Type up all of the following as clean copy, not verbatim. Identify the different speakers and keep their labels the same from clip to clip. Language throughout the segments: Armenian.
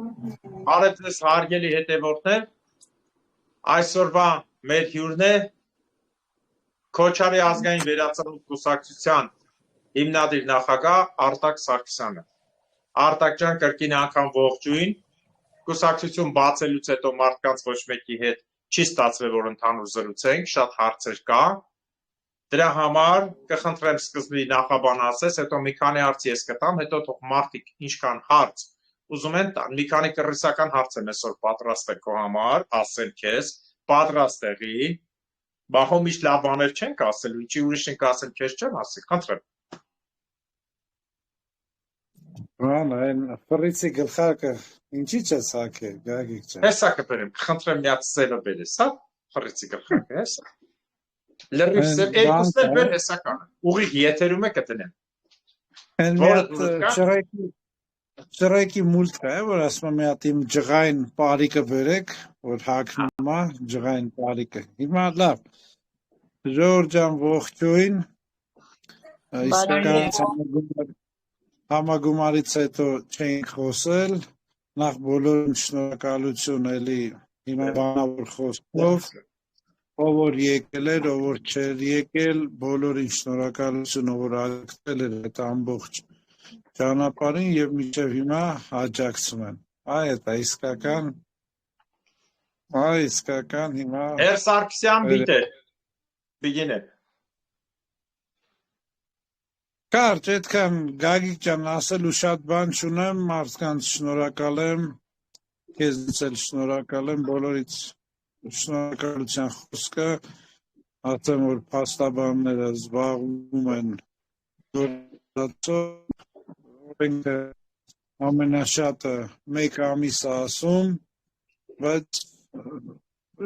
Speaker 1: Բարև ձեզ հարգելի հետևորդներ, այսօրվա մեր հյուրն է Քոչարի ազգային վերածնունդ կուսակցության հիմնադիր նախագահ Արտակ Սարգսյանը։ Արտակ ջան, կրկին անգամ ողջույն, կուսակցություն բացելուց հետո մարդկանց ոչ մեկի հետ չի ստացվել, որ ընդհանուր զրուցենք, շատ հարցեր կա։ Դրա համար կխնդրեմ սկզբի նախաբան ասես, հետո մի քանի հարց ես կտամ, հետո թող մարդիկ ինչքան հարց ուզում են տան, մի քանի կռիսական հարց եմ այսօր պատրաստ է քո համար, ասել քեզ, պատրաստ եղի, բախո միշտ լավ բաներ չենք ասելու, ինչի ուրիշ ենք ասել, քեզ չեմ ասել, խնդրեմ։
Speaker 2: Այն ֆրիցի գլխարկը ինչի՞ չես հակել, Գագիկ ջան։
Speaker 1: Հեսա կբերեմ, խնդրեմ մի հատ սևը բերես, հա, ֆրիցի գլխարկը, հեսա։ Լրիվ սև, երկուսն էլ բեր հեսա կանը, ուղիղ եթերում է կտնեմ։
Speaker 2: Այն մի հատ Ճրայքի մուլտ կա, որ ասում եմ մի հատ իմ ջղային պարիկը բերեք, որ հագնում է ջղային պարիկը։ Հիմա լավ։ Ժողովուրդ ջան, ողջույն։ Իսկական համագումարից հետո չենք խոսել։ Նախ բոլորին շնորհակալություն էլի հիմա բանավոր խոսքով։ Ով որ եկել էր, ով որ չէր եկել, բոլորին շնորհակալություն, ով որ աջակցել էր այդ ամբողջ ճանապարհին եւ մինչեւ հիմա աջակցում են։ Այդ է իսկական հիմա
Speaker 1: Հեր Սարգսյան բիգինե։
Speaker 2: Կարճ այդքան Գագիկ ջան ասելու շատ բան չունեմ, մարդկանց շնորհակալ եմ, քեզնից էլ շնորհակալ եմ, բոլորից շնորհակալության խոսքը, ասեմ որ փաստաբանները զբաղվում են ամենաշատը մեկ ամիս ասում, բայց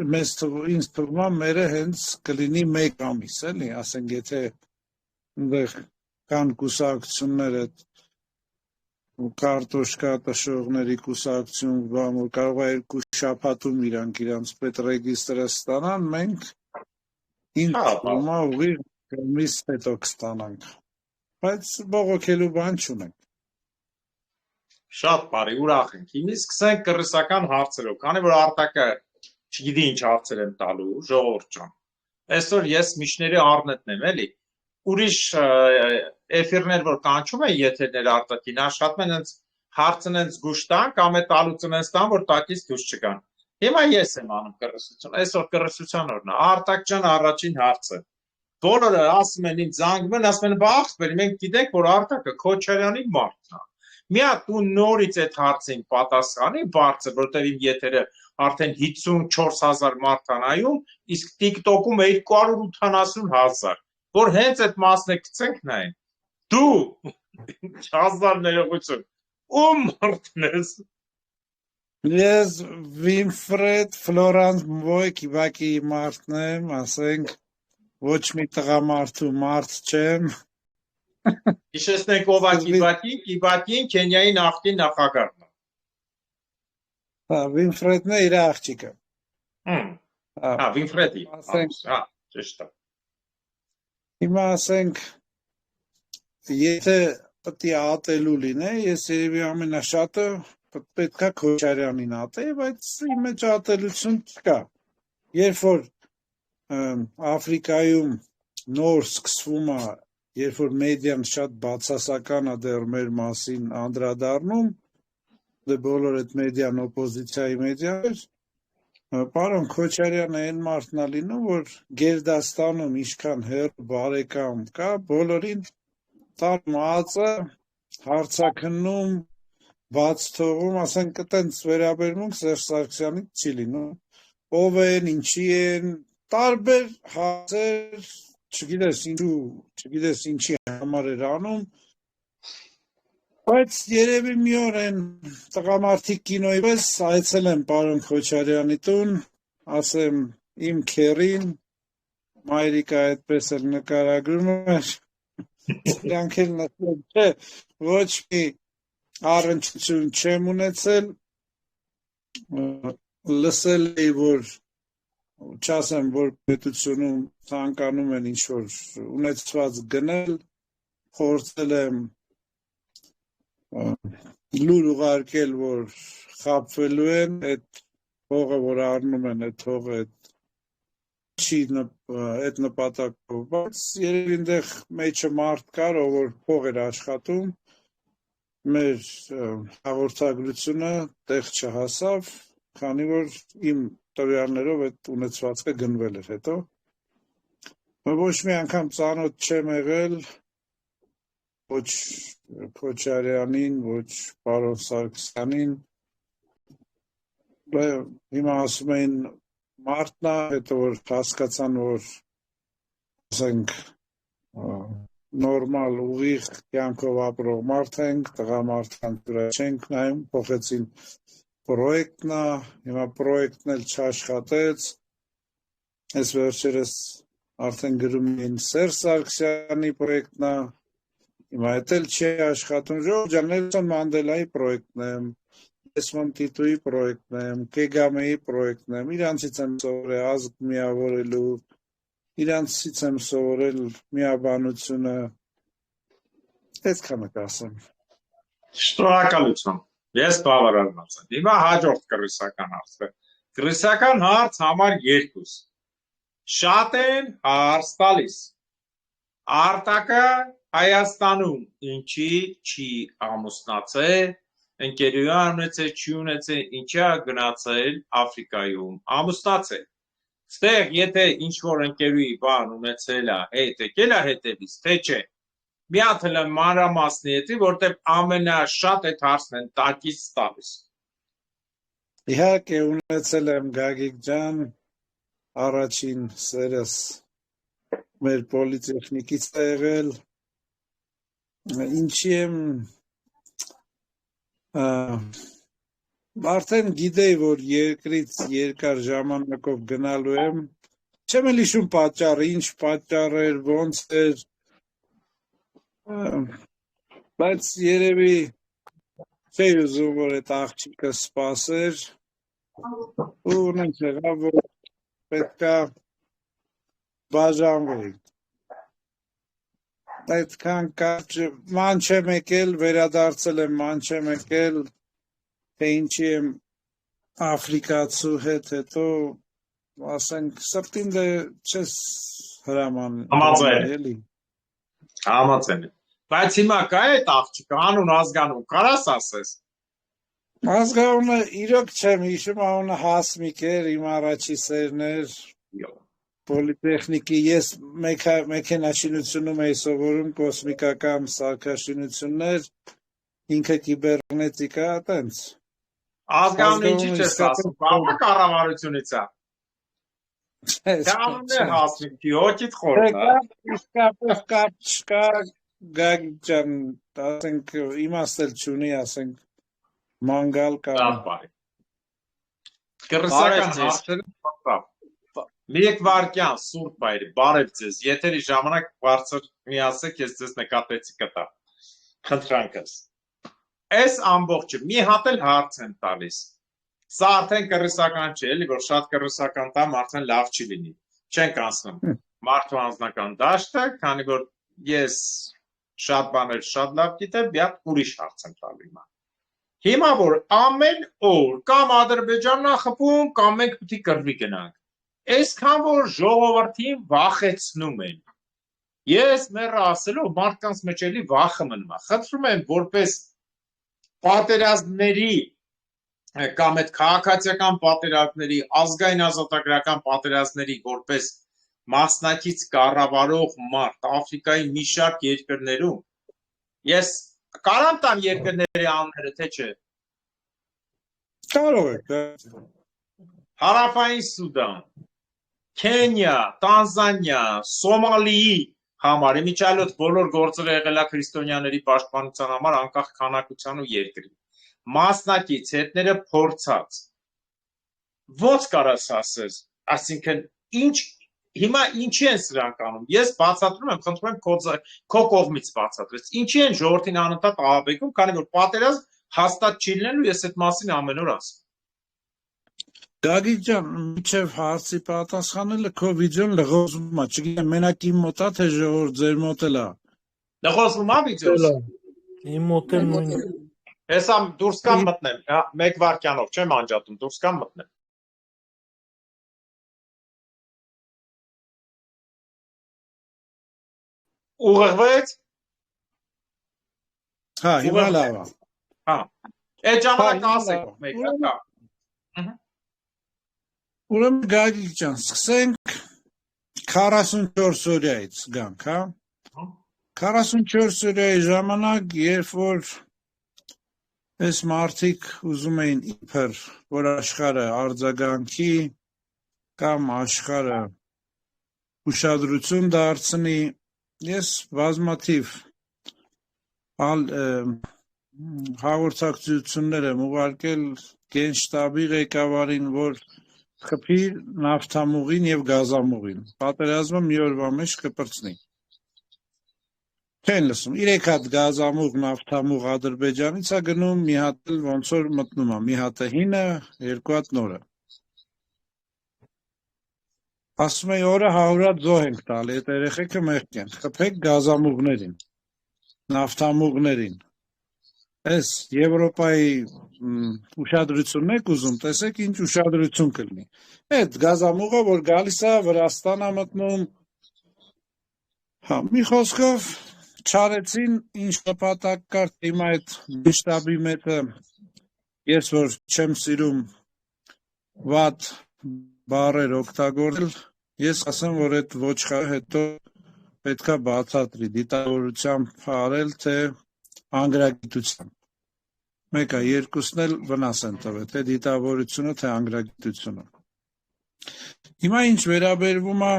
Speaker 2: ինձ թվում է մերը հենց կլինի մեկ ամիս, էլի, ասենք եթե այնտեղ կան կուսակցություններ այդ կարտոշկա տշողների կուսակցություն, որ կարող է 2 շաբաթում իրանց պետռեգիստրը ստանան, մենք ինձ թվում է ուղիղ ամիս հետո կստանանք, բայց բողոքելու բան չունենք։
Speaker 1: Շատ բարի, ուրախ ենք։ Հիմա սկսենք կռիսական հարցերով, քանի որ Արտակը չգիտի ինչ հարցեր եմ տալու, ժողովուրդ ջան։ Այսօր ես միջների առնետն եմ, էլի։ Ուրիշ էֆիրներ, որ կանչում են եթերներ Արտակին, աշխատում են հենց հարցն են զգուշ տան, կամ է տալուծն են ստան, որ տակից դուրս չգան։ Հիմա ես եմ անում կռիսություն, այսօր կռիսության օրն է։ Արտակ ջան, առաջին հարցը։ Բոլորը ասում են ինձ զանգում են, ասում են բախվել, մենք գիտենք, որ Արտակը Քոչարյանի մարդն է։ Մի հատ ու նորից այդ հարցին պատասխանի բարձր, որտեղ իմ եթերը արդեն 54,000 մարդ է նայում, իսկ TikTok-ում 280,000, որ հենց այդ մասն է գցենք նայեն։ Դու հազար ներողություն, ում մարդն ես։
Speaker 2: Ես Վինֆրեդ Ֆլորանս Մոյկիվակի մարդն եմ, ասենք ոչ մի տղամարդու մարդ չեմ։
Speaker 1: Հիշեցնենք ով է Կիբակին Քենիայի նախկին նախագահն է։
Speaker 2: Հա, Վինֆրեդն է իր աղջիկը։
Speaker 1: Հա, Վինֆրեդի։ Հա, ճիշտ է։
Speaker 2: Հիմա ասենք եթե պետք է ատելու լինե, ես երևի ամենաշատը պետք է Քոչարյանին ատեի, բայց իմ մեջ ատելություն չկա։ Երբ որ Աֆրիկայում նոր սկսվում է, երբ որ մեդիան շատ բացասական է դեռ մեր մասին անդրադառնում, դե բոլոր այդ մեդիան օպոզիցիայի մեդիա էր, պարոն Քոչարյանը այն մարդն է լինում, որ Գերդաստանում ինչքան հեռու բարեկամ կա, բոլորին տար մածը հարցաքննում, բաց թողում, ասենք այտենց վերաբերմունք Սերժ Սարգսյանից չի լինում, ով են, ինչի են, տարբեր հարցեր, չգիտես ինչի համար էր անում, բայց երևի մի օր են տղամարդիկ կինոյի պես այցելեմ պարոն Քոչարյանի տուն, ասեմ իմ քերին, մայրիկը այդպես էլ նկարագրում էր, իրանք էլ նստել չէ, ոչ մի առնչություն չեմ ունեցել, լսել էի, որ չասեմ, որ պետությունում ցանկանում են ինչ-որ ունեցված գնել, փորձել եմ լուր ուղարկել, որ խաբվելու են այդ փողը, որ առնում են այդ հողը, այդ նպատակով, բայց երևի այնտեղ մեջը մարդ կար, ով որ փող էր աշխատում, մեր հաղորդագրությունը տեղ չհասավ, քանի որ իմ տվյալներով այդ ունեցվածքը գնվել էր հետո։ Ոչ մի անգամ ծանոթ չեմ եղել ոչ Քոչարյանին, ոչ պարոն Սարգսյանին, հիմա ասում էին մարդն է, հետո որ հասկացան, որ ասենք նորմալ ուղիղ կյանքով ապրող մարդ ենք, տղամարդկանց վրա չենք նայում, փոխեցին պրոյեկտն է, հիմա պրոյեկտն էլ չաշխատեց, այս վերջերս արդեն գրում էին Սերժ Սարգսյանի պրոյեկտն է, հիմա էդ էլ չի աշխատում, Ժողովուրդ ջան, Նելսոն Մանդելայի պրոյեկտն է, Դեսմոնդ Տիտուի պրոյեկտն եմ, Կեգամեի պրոյեկտն եմ, իրանցից եմ սովորել ազգ միավորելու, իրանցից եմ սովորել միաբանությունը, այդքանը կասեմ։
Speaker 1: Շնորհակալություն։ Ես բավարարված եմ։ Հիմա հաջորդ կրիսական հարցը։ Կրիսական հարց համար 2։ Շատ են հարց տալիս։ Արտակը Հայաստանում ինչի չի ամուսնացել, ընկերուհի ունեցել, չի ունեցել, ինչա գնացել Աֆրիկայում ամուսնացել։ Ստեղ եթե ինչ որ ընկերուհի բան ունեցել է, հետ եկել է հետևից, թե չէ։ Մի հատ էլ մանրամասնի հետի, որտեղ ամենաշատ այդ հարցն են տակից տալիս։
Speaker 2: Իհարկե ունեցել եմ Գագիկ ջան, առաջին սերս մեր պոլիտեխնիկից է եղել, ինչի եմ արդեն գիտեի, որ երկրից երկար ժամանակով գնալու եմ, չեմ էլ հիշում պատճառը, ինչ պատճառ էր, ոնց էր, բայց երևի չէի ուզում, որ այդ աղջիկը սպասեր, ու ունենք եղավ, որ պետքա բաժանվեի։ Այդքան կարճ ման չեմ եկել, վերադարձել եմ, ման չեմ եկել, թե ինչի եմ Աֆրիկացու հետ հետո, ասենք, սրտին դե չես հրաման էլի։
Speaker 1: Համաձայն եմ։ Բայց հիմա կա այդ աղջիկը, անուն ազգանուն, կարաս ասես։
Speaker 2: Ազգանունը իրոք չեմ հիշում, անունը Հասմիկ էր, իմ առաջի սերն էր, պոլիտեխնիկի, ես մեքենաշինությունում էի սովորում, կոսմիկական սարքաշինություններ, ինքը կիբեռնետիկա, տենց։
Speaker 1: Ազգանունը ինչի չես ասում, բավա կառավարությունից է։ Թե անունն է Հասմիկի, հոգիդ խորն է։
Speaker 2: Իսկապես կապ չկա, Գագիկ ջան, ասենք, իմաստել չունի, ասենք, մանգալ կամ։
Speaker 1: Կրսական հարցերը մի վարկյան սուրբ բայրի, բարև ձեզ, եթերի ժամանակ բարձր մի ասեք, ես ձեզ նկատեցի կտա, խնդրանքս։ Այս ամբողջը մի հատ էլ հարց են տալիս, սա արդեն կրսական չէ, էլի, որ շատ կրսական տամ արդեն լավ չի լինի, չենք անցնում մարդու անձնական դաշտը, քանի որ ես շատ բաներ շատ լավ գիտեմ, մի հատ ուրիշ հարց եմ տալու հիմա։ Հիմա որ ամեն օր կամ Ադրբեջանն է խփում, կամ մենք պետք է կռվի գնանք։ Այսքան որ ժողովրդին վախեցնում են։ Ես մեռը ասելով մարդկանց մեջ էլի վախը մնում է։ Խնդրում եմ որպես պատերազմների կամ այդ քաղաքացիական պատերազմների, ազգային ազատագրական պատերազմների որպես մասնակից կառավարող մարդ Աֆրիկայի մի շարք երկրներում ես կարամ տամ երկրների անունները, թե չէ։
Speaker 2: Կարող եք։
Speaker 1: Հարավային Սուդան, Քենիա, Տանզանիա, Սոմալիի համար, իմիջիայլոց բոլոր գործերը եղել է քրիստոնյաների պաշտպանության համար, անկախ քանակության ու երկրի։ Մասնակից հետները փորձած։ Ոնց կարաս ասես, այսինքն հիմա ինչի են սրանք անում։ Ես բացատրում եմ, խնդրում եմ քո կողմից բացատրես։ Ինչի են ժողովրդին անընդհատ աղաբեկում, քանի որ պատերազմ հաստատ չի լինելու, ես այդ մասին ամեն օր ասում։
Speaker 2: Գագիկ ջան, մինչև հարցի պատասխանելը քո վիդեոն լղոզվում է, չգիտեմ, մենակ իմ մոտ է, թե ժողովուրդ ձեր մոտ էլ է։
Speaker 1: Լղոզվում է վիդեոս։
Speaker 3: Իմ մոտ էլ նույնը։
Speaker 1: Հեսա դուրս կամ մտնեմ, մեկ վարքյանով չեմ անջատում, դուրս կամ մտնեմ։ Ուղղվեց։
Speaker 2: Հա, հիմա լավ է։
Speaker 1: Հա։ Այդ ժամանակ
Speaker 2: հիմա
Speaker 1: ասեք
Speaker 2: լավ է։
Speaker 1: մեկը, հա։
Speaker 2: Ուրեմն Գագիկ ջան, սկսենք 44 օրյայից գանք, հա։ 44 օրյայի ժամանակ, երբ որ այս մարդիկ ուզում էին իբր, որ աշխարհը արձագանքի կամ աշխարհը ուշադրություն դարձնի, ես բազմաթիվ հաղորդակցություններ եմ ուղարկել Գենշտաբի ղեկավարին, որ խփի նավթամուղին եւ գազամուղին։ Պատերազմը մի օրվա մեջ կպրծնի։ Չեն լսում։ 3 հատ գազամուղ, նավթամուղ Ադրբեջանից է գնում, մի հատ էլ ոնց որ մտնում է, մի հատը հինը, 2 հատ նորը։ Ասում էի օրը 100 հատ զոհ ենք տալի, այդ երեխեքը մեղք են։ Խփեք գազամուղներին, նավթամուղներին։ Այս Եվրոպայի ուշադրությունն եք ուզում, տեսեք ինչ ուշադրություն կլինի։ Այդ գազամուղը, որ գալիս է Վրաստան է մտնում, հա, մի խոսքով չարեցին, ինչ նպատակ կար, հիմա այդ Գենշտաբի մետը, ես որ չեմ սիրում վատ բառեր օգտագործել, ես ասեմ, որ այդ ոչխարը հետո պետքա բացատրի, դիտավորությամբ արել, թե անգրագիտությամբ։ Մեկը, երկուսն էլ վնաս են տվել, թե դիտավորությունը, թե անգրագիտությունը։ Հիմա ինչ վերաբերվում է,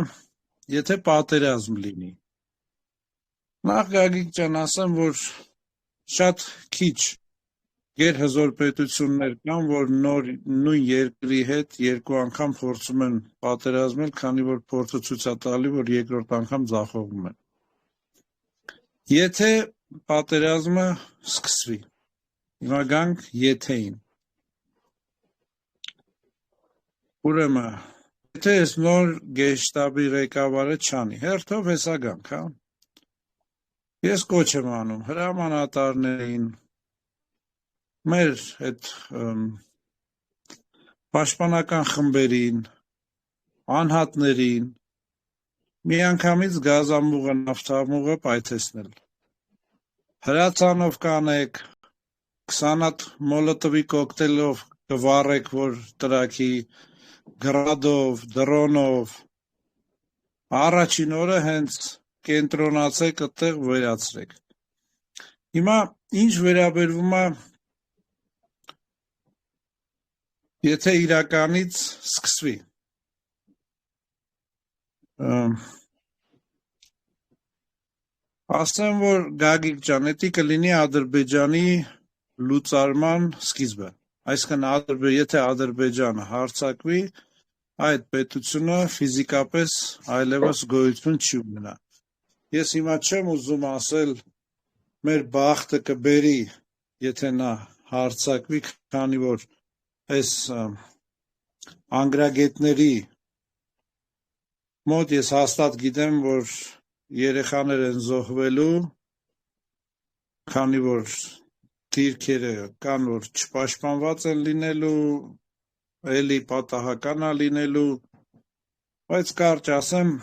Speaker 2: եթե պատերազմ լինի։ Նախ Գագիկ ջան ասեմ, որ շատ քիչ գերհզոր պետություններ կան, որ նույն երկրի հետ 2 անգամ փորձում են պատերազմել, քանի որ փորձը ցույց է տալի, որ երկրորդ անգամ ձախողվում են։ Եթե պատերազմը սկսվի, հիմա գանք եթեին։ Ուրեմն, եթե այս նոր Գենշտաբի ղեկավարը չանի, հերթով հեսա գանք, հա։ Ես կոչ եմ անում հրամանատարներին, մեր այդ պաշտպանական խմբերին, անհատներին, միանգամից գազամուղը, նավթամուղը պայթեցնել։ Հրացանով կանեք, 20 հատ մոլոտովի կոկտեյլով կվառեք, որ տրաքի, գրադով, դրոնով, առաջին օրը հենց կենտրոնացեք այդտեղ վերացրեք։ Հիմա ինչ վերաբերվում է, եթե իրականից սկսվի։ Ասեմ, որ Գագիկ ջան, դա կլինի Ադրբեջանի լուծարման սկիզբը։ Այսինքն, եթե Ադրբեջանը հարձակվի, այդ պետությունը ֆիզիկապես այլևս գոյություն չի ունենա։ Ես հիմա չեմ ուզում ասել, մեր բախտը կբերի, եթե նա հարձակվի, քանի որ այս անգրագետների մոտ ես հաստատ գիտեմ, որ երեխաներ են զոհվելու, քանի որ դիրքերը կան, որ չպաշտպանված են լինելու, էլի պատահական է լինելու, բայց կարճ ասեմ,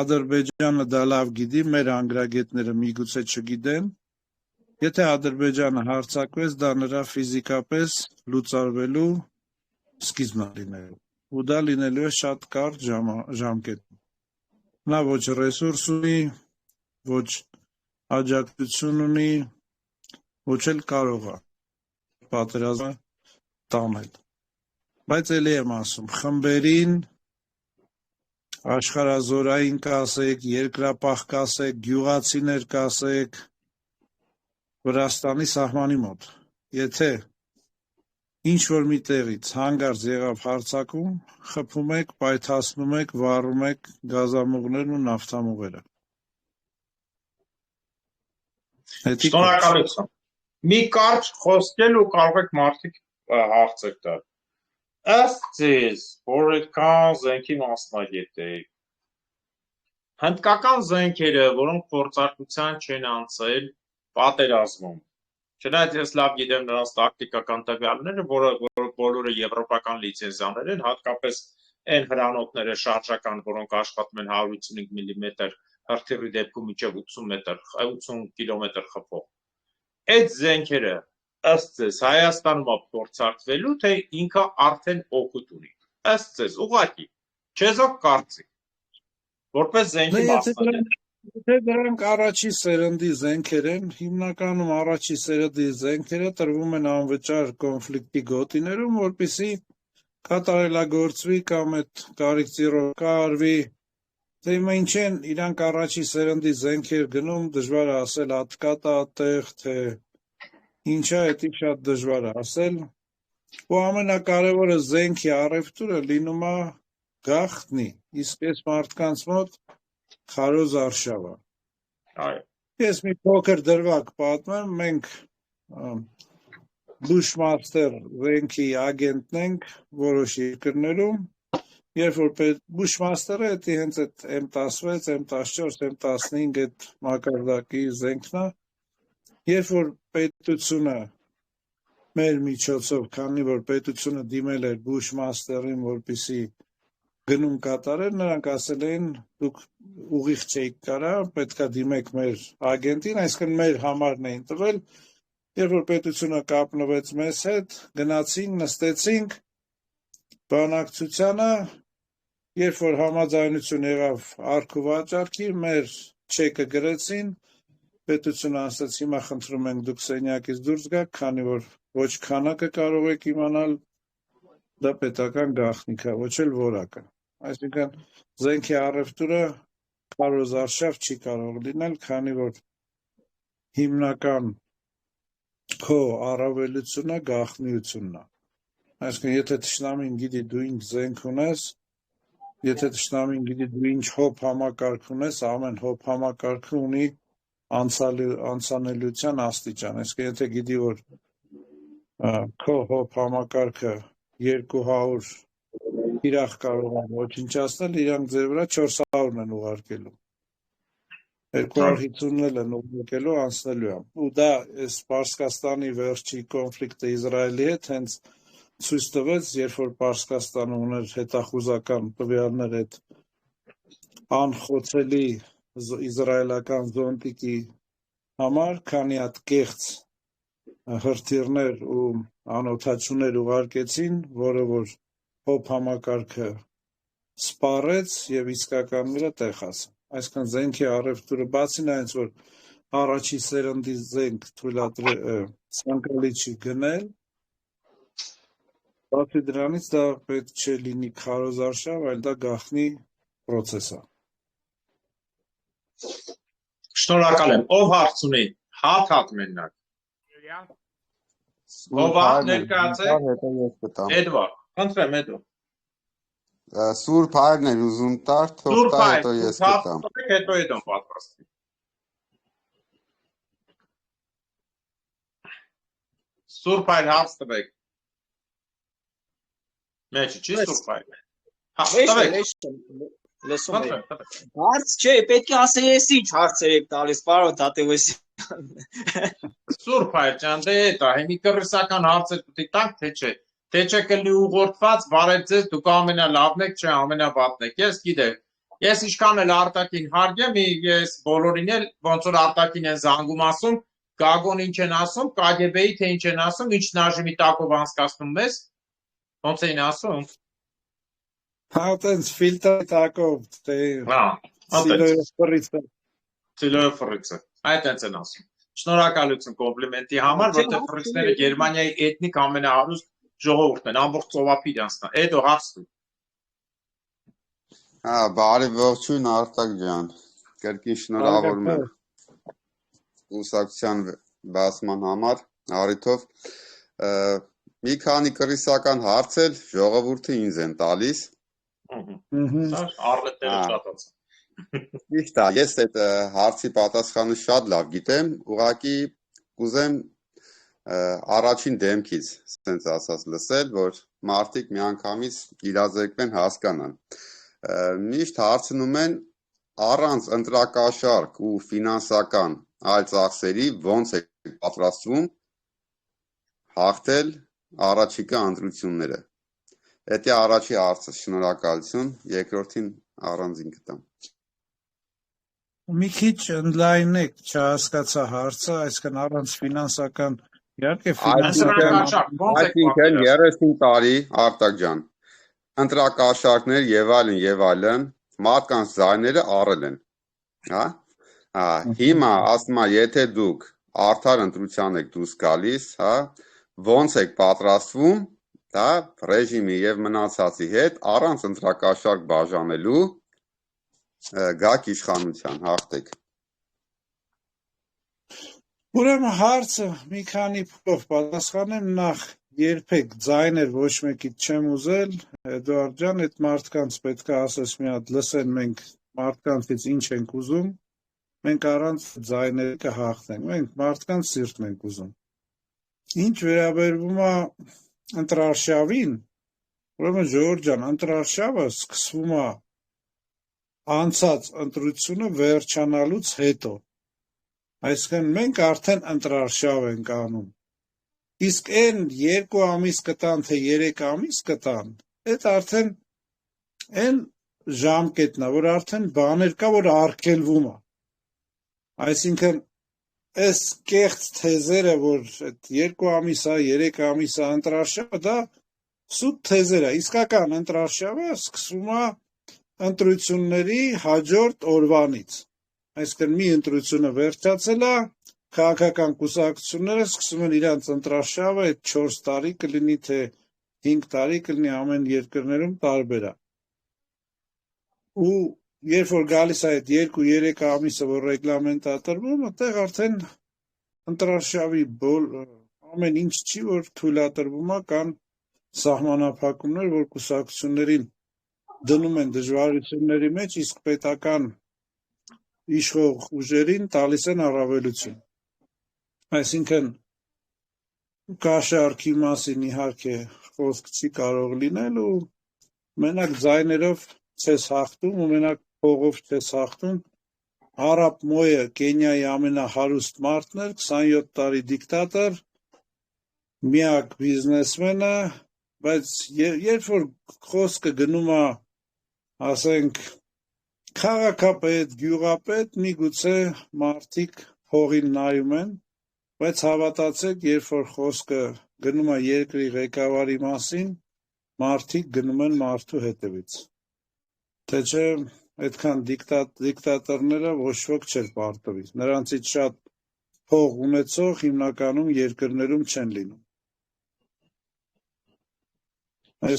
Speaker 2: Ադրբեջանը դա լավ գիտի, մեր անգրագետները միգուցե չգիտեն, եթե Ադրբեջանը հարձակվեց, դա նրա ֆիզիկապես լուծարվելու սկիզբն է լինելու, ու դա լինելու է շատ կարճ ժամկետում։ Նա ոչ ռեսուրս ունի, ոչ աջակցություն ունի, ոչ էլ կարող է պատերազմը տանել։ Բայց էլի եմ ասում, խմբերին, աշխարհազորային կասեք, երկրապահ կասեք, գյուղացիներ կասեք, Վրաստանի սահմանի մոտ, եթե ինչ-որ մի տեղից հանկարծ եղավ հարձակում, խփում եք, պայթացնում եք, վառում եք գազամուղներն ու նավթամուղերը։
Speaker 1: Շնորհակալություն։ Մի կարճ խոսքել ու կարող եք մարդիկ հարցեր տալ։ Ըստ ձեզ, որ այդքան զենքի մասնագետ եք, հնդկական զենքերը, որոնք փորձարկության չեն անցել պատերազմում, Չնայած ես լավ գիտեմ նրանց տակտիկական տվյալները, որը բոլորը եվրոպական լիցենզիաներ են, հատկապես այն հրանոթները շարժական, որոնք աշխատում են 155 մմ հրթիռի դեպքում մինչև 80 կիլոմետր խփող։ Այդ զենքերը ըստ ձեզ Հայաստանում փորձարկվելու, թե ինքը արդեն օգուտ ունի։ Ըստ ձեզ ուղղակի չեզոք կարծիք, որպես զենքի մասնագետ։
Speaker 2: Եթե դրանք առաջի սերնդի զենքեր են, հիմնականում առաջի սերնդի զենքերը տրվում են անվճար կոնֆլիկտի գոտիներում, որպեսզի կատարելագործվի կամ այդ կարիք կարվի, թե ինչ են իրանք առաջի սերնդի զենքեր գնում, դժվար է ասել ատկատա տեղ, թե ինչա, դա շատ դժվար է ասել, ու ամենակարևորը զենքի առևտուրը լինում է գաղտնի, իսկ այս մարդկանց մոտ քարոզ արշավ է։
Speaker 1: Այո։
Speaker 2: Ես մի փոքր դրվագ պատմեմ, մենք Bushmaster զենքի ագենտն ենք որոշ երկրներում, երբ որ Bushmaster-ը դա հենց այդ M16, M14, M15 այդ մակարդակի զենքն է, երբ որ պետությունը մեր միջոցով, քանի որ պետությունը դիմել էր Bushmaster-ին, որպեսզի գնում կատարել, նրանք ասել էին դուք ուղիղ չեք կարա, պետքա դիմեք մեր ագենտին, այսինքն մեր համարն էին տվել, երբ որ պետությունը կապնվեց մեզ հետ, գնացինք, նստեցինք բանակցությանը, երբ որ համաձայնություն եղավ արք ու վաճառքի, մեր չեկը գրեցին, պետությունը ասաց հիմա խնդրում ենք դուք սենյակից դուրս գաք, քանի որ ոչ քանակը կարող եք իմանալ, դա պետական գաղտնիք է, ոչ էլ որակը։ Այսինքն զենքի առևտուրը քարոզարշավ չի կարող լինել, քանի որ հիմնական քո առավելությունը գաղտնիությունն է։ Այսինքն եթե թշնամին գիտի դու ինչ զենք ունես, եթե թշնամին գիտի դու ինչ հոբ համակարգ ունես, ամեն հոբ համակարգը ունի անցանելիության աստիճան։ Այսինքն եթե գիտի որ քո հոբ համակարգը 200 իրախ կարող են ոչնչացնել, իրանք ձեր վրա 400-ն են ուղարկելու։ 250-ն են ուղարկելու անցնելու է։ Ու դա այս Պարսկաստանի վերջի կոնֆլիկտը Իսրայելի հետ հենց ցույց տվեց, երբ որ Պարսկաստանը ուներ հետախուզական տվյալներ այդ անխոցելի իսրայելական զոնտիկի համար, քանի հատ կեղծ հրթիռներ ու անօթաչուներ ուղարկեցին, որը որ հոբ համակարգը սպառեց եւ իսկականները տեղ հասան։ Այսինքն զենքի առևտուրը բացի նայած որ առաջի սերնդի զենք ցանկալի չի գնել, բացի դրանից դա պետք չէ լինի քարոզարշավ, այլ դա գաղտնի պրոցես է։
Speaker 1: Շնորհակալ եմ։ Ով հարց ունի։ Հատ մենակ։ Ով ներկայացեք։ Էդվարդ, խնդրեմ Էդո։
Speaker 3: Սուրբ հայրն էր ուզում տար, թող տա, հետո ես կտամ։
Speaker 1: Հետո Էդոն պատրաստվի։ Սուրբ հայր հարց տվեք։ Մեջը չի Սուրբ հայր։
Speaker 4: Լսում եք։ Հարց չէ, պետք է ասել ես ինչ հարցեր եք տալիս, պարոն Թադևոսյան։
Speaker 1: Սուրբ հայր ջան, դե դա հիմի կրսական հարցեր պետք է տանք, թե չէ։ Թե չէ կլինի ուղղորդված, բարև ձեզ, դուք ամենալավն եք, չէ ամենավատն եք։ Ես գիտեմ։ Ես ինչքան էլ արտակին հարգեմ, ես բոլորին էլ ոնց որ արտակին են զանգում ասում, Գագոն ինչ են ասում, KGB-ի թե ինչ են ասում, ինչ նաժմի տակով անցկացնում մեզ։ Ոնց էին ասում։
Speaker 2: Հա, տենց ֆիլտրի տակով, թե
Speaker 1: Սիլոյով ֆրիցը։ Այդ տենց են ասում։ Շնորհակալություն կոմպլիմենտի համար, որտեղ ֆրիցները Գերմանիայի էթնիկ ամենահարուստ ժողովուրդն են, ամբողջ ծովափիտ անցնա։ Էդո հարց դու։
Speaker 3: Հա, բարի ողջույն Արտակ ջան։ Կրկին շնորհավորում եմ ուսակցության բացման համար, առիթով մի քանի կրիսական հարցեր ժողովուրդը ինձ են տալիս։
Speaker 1: Առլետները շատացան։
Speaker 3: Ճիշտ է, ես այդ հարցի պատասխանը շատ լավ գիտեմ, ուղղակի կուզեմ առաջին դեմքից ասենց ասած լսել, որ մարդիկ միանգամից իրազեկվեն հասկանան։ Միշտ հարցնում են առանց ընտրակաշարք ու ֆինանսական այլ ծախսերի ոնց է պատրաստվում հաղթել առաջիկա ընտրությունները։ Դա է առաջի հարցը, շնորհակալություն, երկրորդին առանձին կտամ։
Speaker 2: Մի քիչ ընդլայնեք, չհասկացա հարցը, այսինքն առանց ֆինանսական, իհարկե
Speaker 3: Այսինքն 30 տարի Արտակ ջան, ընտրակաշառքներ եւ այլն, մարդկանց ձայները առել են, հա? Հիմա ասում եմ, եթե դուք արդար ընտրության եք դուրս գալիս, հա, ոնց եք պատրաստվում, հա, ռեժիմի եւ մնացածի հետ առանց ընտրակաշառք բաժանելու գաք իշխանության, հաղթեք։
Speaker 2: Ուրեմն հարցը մի քանի փոխ պատասխանեմ, նախ երբեք ձայներ ոչ մեկից չեմ ուզել, Էդուարդ ջան, այդ մարդկանց պետք է ասես մի հատ լսեն մենք մարդկանցից ինչ ենք ուզում, մենք առանց ձայների կհաղթենք, մենք մարդկանց սիրտն ենք ուզում։ Ինչ վերաբերվում է ընտրարշավին, ուրեմն Ժողովուրդ ջան, ընտրարշավը սկսվում է անցած ընտրությունը վերջանալուց հետո, այսինքն մենք արդեն ընտրարշավ ենք անում, իսկ այն 2 ամիս կտան, թե 3 ամիս կտան, այդ արդեն այն ժամկետն է, որ արդեն բաներ կա, որ արգելվում է, այսինքն այս կեղծ թեզերը, որ 2 ամիս է, 3 ամիս է ընտրարշավը, դա սուտ թեզեր է, իսկական ընտրարշավը սկսվում է ընտրությունների հաջորդ օրվանից, այսինքն մի ընտրությունը վերջացել է, քաղաքական կուսակցությունները սկսում են իրանց ընտրարշավը, այդ 4 տարի կլինի, թե 5 տարի կլինի, ամեն երկրներում տարբեր է։ Ու երբ որ գալիս է այդ 2-3 ամիսը, որ ռեգլամենտատրվում, այդտեղ արդեն ընտրարշավի ամեն ինչ չի, որ թույլատրվում է, կան սահմանափակումներ, որ կուսակցություններին դնում են դժվարությունների մեջ, իսկ պետական իշխող ուժերին տալիս են առավելություն։ Այսինքն կաշառքի մասին իհարկե խոսք չի կարող լինել ու մենակ ձայներով չես հաղթում ու մենակ փողով չես հաղթում։ Արապ Մոյը Կենիայի ամենահարուստ մարդն էր, 27 տարի դիկտատոր, միակ բիզնեսմենը, բայց երբ որ խոսքը գնում է, ասենք, քաղաքապետ, գյուղապետ, միգուցե մարդիկ փողին նայում են, բայց հավատացեք, երբ որ խոսքը գնում է երկրի ղեկավարի մասին, մարդիկ գնում են մարդու հետևից։ Թե չէ, այդքան դիկտատորները ոչ ոք չէր պարտվի։ Նրանցից շատ փող ունեցող հիմնականում երկրներում չեն լինում։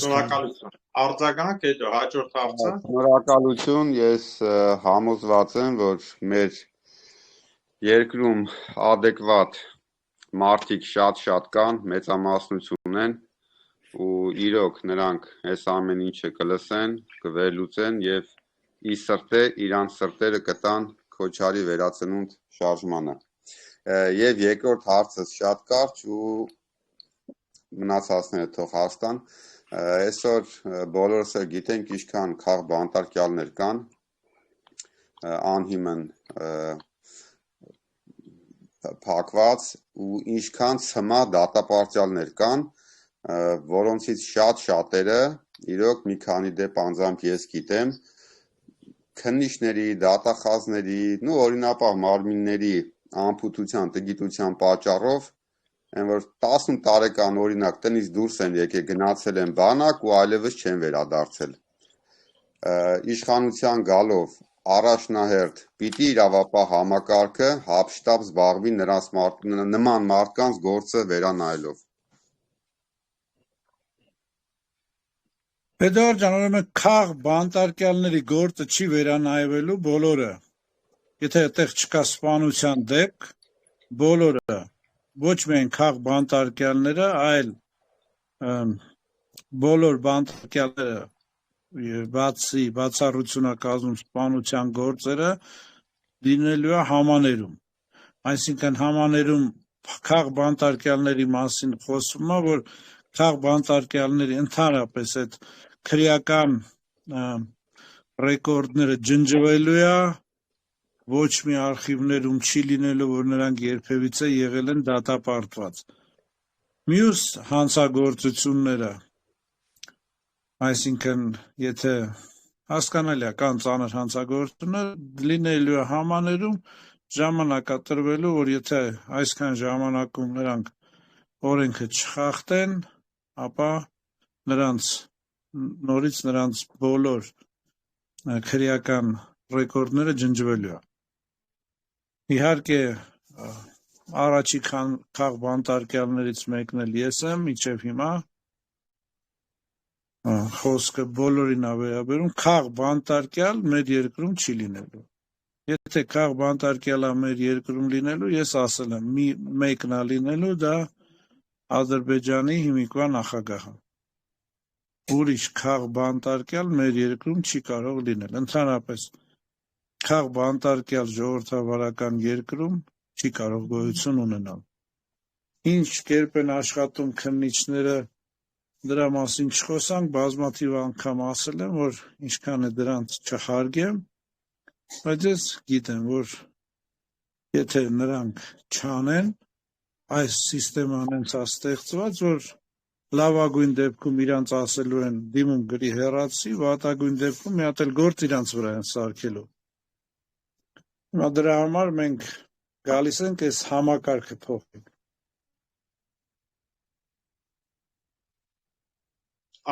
Speaker 1: Շնորհակալություն։ Արձագանք հետո հաջորդ հարցը։
Speaker 3: Շնորհակալություն, ես համոզված եմ, որ մեր երկրում adekvat մարդիկ շատ կան, մեծամասնություն են ու իրոք նրանք այս ամեն ինչը կլսեն, կվերլուծեն եւ իրանց սրտերը կտան Քոչարի վերածնունդ շարժմանը։ Եվ երկրորդ հարցը շատ կարճ ու մնացածները թող հաստան։ Այսօր բոլորս գիտենք ինչքան քաղ բանտարկյալներ կան, անհիմն փակված ու ինչքան ցմա դատապարտյալներ կան, որոնցից շատերը, իրոք մի քանի դեպ անձամբ ես գիտեմ, քննիչների, դատախազների, օրինապահ մարմինների անփութության, տգիտության պատճառով, այն որ 10 տարեկան օրինակ տնից դուրս են եկել, գնացել են բանակ ու այլևս չեն վերադարձել։ Իշխանության գալով առաջնահերթ պիտի իրավապահ համակարգը հապշտապ զբաղվի նման մարդկանց գործը վերանայելով։
Speaker 2: Էդուարդ ջան, ուրեմն քաղ բանտարկյալների գործը չի վերանայվելու բոլորը։ Եթե այդտեղ չկա սպանության դեպք, բոլորը, ոչ միայն քաղ բանտարկյալները, այլ բոլոր բանտարկյալները բացառություննակազմ սպանության գործերը լինելու է համաներում։ Այսինքն համաներում քաղ բանտարկյալների մասին խոսվում է, որ քաղ բանտարկյալների ընդհանրապես այդ քրեական ռեկորդները ջնջվելու է, ոչ մի արխիվներում չի լինելու, որ նրանք երբևիցե եղել են դատապարտված։ Մյուս հանցագործությունները, այսինքն եթե հասկանալի է կան ծանր հանցագործություններ, լինելու է համաներում ժամանակատրվելու, որ եթե այսքան ժամանակում նրանք օրենքը չխախտեն, ապա նորից նրանց բոլոր քրեական ռեկորդները ջնջվելու է։ Իհարկե առաջի խաղ բանտարկյալներից մեկն էլ ես եմ, իջև հիմա խոսքը բոլորին է վերաբերում, խաղ բանտարկյալ մեր երկրում չի լինելու։ Եթե խաղ բանտարկյալ է մեր երկրում լինելու, ես ասել եմ, մեկն է լինելու, դա Ադրբեջանի հիմիկվա նախագահը։ Ուրիշ խաղ բանտարկյալ մեր երկրում չի կարող լինել։ Ընդհանրապես խաղ բանտարկյալ ժողովրդավարական երկրում չի կարող գոյություն ունենալ։ Ինչ կերպ են աշխատում քննիչները, դրա մասին չխոսանք, բազմաթիվ անգամ ասել եմ, որ ինչքան է դրանց չհարգեմ, բայց ես գիտեմ, որ եթե նրանք չանեն, այս սիստեման հենց է ստեղծված, որ լավագույն դեպքում իրանց ասելու են դիմում գրի հեռացի, վատագույն դեպքում մի հատ էլ գործ իրանց վրա են սարքելու։ Հիմա դրա համար մենք գալիս ենք այս համակարգը փոխենք։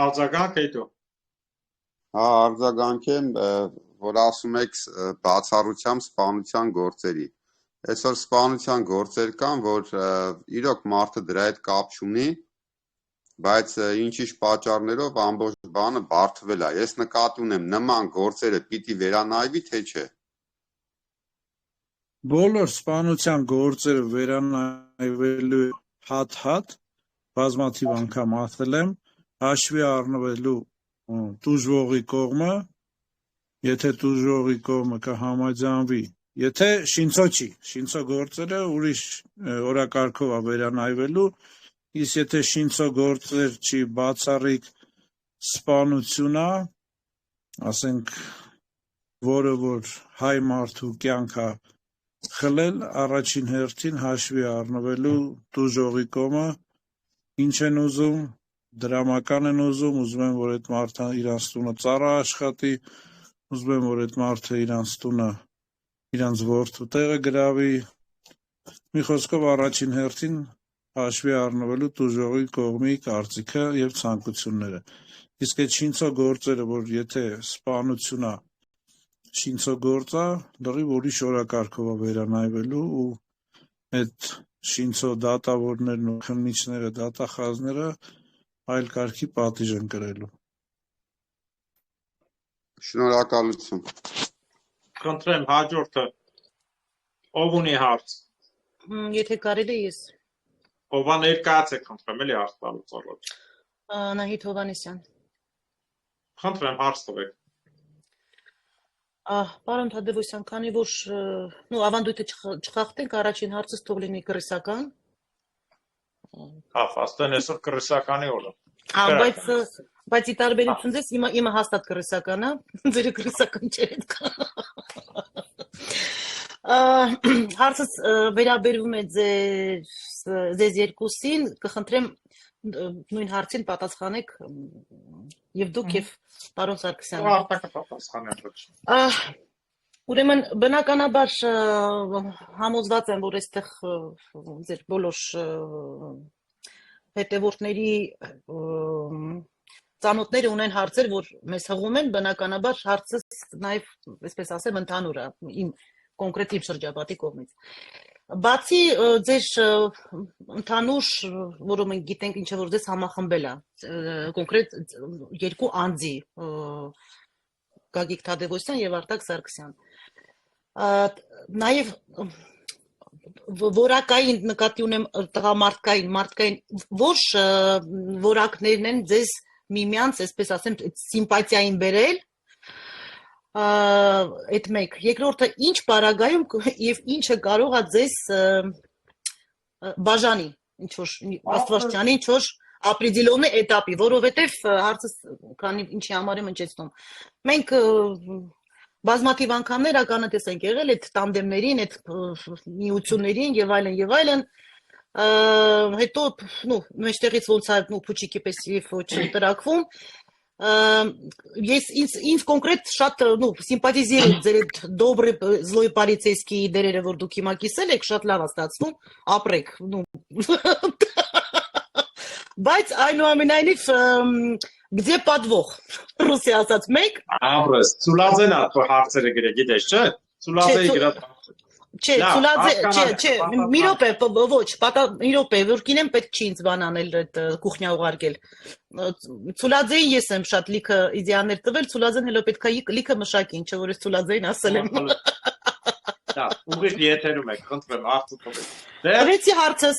Speaker 1: Արձագանք հետո։
Speaker 3: Հա, արձագանքեմ, որ ասում եք բացառությամբ սպանության գործերի։ Այսօր սպանության գործեր կան, որ իրոք մարդը դրա հետ կապ չունի, բայց ինչ-ինչ պատճառներով ամբողջ բանը բարդվել է։ Ես նկատի ունեմ նման գործերը պիտի վերանայվի, թե չէ։
Speaker 2: Բոլոր սպանության գործերը վերանայվելու հատ բազմաթիվ անգամ ասել եմ, հաշվի առնվելու տուժվողի կողմը, եթե տուժվողի կողմը կհամաձայնվի, եթե շինցո չի, շինցո գործերը ուրիշ օրակարգով է վերանայվելու, իսկ եթե շինցո գործեր չի բացառիկ սպանություն է, ասենք, որը որ հայ մարդու կյանք է խլել, առաջին հերթին հաշվի առնվելու տուժողի կողմը, ինչ են ուզում, դրամական են ուզում են, որ այդ մարդը իրանց տունը ծառա աշխատի, ուզում են, որ այդ մարդը իրանց տունը, իրանց որդու տեղը գրավի, մի խոսքով առաջին հերթին հաշվի առնվելու տուժողի կողմի կարծիքը եւ ցանկությունները։ Իսկ այդ շինցո գործերը, որ եթե սպանություն է, շինցո գործ է, լրիվ ուրիշ օրակարգով է վերանայվելու ու այդ շինցո դատավորներն ու քննիչները, դատախազները այլ կարգի պատիժ են կրելու։
Speaker 3: Շնորհակալություն։
Speaker 1: Խնդրեմ հաջորդը ով ունի հարց։
Speaker 5: Եթե կարելի է ես։
Speaker 1: Ովա ներկայացե խնդրեմ էլի հարց տալուց առաջ։
Speaker 5: Նահիդ Հովհաննիսյան։
Speaker 1: Խնդրեմ հարց տվեք։
Speaker 5: Պարոն Թադևոսյան, քանի որ ավանդույթը չխախտենք, առաջին հարցս թող լինի կրիսական։
Speaker 1: Հա, աստեն այսօր կրիսականի օրը։
Speaker 5: Բայց ի տարբերություն ձեզ իմը հաստատ կրիսական է, ձերը կրիսական չէ հետքա։ Հարցս վերաբերվում է ձեզ երկուսին, կխնդրեմ նույն հարցին պատասխանեք եւ դուք եւ պարոն Սարգսյանը։
Speaker 1: Արտակը պատասխանեմ։
Speaker 5: Ուրեմն բնականաբար համոզված եմ, որ այստեղ ձեր բոլոր հետևորդների ծանոթները ունեն հարցեր, որ մեզ հղում են, բնականաբար հարցս նաև, այսպես ասեմ, ընդհանուր է իմ կոնկրետ իմ շրջապատի կողմից։ Բացի ձեր ընդհանուր, որը մենք գիտենք ինչը որ ձեզ համախմբել է, կոնկրետ երկու անձի, Գագիկ Թադևոսյան եւ Արտակ Սարգսյան։ Նաև որակային նկատի ունեմ մարդկային, որ որակներն են ձեզ միմյանց, այսպես ասեմ, սիմպաթիային բերել, այդ մեկ։ Երկրորդը ինչ պարագայում եւ ինչը կարող է ձեզ բաժանի, ինչ որ աստվածչյանի, ինչ որ ապրիդիլոնի этаպի, որովհետեւ հարցս քանի ինչի համար եմ ընչեցնում։ Մենք բազմաթիվ անգամներ ականատես ենք եղել այդ տանդեմներին, այդ միություններին եւ այլն, հետո մեջտեղից ոնց է փուչիկի պես ոչ տրակվում ես ինձ կոնկրետ շատ սիմպաթիզիրую ձեր դոբրի զլոյ պոլիցեյսկի դերերը որ դուք հիմա կիսել եք շատ լավ է ստացվում ապրեք բայց այնուամենայնիվ где подвох ռուսի ասած մեկ
Speaker 1: Ապրես Սուլաձեն հարցերը գրե գիտես չէ Սուլաձեի գրած
Speaker 5: Չէ, չէ, մի րոպե, ոչ, մի րոպե, որ կինեմ պետք չի ինձ բան անել այդ կուխնյա ուղարկել։ Ցուլաձեին ես եմ շատ լիքը իդեաներ տվել, Ցուլաձեն հելո պետք է լիքը մշակին, չէ՞ որ ես Ցուլաձեին ասել եմ։
Speaker 1: Դա, ուղիղ եթերում եք, խնդրեմ, հարցը տվեք։
Speaker 5: Տվեցի հարցս։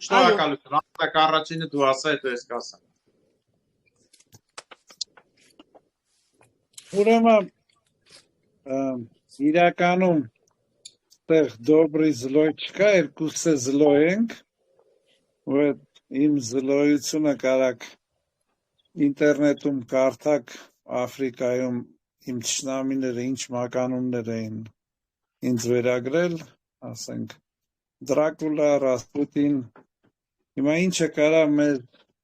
Speaker 1: Շնորհակալություն, հաստատ առաջինը դու ասա, հետո ես կասեմ։
Speaker 2: Ուրեմն իրականում տեղ դոբրի զլոյ չկա, երկուսը զլոյ ենք, որ իմ զլոյությունը կարակ ինտերնետում կարդակ Աֆրիկայում իմ թշնամիները ինչ մականուններ էին ինձ վերագրել, ասենք Դրակուլա, Ռասպուտին, հիմա ինչը կարա մեր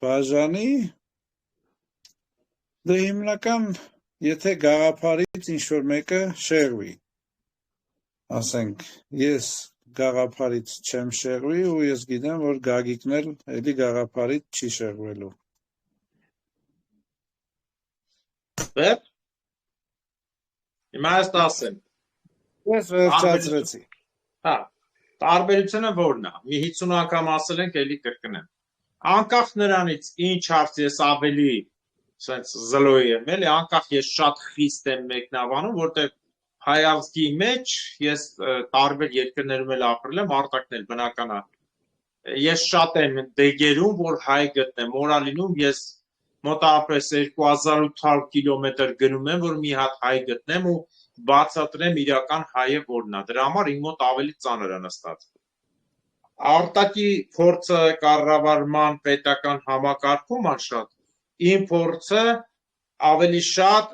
Speaker 2: բաժանի, դե հիմնական եթե գաղափարից ինչ-որ մեկը շեղվի, ասենք, ես գաղափարից չեմ շեղվի ու ես գիտեմ, որ գագիկն էլ էլի գաղափարից չի շեղվելու։
Speaker 1: Վեր, հիմա ես ասեմ։
Speaker 2: Ես վերջացրեցի։
Speaker 1: Հա, տարբերությունը որն է, մի 50 անգամ ասել ենք, էլի կրկնեմ։ Անկախ նրանից ինչ հարց ես ավելի սենց զլոյ եմ, էլի, անկախ ես շատ խիստ եմ մեկնաբանում, որտեղ հայազգի մեջ ես տարբեր երկրներում էլ ապրել եմ, արտակնել բնական է։ Ես շատ եմ դեգերում, որ հայ գտնեմ, մորալինում ես մոտավորապես 2800 կիլոմետր գնում եմ, որ մի հատ հայ գտնեմ ու բացատրեմ իրական հայը որն է։ Դրա համար իմ մոտ ավելի ծանր է նստած։ Արտակի փորձը կառավարման պետական համակարգում շատ, իմ փորձը ավելի շատ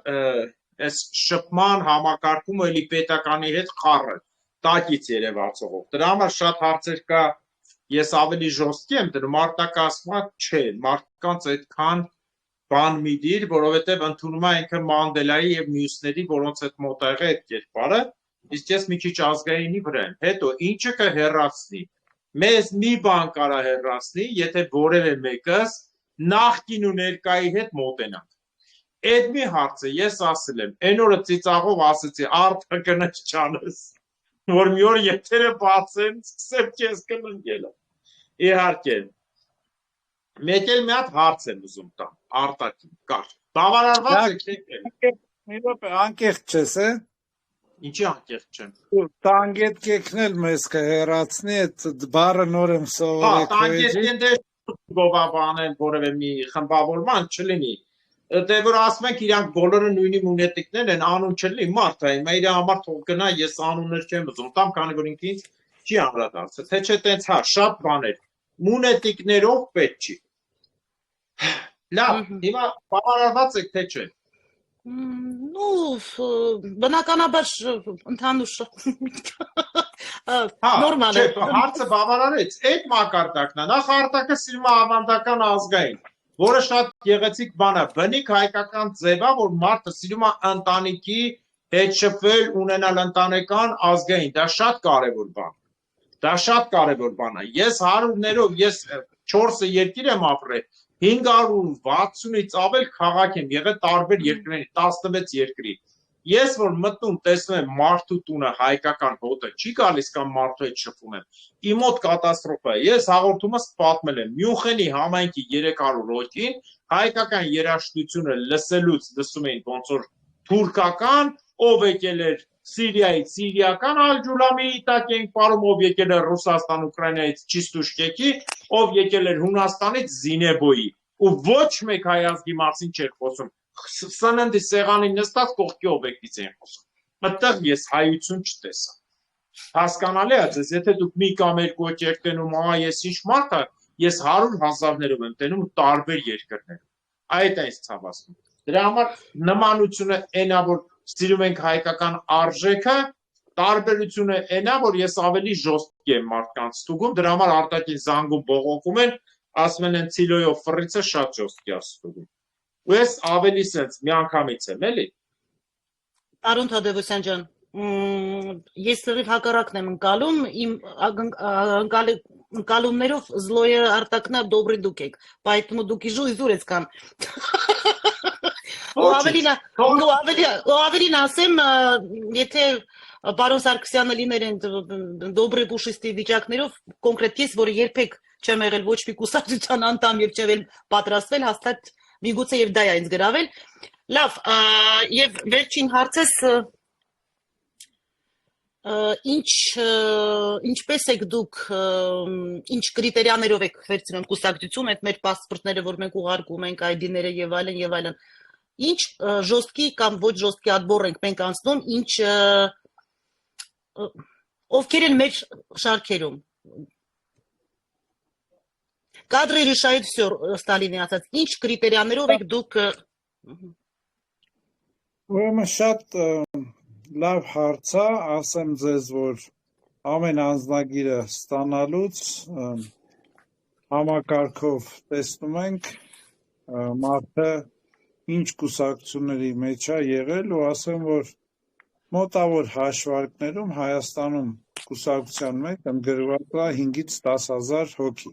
Speaker 1: այս շփման համակարգում էլի պետականի հետ խառը, տակից երևացողով։ Դրա համար շատ հարցեր կա, ես ավելի ժոստկի եմ դրում, արտակը ասում է, չէ, մարդկանց այդքան բան մի դիր, որովհետև ընդունում է ինքը Մանդելայի եւ մյուսների, որոնց հետ մոտեղ է այդ կերպարը, իսկ ես մի քիչ ազգայինի վրա եմ։ Հետո ինչը կհեռացնի։ Մեզ մի բան կարա հեռացնի, եթե որևէ մեկս նախկին ու ներկայի հետ մոտենանք։ Այդ մի հարցը ես ասել եմ, այն օրը ծիծաղով ասեցի, արդը կնոջ չանես, որ մի օր եթերը բացեն, սկսեմ քեզ կննգելը։ Իհարկե։ Մեկ էլ մի հատ հարց եմ ուզում տամ, արտակին, կար։ Բավարարված եք։
Speaker 2: Մի րոպե, անկեղծ չես, է։
Speaker 1: Ինչի անկեղծ չեմ։
Speaker 2: Տանգետ կեքնել մեզ կհեռացնի, այդ բառը նոր եմ սովորել։
Speaker 1: Տանգետքեն դե գովաբանել որևէ մի խմբավորման չլինի։ Դե որ ասում ենք իրանք բոլորը նույնի մունետիկներ են, անուն չլինի, մարդ է, հիմա իր համար թող գնա, ես անուններ չեմ ուզում տամ, քանի որ ինքը ինձ չի անդրադարձել, թե չէ տենց հա, շատ բաներ, մունետիկներով պետք չի։ Լավ, հիմա բավարարված եք, թե չէ։
Speaker 5: Բնականաբար ընդհանուր նորմալ է։
Speaker 1: Չէ, հարցը բավարարեց, այդ մակարդակն է, նախ արտակը սիրում է ավանդական ազգային, որը շատ գեղեցիկ բան է, բնիկ հայկական ձև է, որ մարդը սիրում է ընտանիքի հետ շփվել, ունենալ ընտանեկան ազգային, դա շատ կարևոր բան։ Դա շատ կարևոր բան է։ Ես հարյուրներով, ես 4 երկիր եմ ապրել, 560-ից ավել քաղաք եմ եղել տարբեր երկրների, 16 երկրի։ Ես որ մտնում տեսնում եմ մարդու տունը հայկական հոտը չի գալիս կամ մարդու հետ շփվում եմ, իմ մոտ կատաստրոֆա է։ Ես հաղորդումս պատմել եմ Մյունխենի համայնքի 300 հոգին հայկական երաժշտությունը լսելուց լսում էին ոնց որ թուրքական, ով եկել էր Սիրիայից, սիրիական ալջուլամի տակ ենք պարում, ով եկել էր Ռուսաստան, Ուկրաինայից Չիստուշկեկի, ով եկել էր Հունաստանից Զինեբոյի, ու ոչ մեկ հայազգի մասին չէր խոսում։ Սննդի սեղանին նստած կողքի օբյեկտից են խոսում։ Այդտեղ ես հայություն չտեսա։ Հասկանալի է ձեզ, եթե դուք մի կամ երկու եք տենում, ես ինչ մարդ եմ, ես 100,000-ներով եմ տենում տարբեր երկրներում։ Այդ է ինձ ցավացնում։ Դրա համար նմանությունը այնա որ սիրում ենք հայկական արժեքը, տարբերությունը այն է, որ ես ավելի ժոստկի եմ մարդկանց ստուգում, դրա համար արտաքին զանգում բողոքում են, ասում են ցիլոյով ֆռիցը շատ ժոստկի է ստուգում։ Ու ես ավելի sense միանգամից եմ, էլի։
Speaker 5: Պարոն Թադևոսյան ջան, ես լրիվ հակառակն եմ ընկալում, իմ ընկալումներով զլոյը արտակնա դոբրի դուք եք, поэтому դուք իժու իզուրեցկան։ Ու ավելին ասեմ, եթե պարոն Սարգսյանը լիներ են դոբրի պուշիստի վիճակներով, կոնկրետ ես, որը երբեք չեմ եղել ոչ մի կուսակցության անդամ եւ չեմ պատրաստվել, հաստատ միգուցե եւ դա է ինձ գրավել։ Լավ, եւ վերջին հարցս ինչպես եք դուք ինչ կրիտերիաներով եք վերցնում կուսակցություն, այդ մեր պասպորտները, որ մենք ուղարկում ենք, ID-ները եւ այլն, ինչ ժոստկի կամ ոչ ժոստկի ադբոր ենք մենք անցնում, ինչ ովքեր են մեր շարքերում։ Կադրը решает всё, Ստալինի ասած, ինչ կրիտերիաներով եք դուք
Speaker 2: Ուրեմն շատ լավ հարց է, ասեմ ձեզ, որ ամեն անձնագիրը ստանալուց համակարգով տեսնում ենք մարդը ինչ կուսակցությունների մեջ է եղել ու ասեմ, որ մոտավոր հաշվարկներում Հայաստանում կուսակցության մեջ ընդգրկված է 5-ից 10,000 հոգի։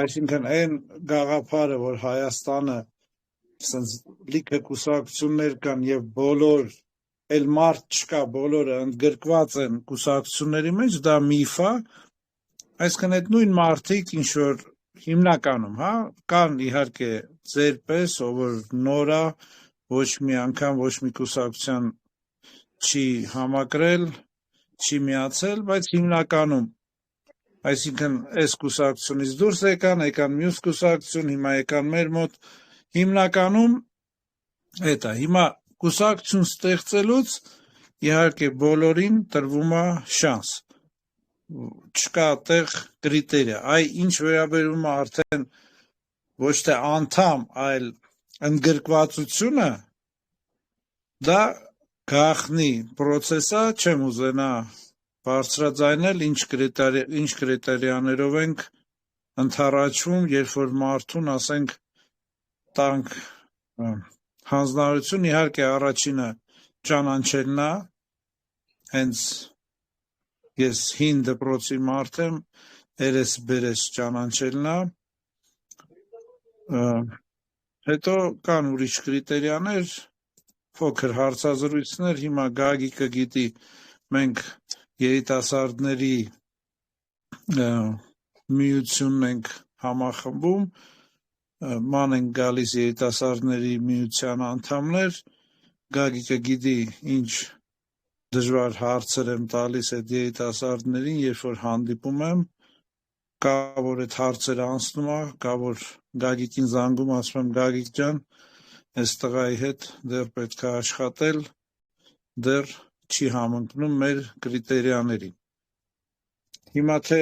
Speaker 2: Այսինքն այն գաղափարը, որ Հայաստանը լիքը կուսակցություններ կան եւ բոլոր էլ մարդ չկա, բոլորը ընդգրկված են կուսակցությունների մեջ, դա միֆ է, այսինքն այդ նույն մարդիկ ինչ որ հիմնականում, հա, կան իհարկե ձեր պես, ով որ նոր է, ոչ մի անգամ ոչ մի կուսակցության չի համակրել, չի միացել, բայց հիմնականում այսինքն այս կուսակցությունից դուրս եկան մյուս կուսակցություն, հիմա եկան մեր մոտ, հիմնականում այդ է, հիմա կուսակցություն ստեղծելուց իհարկե բոլորին տրվում է շանս, չկա տեղ կրիտերիա, այ ինչ վերաբերում է արդեն ոչ թե անդամ, այլ ընդգրկվածությունը, դա գաղտնի պրոցես է, չեմ ուզենա բարձրաձայնել, ինչ կրիտերիաներով ենք ընդառաջվում, երբ որ մարդուն, ասենք, տանք հանձնարարություն, իհարկե առաջինը ճանաչելն է, հենց ես հին դպրոցի մարդ եմ, երես-բերես ճանաչելն է, հետո կան ուրիշ կրիտերիաներ, փոքր հարցազրույցներ, հիմա Գագիկը գիտի, մենք երիտասարդների միությունն ենք համախմբում, ման են գալիս երիտասարդների միության անդամներ, Գագիկը գիտի ինչ դժվար հարցեր եմ տալիս այդ երիտասարդներին, երբ որ հանդիպում եմ, կա որ այդ հարցերը անցնում է, կա որ Գագիկին զանգում, ասում եմ Գագիկ ջան, այս տղայի հետ դեռ պետք է աշխատել, դեռ չի համընկնում մեր կրիտերիաներին։ Հիմա թե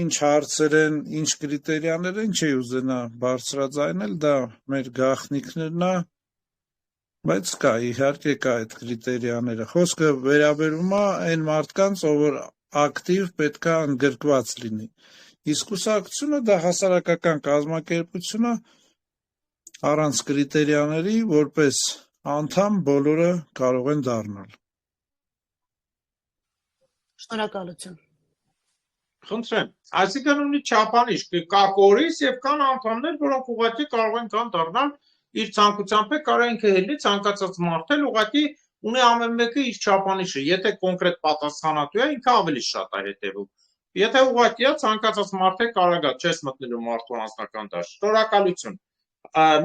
Speaker 2: ինչ հարցեր են, ինչ կրիտերիաներ են, չի ուզենա բարձրաձայնել, դա մեր գաղտնիքներն է, բայց կա, իհարկե կա այդ կրիտերիաները։ Խոսքը վերաբերում է այն մարդկանց, ով որ ակտիվ պետք է ընդգրկված լինի։ Իսկ կուսակցությունը դա հասարակական կազմակերպություն է, առանց կրիտերիաների, որպես անդամ բոլորը կարող են դառնալ։
Speaker 5: Շնորհակալություն։
Speaker 1: Խնդրեմ, այսինքն ունի չափանիշ, կա կորիս եւ կան անդամներ, որոնք ուղղակի կարող են կան դառնալ իր ցանկությամբ է կարող ինքը հելնի ցանկացած մարդ էլ ուղղակի ունի ամեն մեկը իր չափանիշը, եթե կոնկրետ պատասխանատու է, ինքը ավելի շատ է հետևում։ Եթե ուղղակի է ցանկացած մարդ է կարող է չես մտնելու մարդու անձնական դաշտ։ Շնորհակալություն։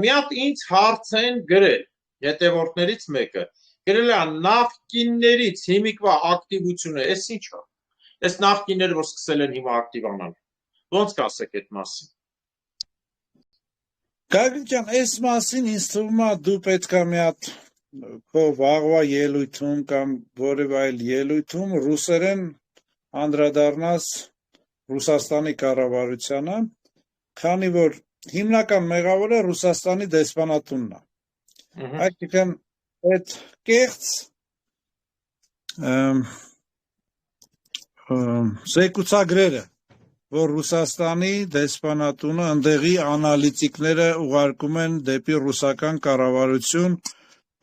Speaker 1: Մի հատ ինձ հարց են գրել հետևորդներից մեկը։ Գրել է նախկիններից հիմիկվա ակտիվությունը, էս ի՞նչ է։ Այս նախկինները, որ սկսել են հիմա ակտիվանալ, ոնց կասեք այդ մասին։
Speaker 2: Գագիկ ջան, այս մասին ինձ թվում է դու պետք է մի հատ քո վաղվա ելույթում կամ որևէ այլ ելույթում ռուսերեն անդրադառնաս Ռուսաստանի կառավարությանը, քանի որ հիմնական մեղավորը Ռուսաստանի դեսպանատունն է։ Այսինքն այդ կեղծ զեկուցագրերը, որ Ռուսաստանի դեսպանատունը ընդեղի անալիտիկները ուղարկում են դեպի ռուսական կառավարություն,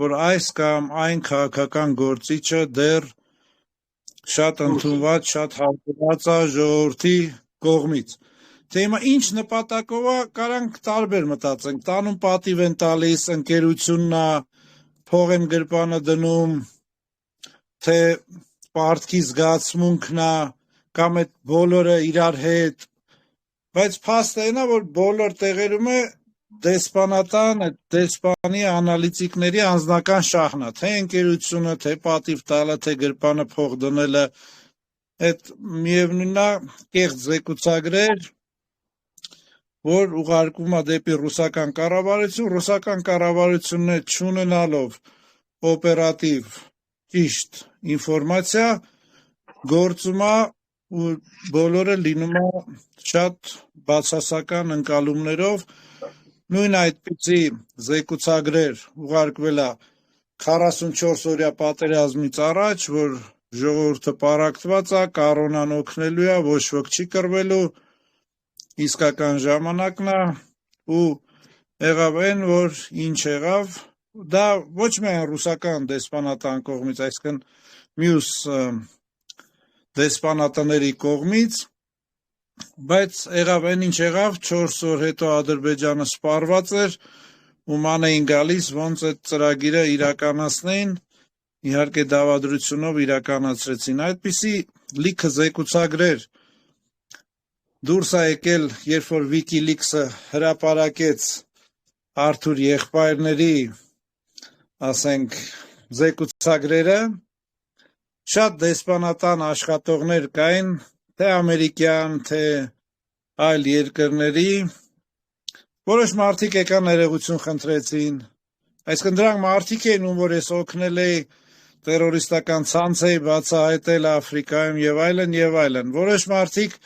Speaker 2: որ այս կամ այն քաղաքական գործիչը դեռ շատ ընդունված, շատ հարգված է ժողովրդի կողմից։ Թե հիմա ինչ նպատակով է, կարանք տարբեր մտածենք, տանում պատիվ են տալիս, ընկերությունն է, փող են գրպանը դնում, թե պարտքի զգացմունքն է, կամ այդ բոլորը իրար հետ, բայց փաստը այն է, որ բոլոր տեղերում է դեսպանի անալիտիկների անձնական շահն է, թե ընկերությունը, թե պատիվ տալը, թե գրպանը փող դնելը, այդ միևնույնն է կեղծ զեկուցագրեր, որ ուղարկում է դեպի ռուսական կառավարությունը չունենալով օպերատիվ ճիշտ ինֆորմացիա, գործում է ու բոլորը լինում է շատ բացասական ընկալումներով, նույն այդպիսի զեկուցագրեր ուղարկվել է 44-օրյա պատերազմից առաջ, որ ժողովուրդը պարակտված է, կառոնան օգնելու է, ոչ ոք չի կռվելու, իսկական ժամանակն է ու եղավ այն, որ ինչ եղավ, դա ոչ միայն ռուսական դեսպանատան կողմից, այսինքն մյուս դեսպանատների կողմից, բայց եղավ այն ինչ եղավ, 4 օր հետո Ադրբեջանը սպառված էր ու ման էին գալիս, ոնց այդ ծրագիրը իրականացնեին, իհարկե դավադրությունով իրականացրեցին։ Այդպիսի լիքը զեկուցագրեր դուրս է եկել, երբ որ WikiLeaks-ը հրապարակեց Արթուր եղբայրների, ասենք, զեկուցագրերը, շատ դեսպանատան աշխատողներ կային, թե ամերիկյան, թե այլ երկրների, որոշ մարդիկ եկան ներողություն խնդրեցին, այսինքն դրանք մարդիկ էին, ում որ ես օգնել էի տերորիստական ցանց էի բացահայտել Աֆրիկայում եւ այլն, որոշ մարդիկ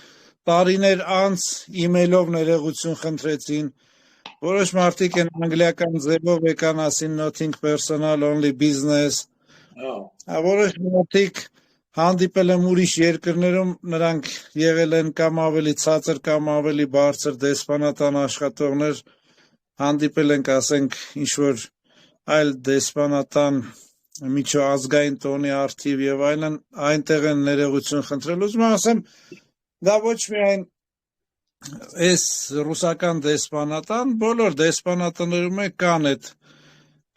Speaker 2: տարիներ անց իմեյլով ներողություն խնդրեցին, որոշ մարդիկ են անգլիական ձևով եկան ասին nothing personal, only business, որոշ մարդիկ հանդիպել եմ ուրիշ երկրներում, նրանք եղել են կամ ավելի ցածր կամ ավելի բարձր դեսպանատան աշխատողներ, հանդիպել ենք, ասենք, ինչ-որ այլ դեսպանատան միջազգային տոնի արդիվ եւ այլն, այնտեղ են ներողություն խնդրել, ուզում եմ ասեմ, դա ոչ միայն այս ռուսական դեսպանատան, բոլոր դեսպանատներում կան այդ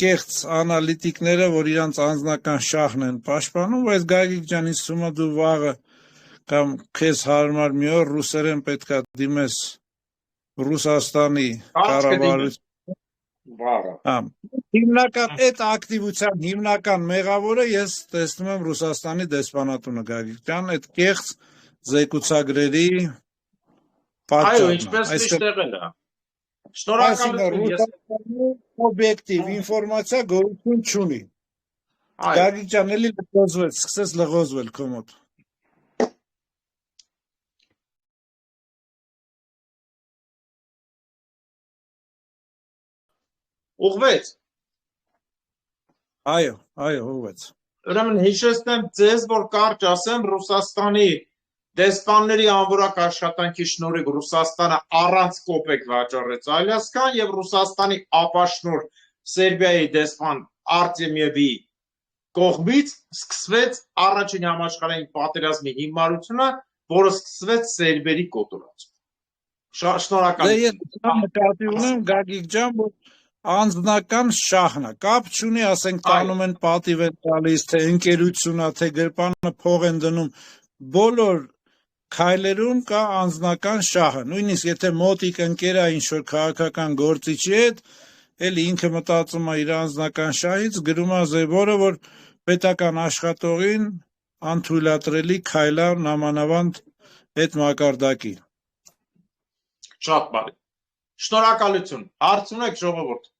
Speaker 2: կեղծ անալիտիկները, որ իրանց անձնական շահն են պաշտպանում, բայց Գագիկ ջան, ինձ թվում է դու վաղը կամ քեզ հարմար մի օր ռուսերեն պետքա դիմես Ռուսաստանի կառավարության։ Հիմնական այդ ակտիվության հիմնական մեղավորը ես տեսնում եմ Ռուսաստանի դեսպանատունը, Գագիկ ջան, այդ կեղծ զեկուցագրերի
Speaker 1: Այո, ինչպես միշտ եղել է։
Speaker 2: Շնորհակալություն, օբյեկտիվ ինֆորմացիա գոյություն չունի։ Գագիկ ջան, էլի լղոզվել, սկսեց լղոզվել քո մոտ։
Speaker 1: Ուղղվեց։
Speaker 2: Այո, ուղղվեց։
Speaker 1: Ուրեմն հիշեցնեմ ձեզ, որ կարճ ասեմ, Ռուսաստանի դեսպանների անորակ աշխատանքի շնորհիվ Ռուսաստանը առանց կոպեկ վաճառեց Ալյասկան եւ Ռուսաստանի ապաշնոր Սերբիայի դեսպան Արտեմիևի կողմից սկսվեց առաջին համաշխարհային պատերազմի հիմարությունը, որը սկսվեց սերբերի կոտորածով։ Շնորհակալություն։
Speaker 2: Ես նկատի ունեմ, Գագիկ ջան, որ անձնական շահն է, կապ չունի, ասենք տանում են պատիվ են տալիս, թե ընկերությունա, թե գրպանը փող են դնում, բոլոր քայլերում կա անձնական շահը, նույնիսկ եթե մոտիկ ընկերա ինչ-որ քաղաքական գործիչի հետ, էլ ինքը մտածում է իր անձնական շահից, գրում է զևորը, որ պետական աշխատողին անթույլատրելի քայլա նամանավանդ այդ մակարդակի։
Speaker 1: Շատ բարի։ Շնորհակալություն։ Հարց ունեք ժողովուրդ։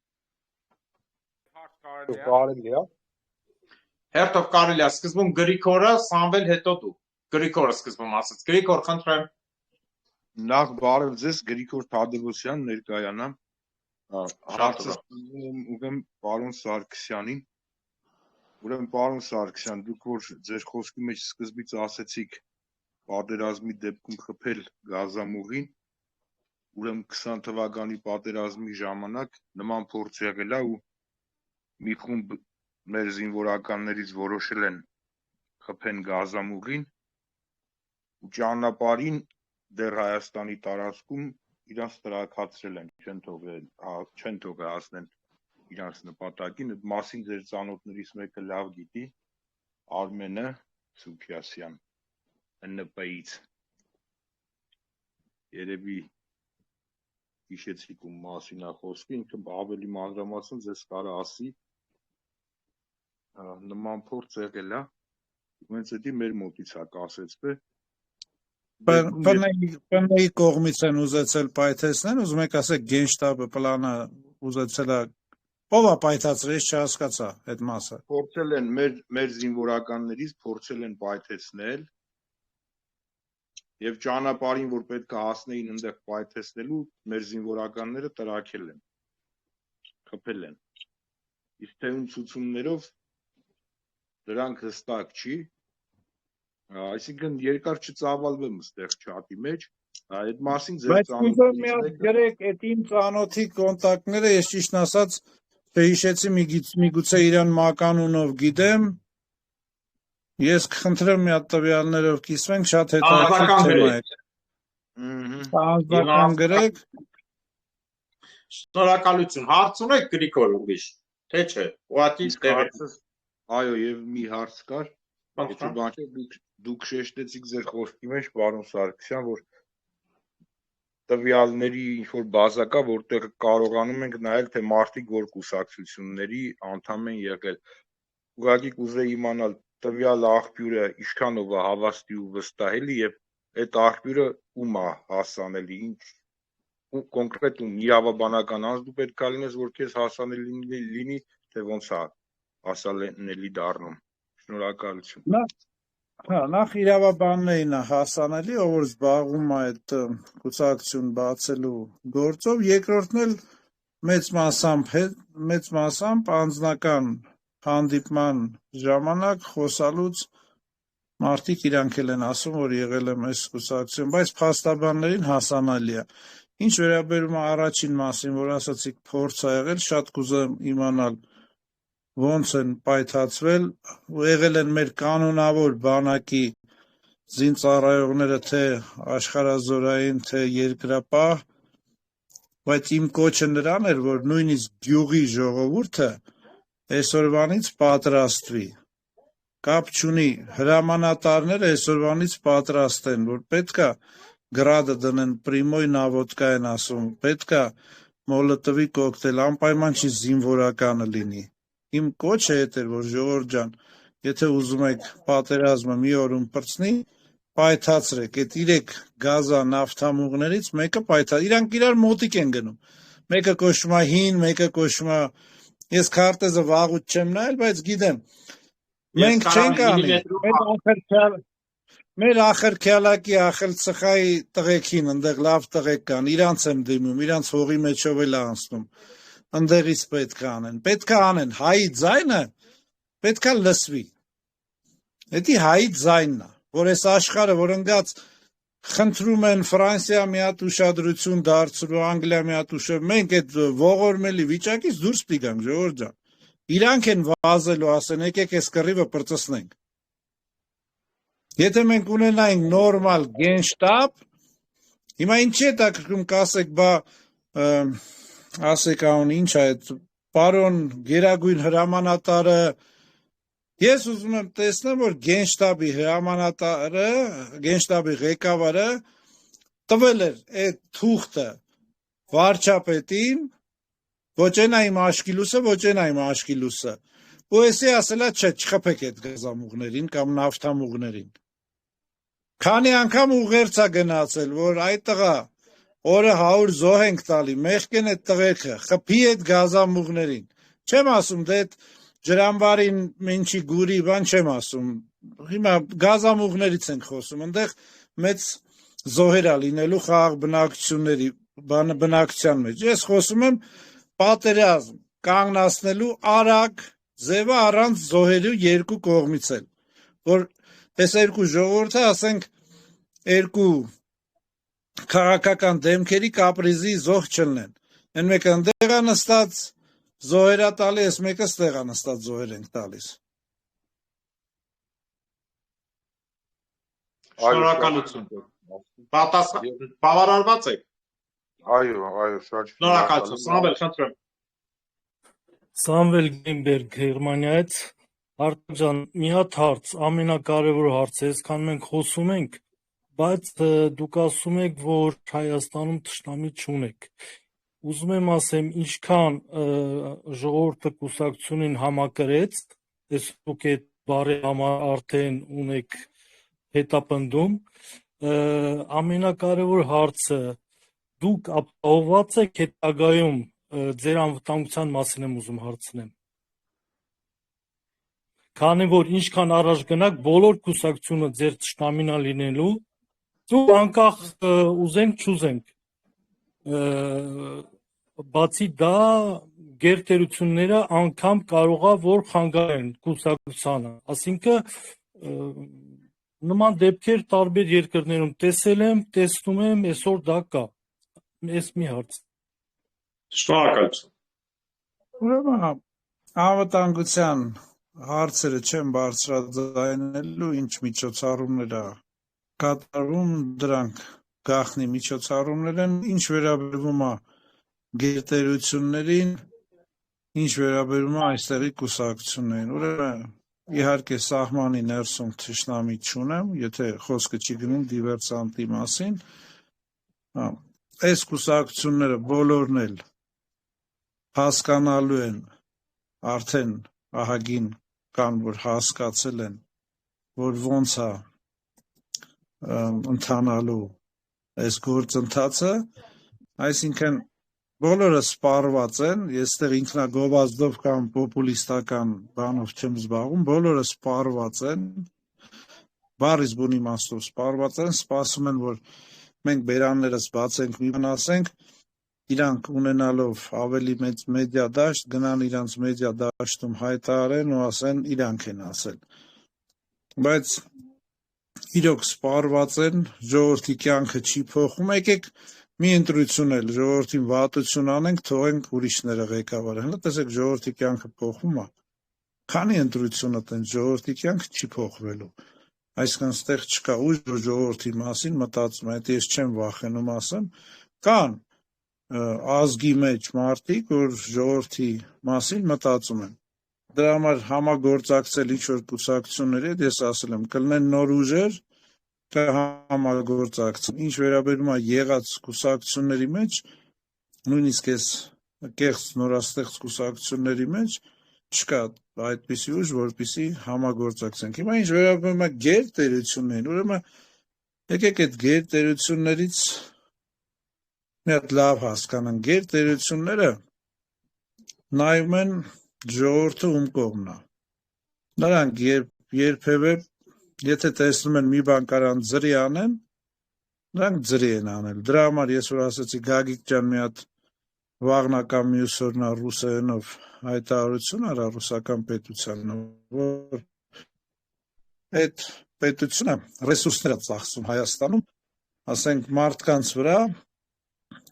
Speaker 6: Կարելի է։
Speaker 1: Հերթով կարելի է, սկզբում Գրիգորը, Սամվել հետո դու։ Գրիգորը սկզբում ասաց։ Գրիգոր, խնդրեմ։
Speaker 6: Նախ բարև ձեզ, Գրիգոր Թադևոսյան ներկայանամ։ Հարցը ուղղեմ պարոն Սարգսյանին։ Ուրեմն պարոն Սարգսյան, դուք որ ձեր խոսքի մեջ սկզբից ասեցիք, պատերազմի դեպքում խփել գազամուղին, ուրեմն 20 թվականի պատերազմի ժամանակ նման փորձ եղել է ու մի խումբ մեր զինվորականներից որոշել են խփեն գազամուղին ու ճանապարհին դեռ Հայաստանի տարածքում իրանց տրակացրել են, չեն թողել հասնեն իրանց նպատակին, այդ մասին ձեր ծանոթներից մեկը լավ գիտի, Արմենը Սուփիասյան, ՆՊ-ից, երևի հիշեցիք ում մասին է խոսքը, ինքը ավելի մանրամասն ձեզ կարա ասի, նման փորձ եղել է, հենց էդի մեր մոտից է կասեցվել,
Speaker 2: Պնեի կողմից են ուզեցել պայթեցնել, ուզում եք ասեք գենշտաբը պլանը ուզեցել է, ով է պայթացրել, ես չհասկացա այդ մասը։
Speaker 6: Փորձել են մեր զինվորականներից փորձել են պայթեցնել եւ ճանապարհին, որ պետք է հասնեին այնտեղ պայթեցնելու, մեր զինվորականները տրակել են, խփել են։ Իսկ թե ում ցուցումներով դրանք հստակ չի, այսինքն երկար չծավալվեմ այստեղ չաթի մեջ, այդ մասին ձեր
Speaker 2: ծանոթներից մեկը գրեք այդ իմ ծանոթի կոնտակտները, ես ճիշտ ասած չհիշեցի, միգուցե իրան մականունով գիտեմ, ես կխնդրեմ մի հատ տվյալներով կիսվենք, շատ հետաքրքիր թեմա է։ Անձնական գրեք։
Speaker 1: Շնորհակալություն, հարց ունեք Գրիգոր ուրիշ, թե չէ, ուղղակի
Speaker 6: այո, եւ մի հարց կար, դուք շեշտեցիք ձեր խոսքի մեջ, պարոն Սարգսյան, որ տվյալների ինչ-որ բազա կա, որտեղ կարողանում ենք նայել, թե մարդիկ որ կուսակցությունների անդամ են եղել։ Ուղղակի կուզեի իմանալ տվյալ աղբյուրը ինչքանով է հավաստի ու վստահելի եւ այդ աղբյուրը ում է հասանելի, ինչ կոնկրետ ում իրավաբանական անձ պետք է լինես, որ քեզ հասանելի լինի, թե ոնց է հասանելի դառնում։ Շնորհակալություն։
Speaker 2: Նախ իրավաբաններին է հասանելի, ով որ զբաղվում է այդ կուսակցություն բացելու գործով, երկրորդն էլ մեծ մասամբ անձնական հանդիպման ժամանակ խոսալուց մարդիկ իրանք էլ են ասում, որ եղել եմ այս կուսակցություն, բայց փաստաբաններին հասանելի է։ Ինչ վերաբերում է առաջին մասին, որ ասացիք փորձ է եղել, շատ կուզեմ իմանալ ոնց են պայթացվել, եղել են մեր կանոնավոր բանակի զինծառայողները, թե աշխարհազորային, թե երկրապահ, բայց իմ կոչը նրան էր, որ նույնիսկ գյուղի ժողովուրդը այսօրվանից պատրաստվի, կապ չունի, հրամանատարները այսօրվանից պատրաստ են, որ պետքա գրադը դնեն, պրիմոյ նավոդկա են ասում, պետքա մոլոտովի կոկտեյլ, անպայման չի զինվորականը լինի։ Իմ կոչը հետ էր, որ ժողովուրդ ջան, եթե ուզում եք պատերազմը մի օրում պրծնի, պայթացրեք, այդ 3 գազա նավթամուղներից մեկը պայթացրեք, իրանք իրար մոտիկ են գնում, մեկը կոչվում է հին, մեկը կոչվում է, ես քարտեզը վաղուց չեմ նայել, բայց գիտեմ, մենք չենք անի, մեր ախրքյալակի ախելցխայի տղեկին, ընդեղ լավ տղեկ կան, իրանց եմ դիմում, իրանց հողի մեջով էլ անցնում, ընդեղից պետք է անեն, պետք է անեն, հայի ձայնը պետք է լսվի, էդի հայի ձայնն է, որ այս աշխարհը, որ ընկած խնդրում են Ֆրանսիա մի հատ ուշադրություն դարձրու, Անգլիա մի հատ ուշադրություն, մենք այդ ողորմելի վիճակից դուրս պիտի գանք, ժողովուրդ ջան, իրանք են վազելու, ասեն, եկեք այս կռիվը պրծսնենք, եթե մենք ունենայինք նորմալ գենշտաբ, հիմա ինչի է տակրկում կասեք, բա ասեք ան ինչ է այդ պարոն գերագույն հրամանատարը, ես ուզում եմ տեսնեմ, որ գենշտաբի հրամանատարը, գենշտաբի ղեկավարը տվել էր այդ թուղթը վարչապետին, ոչ այն իմ աշկիլուսը, ոչ այն իմ աշկիլուսը, ու էսի ասելա, չէ, չխփեք այդ գազամուղներին կամ նավթամուղներին։ Քանի անգամ ուղերձ է գնացել, որ այդ տղա օրը 100 զոհ ենք տալի, մեղք են այդ տղերքը, խփի այդ գազամուղներին։ Չեմ ասում, դե այդ ջրամբարին մինչի գուրի բան չեմ ասում։ Հիմա գազամուղներից ենք խոսում, այնտեղ մեծ զոհեր է լինելու խաղաղ բնակչությունների բնակչության մեջ։ Ես խոսում եմ պատերազմ կանգնացնելու արագ ձևը առանց զոհերի երկու կողմից էլ, որ այս երկու ժողովուրդը, ասենք, երկու քաղաքական դեմքերի կապրիզի զոհ չլնեն։ Այն մեկը ընդեղ է նստած զոհեր է տալի, այս մեկը ստեղ է նստած զոհեր ենք տալիս։
Speaker 1: Շնորհակալություն։ Բավարարված եք։
Speaker 6: Այո, շատ
Speaker 1: Շնորհակալություն։ Սամվել, խնդրեմ։
Speaker 7: Սամվել Գինբերգ Գերմանիայից Արտակ ջան, մի հատ հարց, ամենակարևոր հարցը, այսքան մենք խոսում ենք, բայց դուք ասում եք, որ Հայաստանում թշնամի չունեք։ Ուզում եմ ասեմ, ինչքան ժողովուրդը կուսակցությունին համակրեց, այս դուք այդ բարի համար արդեն ունեք հետապնդում, ամենակարևոր հարցը, դուք ապահովված եք հետագայում ձեր անվտանգության մասին եմ ուզում հարցնեմ։ Քանի որ ինչքան առաջ գնաք, բոլոր կուսակցությունը ձեր թշնամին է լինելու, դուք անկախ ուզենք չուզենք։ Բացի դա գերտերությունները անգամ կարող է որ խանգարեն կուսակցությանը։ Այսինքն նման դեպքեր տարբեր երկրներում տեսել եմ, տեսնում եմ, այսօր դա կա։ Այս մի հարց։
Speaker 1: Շնորհակալություն։
Speaker 2: Ուրեմն անվտանգության հարցերը չեն բարձրաձայնելու, ինչ միջոցառումներ է կատարվում, դրանք գաղտնի միջոցառումներ են, ինչ վերաբերվում է գերտերություններին, ինչ վերաբերում է այստեղի կուսակցություններին։ Ուրեմն իհարկե սահմանի ներսում թշնամի չունեմ, եթե խոսքը չի գնում դիվերսանտի մասին, այս կուսակցությունները բոլորն էլ հասկանալու են, արդեն ահագին կան, որ հասկացել են, որ ոնց է ընթանալու այս գործընթացը, այսինքն բոլորը սպառված են, ես ստեղ ինքնագովազդով կամ պոպուլիստական բանով չեմ զբաղվում, բոլորը սպառված են, բառից բուն իմաստով սպառված են, սպասում են, որ մենք բերաններս բացենք, մի բան ասենք, իրանք ունենալով ավելի մեծ մեդիա դաշտ, գնան իրանց մեդիա դաշտում հայտարարեն ու ասեն իրանք են ասել։ Բայց իրոք սպառված են, ժողովրդի կյանքը չի փոխում, եկեք մի ընտրություն էլ ժողովրդին վատություն անենք, թողենք ուրիշները ղեկավարեն։ Հələ տեսեք ժողովրդի կյանքը փոխում է։ Քանի ընտրությունը տենց ժողովրդի կյանքը չի փոխվելու։ Այսինքն ստեղ չկա ուժ, որ ժողովրդի մասին մտածում է, այդ ես չեմ վախենում ասեմ, կան ազգի մեջ մարդիկ, որ ժողովրդի մասին մտածում են։ Դրա համար համագործակցել ինչ-որ կուսակցությունների հետ, ես ասել եմ, կլինեն նոր ուժեր, կհամագործակցեն։ Ինչ վերաբերում է եղած կուսակցությունների մեջ, նույնիսկ այս կեղծ նորաստեղծ կուսակցությունների մեջ չկա այդպիսի ուժ, որպեսզի համագործակցենք։ Հիմա ինչ վերաբերում է գերտերություններին, ուրեմն եկեք այդ գերտերություններից մի հատ լավ հասկանան, գերտերությունները նայում են ժողովուրդը ում կողմն է։ Նրանք երբևէ եթե տեսնում են մի բան կարան ձրի անեն, նրանք ձրի են անել։ Դրա համար ես որ ասացի Գագիկ ջան մի հատ վաղնա կամ մյուս օրնա ռուսերենով հայտարարություն արա ռուսական պետությանը, որ այդ պետությունը ռեսուրսներ է ծախսում Հայաստանում, ասենք մարդկանց վրա,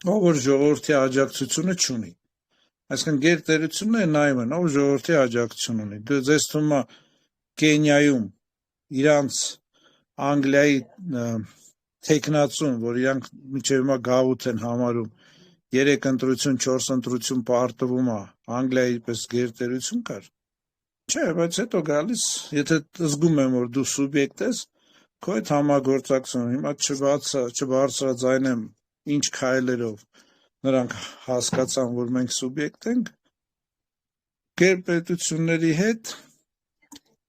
Speaker 2: ով որ ժողովրդի աջակցությունը չունի։ Այսինքն գերտերությունները նայում են, ով ժողովրդի աջակցություն ունի։ Ձեզ թվում է Կենիայում իրանց Անգլիայի տեխնացուն, որ իրանք մինչև հիմա գաղութ են համարում, 3 ընտրություն, 4 ընտրություն պարտվում է, Անգլիայի պես գերտերություն կար։ Չէ, բայց հետո գալիս, եթե զգում եմ, որ դու սուբյեկտ ես, քո այդ համագործակցությունը, հիմա չբարձրաձայնեմ ինչ քայլերով նրանք հասկացան, որ մենք սուբյեկտ ենք, գերպետությունների հետ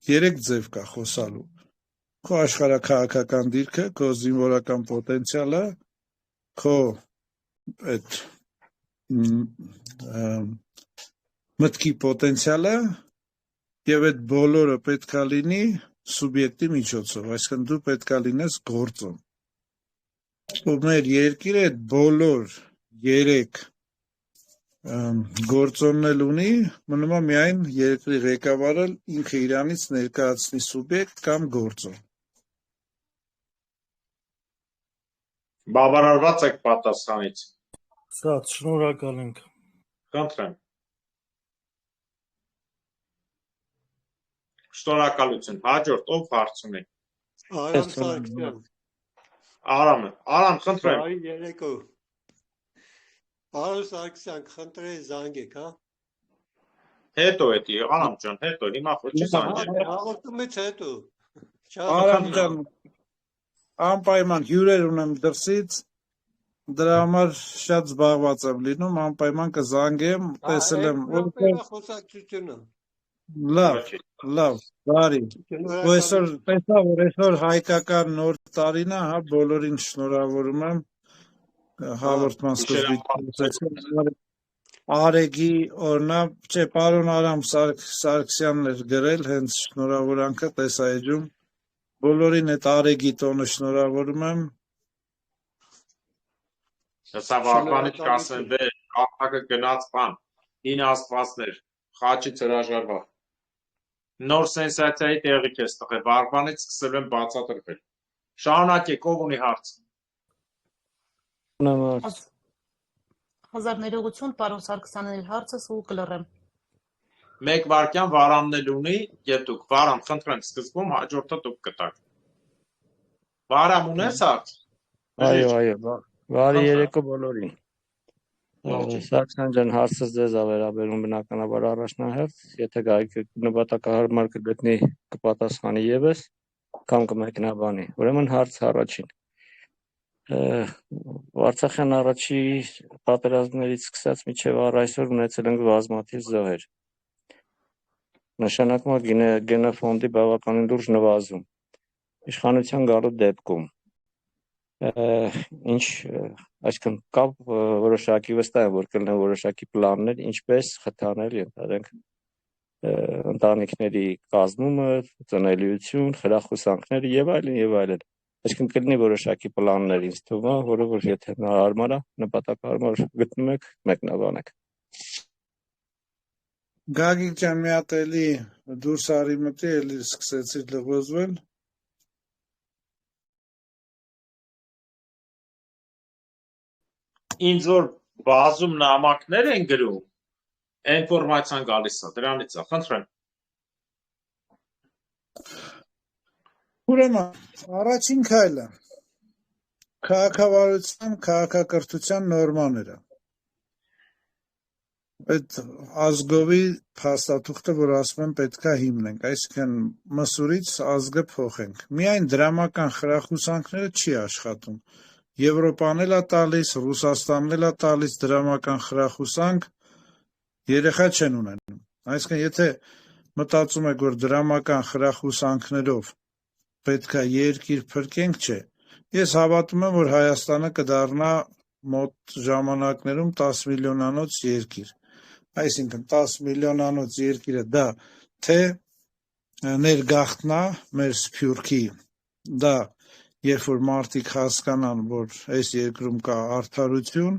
Speaker 2: 3 ձև կա խոսալու։ Քո աշխարհաքաղաքական դիրքը, քո զինվորական պոտենցիալը, քո այդ մտքի պոտենցիալը եւ այդ բոլորը պետքա լինի սուբյեկտի միջոցով, այսինքն դու պետքա լինես գործոն։ Ու մեր երկիրը այդ բոլոր 3 գործոնն ունի, մնում է միայն երկրի ղեկավարը ինքը իրանից ներկայացնի սուբյեկտ կամ գործոն։
Speaker 1: Բավարարված եք պատասխանից։
Speaker 7: Շատ շնորհակալ ենք։
Speaker 1: Խնդրեմ։ Շնորհակալություն։ Հաջորդ ով հարց ունի։
Speaker 8: Արամ Սարգսյան,
Speaker 1: Արամ, խնդրեմ։
Speaker 8: բարի երեկո։ Արամ Սարգսյան, խնդրեի զանգեք, հա։
Speaker 1: Հետո էդի, Արամ ջան, հետո հիմա խոչի զանգել։
Speaker 8: Հաղորդումից հետո։
Speaker 2: Արամ ջան, անպայման հյուրեր ունեմ դրսից, դրա համար շատ զբաղված եմ լինում, անպայման կզանգեմ, տեսել եմ,
Speaker 8: խոսակցությունը։
Speaker 2: Լավ, բարի։ Ու այսօր տեսա, որ այսօր հայկական նոր տարին է, հա, բոլորին շնորհավորում եմ հաղորդման սկզբից Արեգի օրնա, չէ, պարոն Արամ Սարգսյանն էր գրել, հենց շնորհավորանքը տեսա էջում, բոլորին այդ Արեգի տոնը շնորհավորում եմ։
Speaker 1: Հեսա Վարդանից կասեն, դե, աղթակը գնաց բան, 9 աստվածներ, խաչից հրաժարվա։ Նոր սենսացիայի տեղիք ես տղե, Վարդանից սկսել եմ բացատրվել։ Շարունակեք, ով ունի հարց։
Speaker 5: Հազար ներողություն, պարոն Սարգսյանն իր հարցս ու կլռեմ։
Speaker 1: 1 վայրկյան Վարանն էլ ունի, եւ դուք Վարան, խնդրեմ, սկզբում հաջորդը դուք կտաք։ Վարամ ունես հարց։
Speaker 9: Այո, բարի երեկո բոլորին։ Սարգսյան ջան, հարցս ձեզ ա վերաբերում բնականաբար առաջնահերթ, եթե նպատակահարմար կգտնի կպատասխանի եւս, կամ կմեկնաբանի։ Ուրեմն հարց առաջին։ Արցախյան առաջի պատերազմներից սկսած մինչև առ այսօր ունեցել ենք բազմաթիվ զոհեր։ Նշանակում է գենոֆոնդի բավականին լուրջ նվազում։ Իշխանության գալու դեպքում ինչ, այսինքն կա որոշակի վստահ եմ, որ կլինեն որոշակի պլաններ, ինչպես խթանել ենթադրենք ընտանիքների կազմումը, ծնելիություն, խրախուսանքները եւ այլն։ Այսինքն կլինի որոշակի պլաններ, ինձ թվում է, որ եթե հարմար է, նպատակահարմար գտնում եք, մեկնաբանեք։
Speaker 2: Գագիկ ջան, մի հատ էլի դուրս արի մտի, էլի սկսեցի լղոզվել։
Speaker 1: Ինձ որ բազում նամակներ են գրում, ինֆորմացիան գալիս է, դրանից է, խնդրեմ։
Speaker 2: Ուրեմն, առաջին քայլը քաղաքավարության, քաղաքակրթության նորմաները։ Այդ ազգովի փաստաթուղթը, որ ասում են պետքա հիմնենք, այսինքն Մսուրից ազգը փոխենք։ Միայն դրամական խրախուսանքները չի աշխատում։ Եվրոպան էլ է տալիս, Ռուսաստանն էլ է տալիս դրամական խրախուսանք, երեխա չեն ունենում։ Այսինքն եթե մտածում եք, որ դրամական խրախուսանքներով պետքա երկիր փրկենք, չէ։ Ես հավատում եմ, որ Հայաստանը կդառնա մոտ ժամանակներում 10 միլիոնանոց երկիր։ Այսինքն 10 միլիոնանոց երկիրը դա թե ներգաղթնա մեր սփյուռքի, դա երբ որ մարդիկ հասկանան, որ այս երկրում կա արդարություն,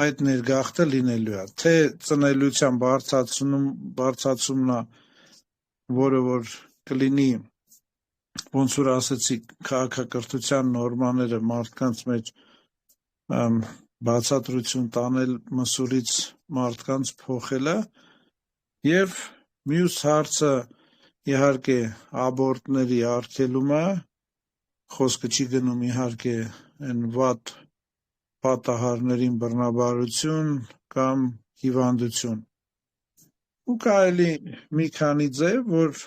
Speaker 2: այդ ներգաղթը լինելու է, թե ծնելիության բարձրացումն է, որը որ կլինի, ոնց որ ասեցի, քաղաքակրթության նորմաները մարդկանց մեջ բացատրություն տանել Մսուրից մարդկանց փոխելը եւ մյուս հարցը իհարկե աբորտների արգելումը, խոսքը չի գնում իհարկե այն վատ պատահարներին բռնաբարություն կամ հիվանդություն։ Ու կարելի մի քանի ձև, որ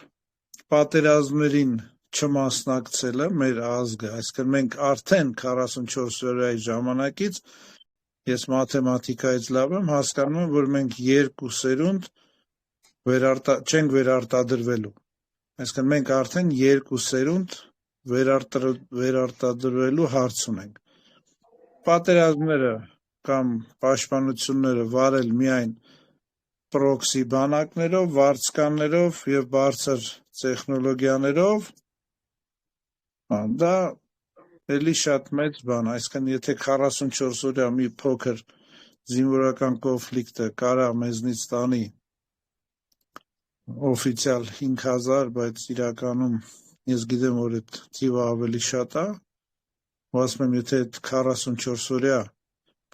Speaker 2: պատերազմներին չմասնակցելը մեր ազգը, այսինքն մենք արդեն 44 օրյայի ժամանակից ես մաթեմատիկայից լավ եմ, հասկանում եմ, որ մենք 2 սերունդ չենք վերարտադրվելու։ Այսինքն մենք արդեն 2 սերունդ վերարտադրվելու հարց ունենք։ Պատերազմները կամ պաշտպանությունները վարել միայն պրոքսի բանակներով, վարձկաններով եւ բարձր տեխնոլոգիաներով, դա էլի շատ մեծ բան, այսինքն եթե 44 օրյա մի փոքր զինվորական կոնֆլիկտը կարա մեզնից տանի օֆիցիալ 5000, բայց իրականում ես գիտեմ, որ այդ թիվը ավելի շատ է, ասում եմ, եթե այդ 44 օրյա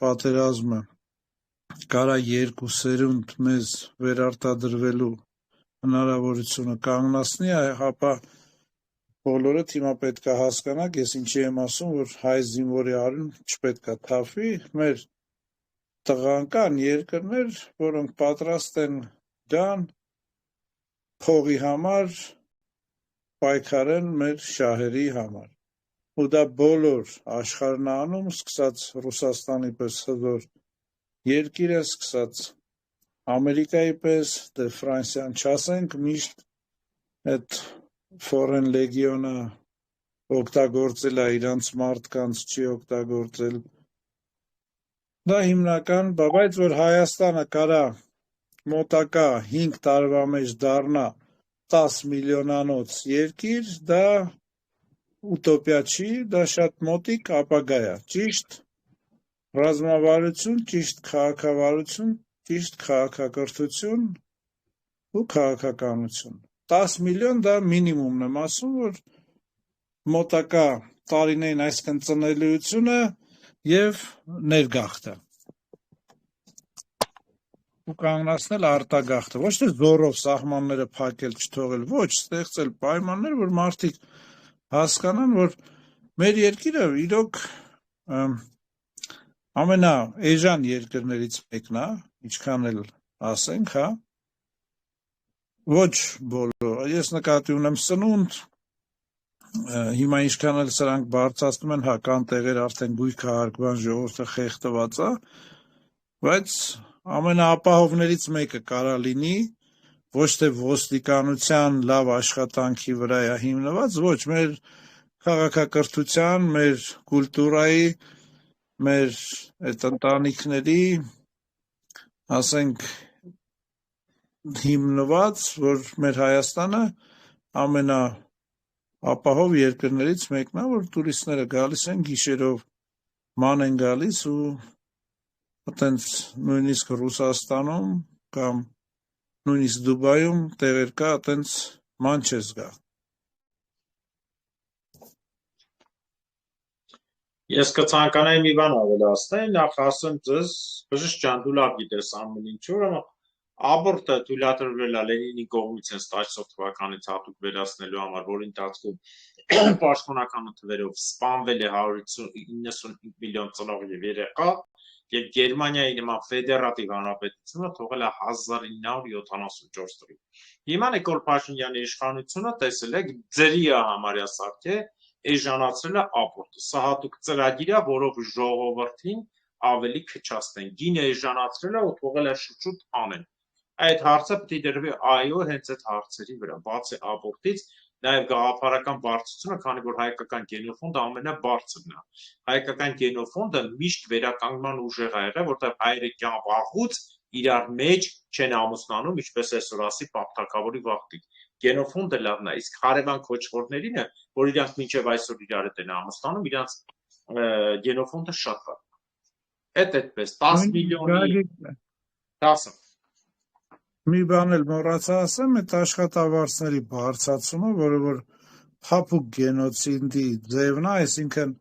Speaker 2: պատերազմը կարա 2 սերունդ մեզ վերարտադրվելու հնարավորությունը կանգնացնի, ապա բոլորը հիմա պետք է հասկանանք, ես ինչի եմ ասում, որ հայ զինվորի արյուն չպետք է թափվի, մեր տղան երկրներ, որոնք պատրաստ են գան փողի համար, պայքարեն մեր շահերի համար։ Ու դա բոլոր աշխարհն է անում, սկսած Ռուսաստանի պես հզոր երկիրը, սկսած Ամերիկայի պես, դե Ֆրանսիան չասենք, միշտ այդ Foreign Legion-ը օգտագործել է իրանց մարդկանց, չի օգտագործել։ Դա հիմնական, բայց որ Հայաստանը կարա մոտակա 5 տարվա մեջ դառնա 10 միլիոնանոց երկիր, դա ուտոպիա չի, դա շատ մոտիկ ապագա է, ճիշտ ռազմավարություն, ճիշտ քաղաքավարություն, ճիշտ քաղաքակրթություն ու քաղաքականություն։ 10 միլիոն դա մինիմումն եմ ասում, որ մոտակա տարիներին այսքան ծնելիությունը եւ ներգաղթը։ Ու կանգնացնել արտագաղթը, ոչ թե զորով սահմանները փակել, չթողել, ոչ, ստեղծել պայմաններ, որ մարդիկ հասկանան, որ մեր երկիրը իրոք ամենաէժան երկրներից մեկն է, ինչքան էլ ասենք, հա, ոչ բոլոր, ես նկատի ունեմ սնունդ, հիմա ինչքան էլ սրանք բարձրացնում են, հա, կան տեղեր արդեն գույքը հարգման ժողովուրդը խեղդված է, բայց ամենաապահովներից մեկը կարա լինի, ոչ թե ոստիկանության լավ աշխատանքի վրա է հիմնված, ոչ, մեր քաղաքակրթության, մեր կուլտուրայի, մեր այդ ընտանիքների, ասենք, հիմնված, որ մեր Հայաստանը ամենաապահով երկրներից մեկն է, որ տուրիստները գալիս են գիշերով ման են գալիս ու այտենց նույնիսկ Ռուսաստանում կամ նույնիսկ Դուբայում տեղեր կա, այտենց ման չես գա։
Speaker 1: Ես կցանկանայի մի բան ավելացնել, նախ ասեմ ձեզ, բժիշկ ջան, դու լավ գիտես ամեն ինչ, ուրեմն աբորտը թույլատրվել է Լենինի կողմից հենց 18 թվականից հատուկ վերացնելու համար, որի ընթացքում պաշտպանական թվերով սպանվել է 195 միլիոն ծնող եւ երեխա, եւ Գերմանիայի նման ֆեդերատիվ հանրապետությունը թողել է 1974 թվականին։ Հիմա Նիկոլ Փաշինյանի իշխանությունը տեսել է ձերի համարյա սարքե էժանացրել է աբորտը։ Սա հատուկ ծրագիր է, որով ժողովրդին ավելի քչացնեն։ Գինը էժանացրել է ու թողել է շուտ անեն։ Այդ հարցը պետք է դրվի այո հենց այդ հարցերի վրա, բացի աբորտից, նաև գաղափարական բարձրությունը, քանի որ հայկական գենոֆոնդը ամենաբարձրն է։ Հայկական գենոֆոնդը միշտ վերականգնման ուժեղ է եղել, որտեղ հայերը կյան վաղուց իրար մեջ չեն ամուսնանում, ինչպես այսօր ասի Պապ Թագավորի վաղտիկ։ Գենոֆոնդը լավն է, իսկ հարևան քոչվորներինը, որ իրանք մինչև այսօր իրար հետ են ամուսնանում, իրանք գենոֆոնդը շատ վատ։ Այդպես 10 միլիոնի 10
Speaker 2: Մի բան էլ մոռացա ասեմ, այդ աշխատավարձների բարձրացումը, որը որ փափուկ գենոցիդի ձևն է, այսինքն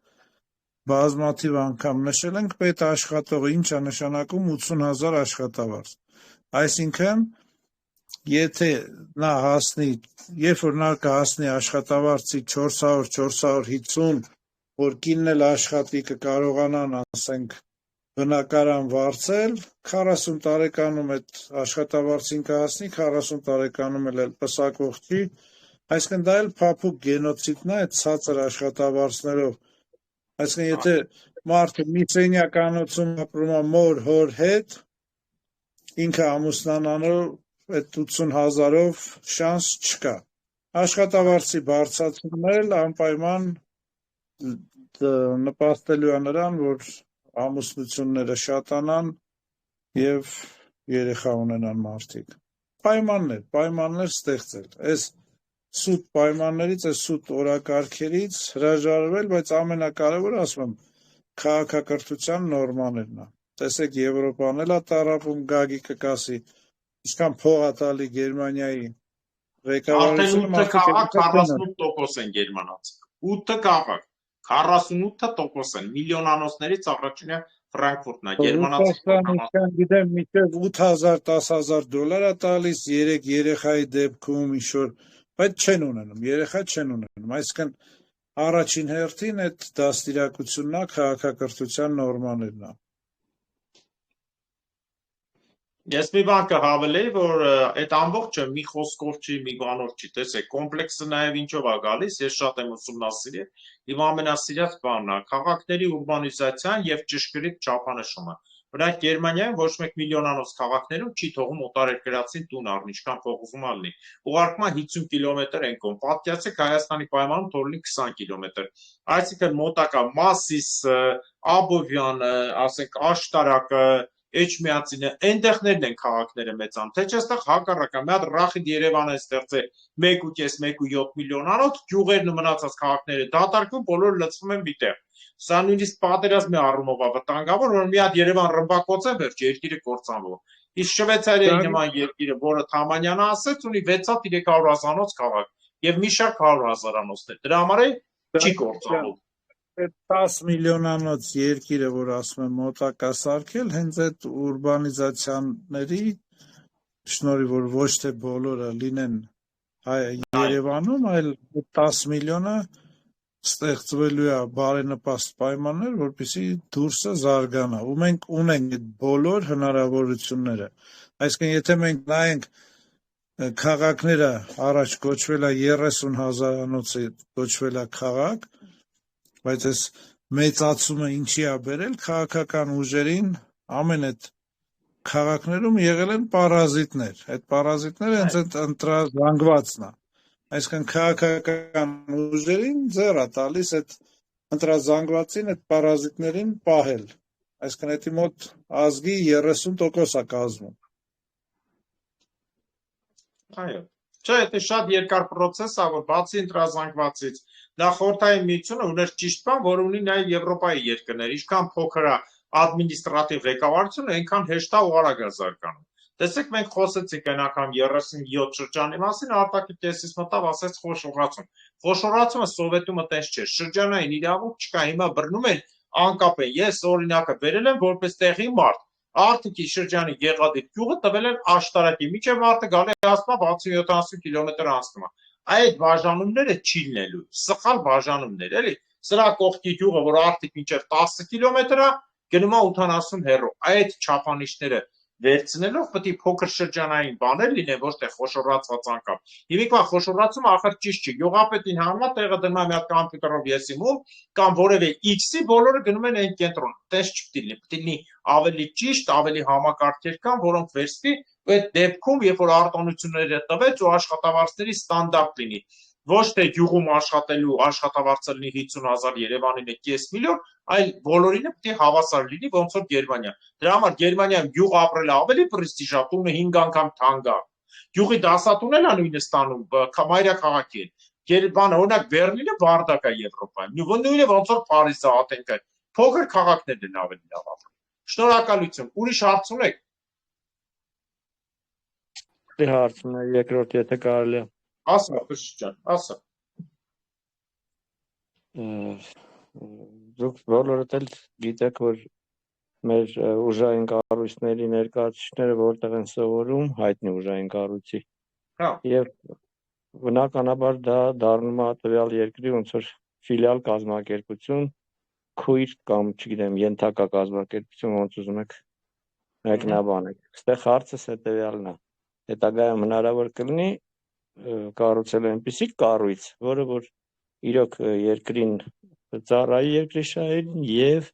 Speaker 2: բազմաթիվ անգամ նշել ենք, պետ աշխատողը ինչ է նշանակում 80,000 աշխատավարձ։ Այսինքն, եթե նա հասնի, երբ որ նա կհասնի աշխատավարձի 400-450, որ կինն էլ աշխատի կկարողանան, ասենք, բնակարան վարձել, 40 տարեկանում այդ աշխատավարձին կհասնի, 40 տարեկանում էլ պսակող չի, այսինքն դա էլ փափուկ գենոցիդն է, այդ ցածր աշխատավարձներով, այսինքն եթե մարդը մի սենյականոցում ապրում է մոր հոր հետ, ինքը ամուսնանալու այդ 80,000-ով շանս չկա։ Աշխատավարձի բարձրացումն էլ անպայման նպաստելու է նրան, որ ամուսնությունները շատանան եւ երեխա ունենան մարդիկ։ Պայմաններ ստեղծել։ Այս սուտ պայմաններից, այս սուտ օրակարգերից հրաժարվել, բայց ամենակարևորը ասում եմ, քաղաքակրթության նորմաներն է։ Տեսեք Եվրոպան էլ է տառապում, Գագիկը կասի, ինչքան փող է տալի Գերմանիայի ղեկավարությունը,
Speaker 1: արդեն 8 քաղաք 48% են գերմանացիք։ 8 քաղաք։ 48% են, միլիոնանոցներից առաջինը Ֆրանկֆուրտն է, գերմանացի
Speaker 2: Ռուսաստանության գիտեմ մինչև 8,000-10,000 դոլար է տալիս 3 երեխայի դեպքում ինչ-որ, բայց չեն ունենում, երեխա չեն ունենում, այսինքն առաջին հերթին այդ դաստիարակությունն է քաղաքակրթության նորմաներն է։
Speaker 1: Ես մի բան կհավելեի, որ այդ ամբողջը մի խոսքով չի, մի բանով չի, տեսեք, կոմպլեքսը նաև ինչով է գալիս, ես շատ եմ ուսումնասիրել, իմ ամենասիրած բանն է, քաղաքների ուրբանիզացիան եւ ճշգրիտ չափանշումը։ Օրինակ Գերմանիայում ոչ մեկ միլիոնանոց քաղաքներում չի թողում օտարերկրացին տուն առն, ինչքան փող ուզում ալնի։ Ուղարկման 50 կիլոմետր են կողմ։ Պատկերացեք Հայաստանի պայմանում թող լինի 20 կիլոմետր։ Այսինքն մոտակա Մասիս, Աբովյան, ասենք Աշտարակը, Էջմիածինը, այնտեղներն են քաղաքները մեծանում, թե չէ այստեղ հակառակը, մի հատ Ռախիդ Երևան է ստեղծել 1.5-1.7 միլիոնանոց, գյուղերն ու մնացած քաղաքները դատարկվում, բոլորը լցվում են միտեղ։ Սա նույնիսկ պատերազմի առումով է վտանգավոր, որ մի հատ Երևան ռմբակոծեն, վերջ երկիրը կործանվող։ Իսկ Շվեյցարիայի նման երկիրը, որը Թամանյանը ասեց, ունի 600-300 հազարանոց քաղաք եւ մի շարք 100 հազարանոցներ։ Դրա համար չի կործանվում։
Speaker 2: Այդ 10 միլիոնանոց երկիրը, որ ասում եմ մոտակա սարքել, հենց այդ ուրբանիզացիաների շնորհիվ, որ ոչ թե բոլորը լինեն Երևանում, այլ 10 միլիոնը ստեղծվելու է բարենպաստ պայմաններ, որպեսզի դուրսը զարգանա։ Ու մենք ունենք այդ բոլոր հնարավորությունները։ Այսինքն, եթե մենք նայենք քաղաքները առաջ կոչվել է 30 հազարանոցը կոչվել է քաղաք, բայց այս մեծացումը ինչի է բերել քաղաքական ուժերին ամեն այդ քաղաքներում եղել են պարազիտներ։ Այդ պարազիտները հենց այդ ընտրազանգվածն է։ Այսինքն քաղաքական ուժերին ձեռ է տալիս այդ ընտրազանգվածին, այդ պարազիտներին պահել։ Այսինքն դա մոտ ազգի 30% է կազմում։
Speaker 1: Այո։ Չէ, դա շատ երկար process է, որ բացի ընտրազանգվածից դա խորհրդային միությունը ուներ ճիշտ բան, որ ունի նաև Եվրոպայի երկրներ, ինչքան փոքր է ադմինիստրատիվ ղեկավարությունը, այնքան հեշտ է ու արագ է զարգանում։ Տեսեք, մենք խոսեցինք այն անգամ 37 շրջանի մասին, Արտակի կեսից մտավ, ասեց խոշորացում։ Խոշորացումը սովետումը տես չէ, շրջանային իրավունք չկա, հիմա բռնում են անկապ են։ Ես օրինակը վերել եմ որպես տեղի մարդ, Արտիկի շրջանի Գեղադիր գյուղը տվել են աշտարակի, միջև մարդը գալի ասում է 60-70 կիլոմետր անցնում է։ Այդ բաժանումները չի լինելու, սխալ բաժանումներ, էլի։ Սրա կողքի գյուղը, որ Արտիկ մինչև 10 կիլոմետր է, գնում է 80 հեռու։ Այդ չափանիշները վերցնելով պետք է փոքր շրջանային բաներ լինեն, ոչ թե խոշորացված անկապ։ Հիմիկվա խոշորացումը ախր ճիշտ չի։ Գյուղապետին հանմա տեղը դնում է մի հատ կոմպյուտերով եսի մում կամ որևէ X-ի, բոլորը գնում են այն կենտրոն։ Տես չպետք է լինի, պետք է լինի ավելի ճիշտ, ավելի համակարգեր կան, որոնք վերցնի, ու այդ դեպքում, երբ որ արտոնությունները տվեց ու աշխատավարձների ստանդարտ լինի, ոչ թե գյուղում աշխատելու աշխատավարձը լինի 50,000 Երևանին է 5 միլիոն, այլ բոլորինը պետք է հավասար լինի, ոնց որ Գերմանիա։ Դրա համար Գերմանիայում գյուղ ապրելը ավելի պրեստիժ է, տունը 5 անգամ թանկ է։ Գյուղի դասատուներն է նույնը ստանում, մայրաքաղաքի են։ Գերմանիա, օրինակ Բեռլինը բարդակ է Եվրոպայում։ Նույնը ոնց որ Փարիզը, Աթենքը, փոքր քաղաքներն են ավելի լավ ապրում։ Շնորհակալություն։ Ուրիշ հարց ունեք։
Speaker 9: Հարցն է երկրորդ, եթե կարելի է։
Speaker 1: Ասա, Խշճան, ասա։
Speaker 9: Դուք բոլորդ էլ գիտեք, որ մեր ուժային կառույցների ներկայացուցիչները որտեղ են սովորում, հայտնի ուժային կառույցի։
Speaker 1: Հա։
Speaker 9: Եվ բնականաբար դա դառնում է տվյալ երկրի ոնց որ ֆիլիալ կազմակերպություն, քույր կամ, չգիտեմ, ենթակա կազմակերպություն, ոնց ուզում եք մեկնաբանեք։ Այստեղ հարցս հետևյալն է. հետագայում հնարավոր կլինի կառուցել այնպիսի կառույց, որը որ իրոք երկրին ծառայի երկրի շահերին եւ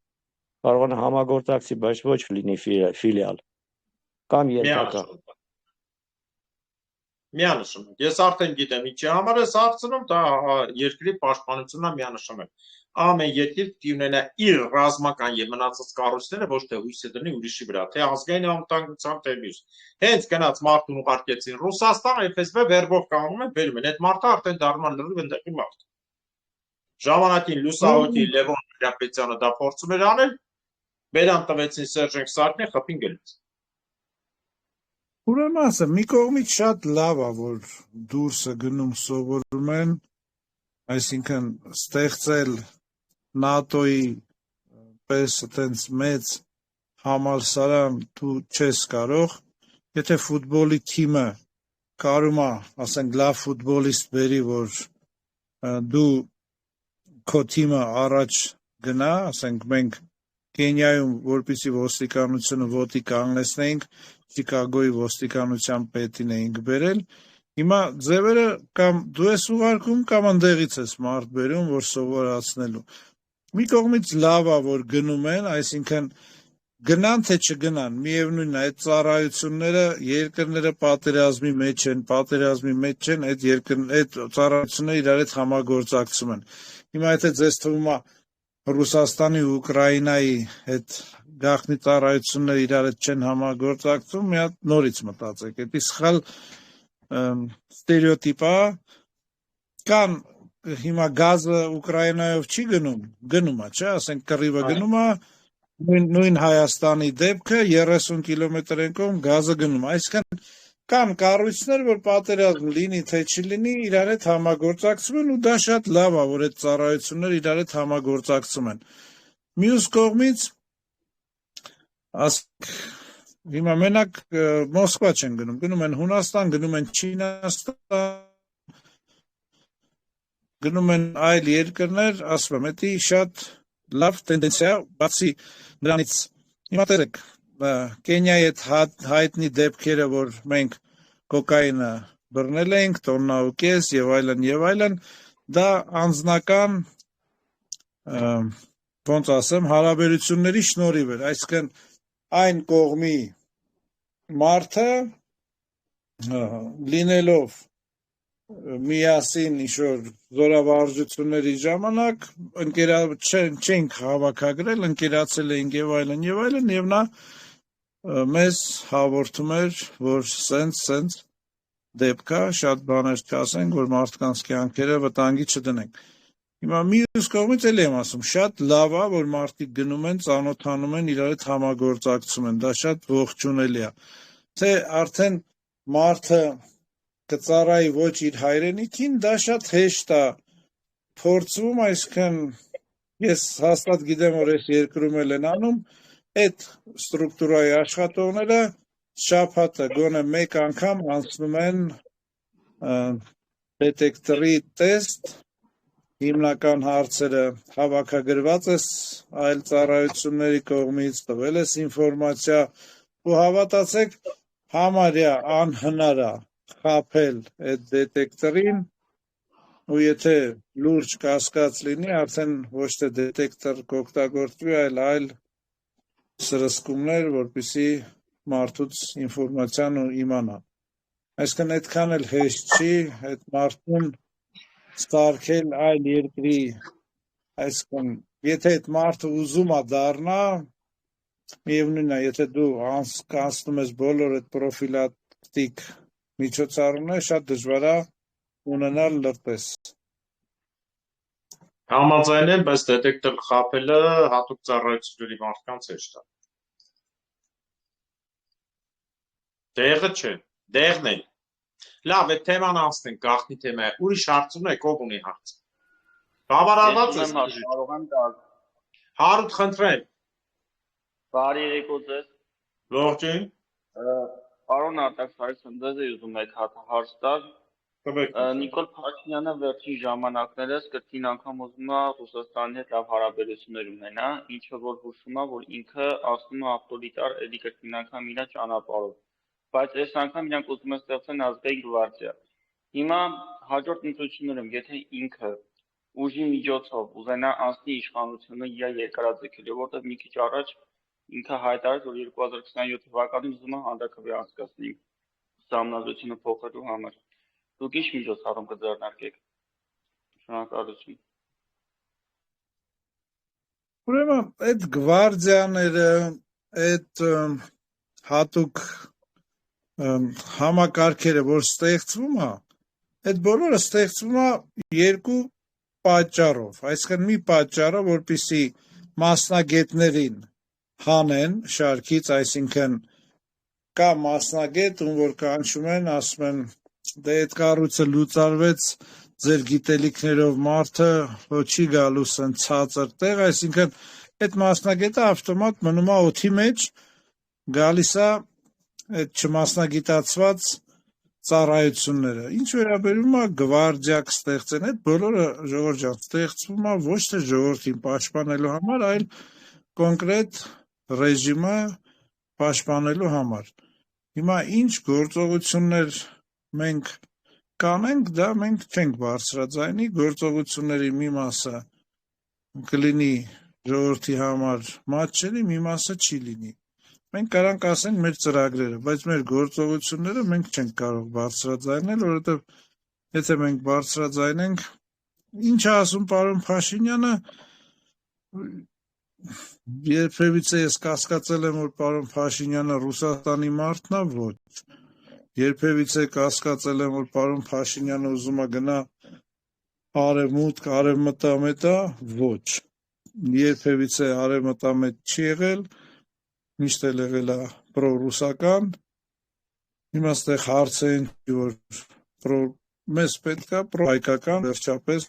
Speaker 9: կարող է համագործակցի, բայց ոչ լինի ֆիլիալ կամ ենթակա։
Speaker 1: Միանշանակ։ Ես արդեն գիտեմ ինչի համար ես հարցնում, դա երկրի պաշտպանությունն է միանշանակ։ Ամեն երկիր պիտի ունենա իր ռազմական եւ մնացած կառույցները, ոչ թե հույսը դնի ուրիշի վրա, թե ազգային անվտանգության թե մյուս։ Հենց գնաց մարդուն ուղարկեցին Ռուսաստան, FSB վերբով կանգնում են, բերում են։ Այդ մարդը արդեն դառնում է լրիվ ընդդեմ մարդ։ Ժամանակին լուսահոգի Լևոն Գրապետյանը դա փորձում էր անել, բերան տվեցին Սերժենք Սարգսյանին, խփին գելեց։
Speaker 2: Ուրեմն ասեմ, մի կողմից շատ լավ է, որ դուրսը գնում սովորում են, այսինքն ստեղծել NATO-ի պես այտենց մեծ համալսարան դու չես կարող, եթե ֆուտբոլի թիմը կարում է, ասենք, լավ ֆուտբոլիստ բերի, որ դու քո թիմը առաջ գնա, ասենք, մենք Կենիայում, որպեսզի ոստիկանությունը ոտի կանգնեցնեինք, Չիկագոյի ոստիկանության պետին էինք բերել, հիմա ձևերը կամ դու ես ուղարկում, կամ ընդեղից ես մարդ բերում, որ սովորացնելու։ Մի կողմից լավ է, որ գնում են, այսինքն գնան թե չգնան, միևնույնն է, այդ ծառայությունները երկրները պատերազմի մեջ չեն, այդ ծառայությունները իրար հետ համագործակցում են։ Հիմա եթե ձեզ թվում է Ռուսաստանի ու Ուկրաինայի հետ գաղտնի ծառայությունները իրար հետ չեն համագործակցում, մի հատ նորից մտածեք, դա սխալ ստերեոտիպ է, կան հիմա գազը Ուկրաինայով չի գնում է, չէ, ասենք կռիվը գնում է, նույն Հայաստանի դեպքը 30 կիլոմետր են կողմ գազը գնում, այսինքն կան կառույցներ, որ պատերազմ լինի թե չլինի, իրար հետ համագործակցում են ու դա շատ լավ է, որ այդ ծառայությունները իրար հետ համագործակցում են։ Մյուս կողմից, ասենք, հիմա մենակ Մոսկվա չեն գնում են Հունաստան, գնում են Չինաստան, գնում են այլ երկրներ, ասում եմ, դա շատ լավ տենդենսիա, բացի նրանից, հիմա տեսեք, Կենիայի այդ հայտնի դեպքերը, որ մենք կոկայինը բռնել ենք, տոննա ու կես եւ այլն, դա անձնական, ոնց ասեմ, հարաբերությունների շնորհիվ էր, այսինքն այն կողմի մարդը լինելով միասին ինչ-որ զորավարժությունների ժամանակ չենք հավաքագրել, ընկերացել էինք եւ այլն, եւ նա մեզ հաղորդում էր, որ սենց դեպք է, շատ բաներ չասենք, որ մարդկանց կյանքերը վտանգի չդնենք։ Հիմա մյուս կողմից էլի եմ ասում, շատ լավ է, որ մարդիկ գնում են, ծանոթանում են, իրար հետ համագործակցում են, դա շատ ողջունելի է։ Թե արդեն մարդը կծառայի ոչ իր հայրենիքին, դա շատ հեշտ է փորձվում, այսինքն ես հաստատ գիտեմ, որ այս երկրում էլ են անում, այդ ստրուկտուրայի աշխատողները շաբաթը գոնե մեկ անգամ անցնում են դետեկտորի տեստ, հիմնական հարցերը հավաքագրված ես այլ ծառայությունների կողմից, տվել ես ինֆորմացիա ու հավատացեք, համարյա անհնար է խաբել այդ դետեկտորին ու եթե լուրջ կասկած լինի, արդեն ոչ թե դետեկտոր կօգտագործվի, այլ սրսկումներ, որպեսզի մարդուց ինֆորմացիան իմանա։ Այսինքն այդքան էլ հեշտ չի այդ մարդուն ստարկել այլ երկրի, այսինքն եթե այդ մարդը ուզում է դառնա, միևնույնն է, եթե դու անցնում ես բոլոր այդ պրոֆիլակտիկ միջոցառումները, շատ դժվար է ունենալ լրտես։
Speaker 1: Համաձայն եմ, բայց դետեկտոր խաբելը հատուկ ծառայությունների մարդկանց հեշտ է։ Դեղը չէ, դեղն է։ Լավ, այդ թեման անցնենք, գաղտնի թեմա է։ Ուրիշ հարց ունեք, ով ունի հարց։ Բավարարված ես։
Speaker 10: Կարող եմ տալ։
Speaker 1: Հարութ խնդրեմ։
Speaker 10: Բարի երեկո ձեզ։
Speaker 1: Ողջույն։
Speaker 10: Պարոն Արտակսարյան, ձեզ է ուզում եք հարց տալ։ Նիկոլ Փաշինյանը վերջին ժամանակներս կրկին անգամ ուզում է Ռուսաստանի հետ լավ հարաբերություններ ունենա, ինչը որ հուշում է, որ ինքը ասում է ավտորիտար էլի կրկին անգամ իր ճանապարհով։ Բայց այս անգամ իրանք ուզում են ստեղծեն ազգային գվարդիա։ Հիմա հաջորդ ընտրություններում, եթե ինքը ուժի միջոցով ուզենա անցնի իշխանությունը իր երկարաձգելու, որտեղ մի քիչ առաջ ինքը հայտարարեց, որ 2027 թվականին ուզում է հանրաքվե անցկացնի համնազրույցությունը փոխելու համար։ Դուք ինչ միջոցառում կձեռնարկեք։ Շնորհակալություն։
Speaker 2: Ուրեմն այդ գվարդիաները, այդ հատուկ համակարգերը, որ ստեղծվում է, այդ բոլորը ստեղծվում է երկու պատճառով, այսինքն մի պատճառը, որպեսզի մասնագետներին հանեն շարքից, այսինքն կա մասնագետ, ում որ կանչում են, ասում են դե այդ կառույցը լուծարվեց ձեր գիտելիքներով մարդը չի գալու սեն ցածր տեղ, այսինքն այդ մասնագետը ավտոմատ մնում է օդի մեջ, գալիս է այդ չմասնագիտացված ծառայությունները։ Ինչ վերաբերում է գվարդիակ ստեղծեն, այդ բոլորը ժողովուրդ ջան ստեղծվում է ոչ թե ժողովրդին պաշտպանելու համար, այլ կոնկրետ ռեժիմը պաշտպանելու համար։ Հիմա ինչ գործողություններ մենք կանենք, դա մենք չենք բարձրաձայնի, գործողությունների մի մասը կլինի ժողովրդի համար մատչելի, մի մասը չի լինի։ Մենք կարանք ասենք մեր ծրագրերը, բայց մեր գործողությունները մենք չենք կարող բարձրաձայնել, որովհետև եթե մենք բարձրաձայնենք, ինչ է ասում պարոն Փաշինյանը, երբևիցե ես կասկածել եմ, որ պարոն Փաշինյանը Ռուսաստանի մարդն է, ոչ։ Երբևիցե կասկածել եմ, որ պարոն Փաշինյանը ուզում է գնա արևմուտք, արևմտամետ է, ոչ։ Երբևիցե արևմտամետ չի եղել, միշտ էլ եղել է պրոռուսական։ Հիմա ստեղ հարցը են, որ մեզ պետք է պրոհայկական վերջապես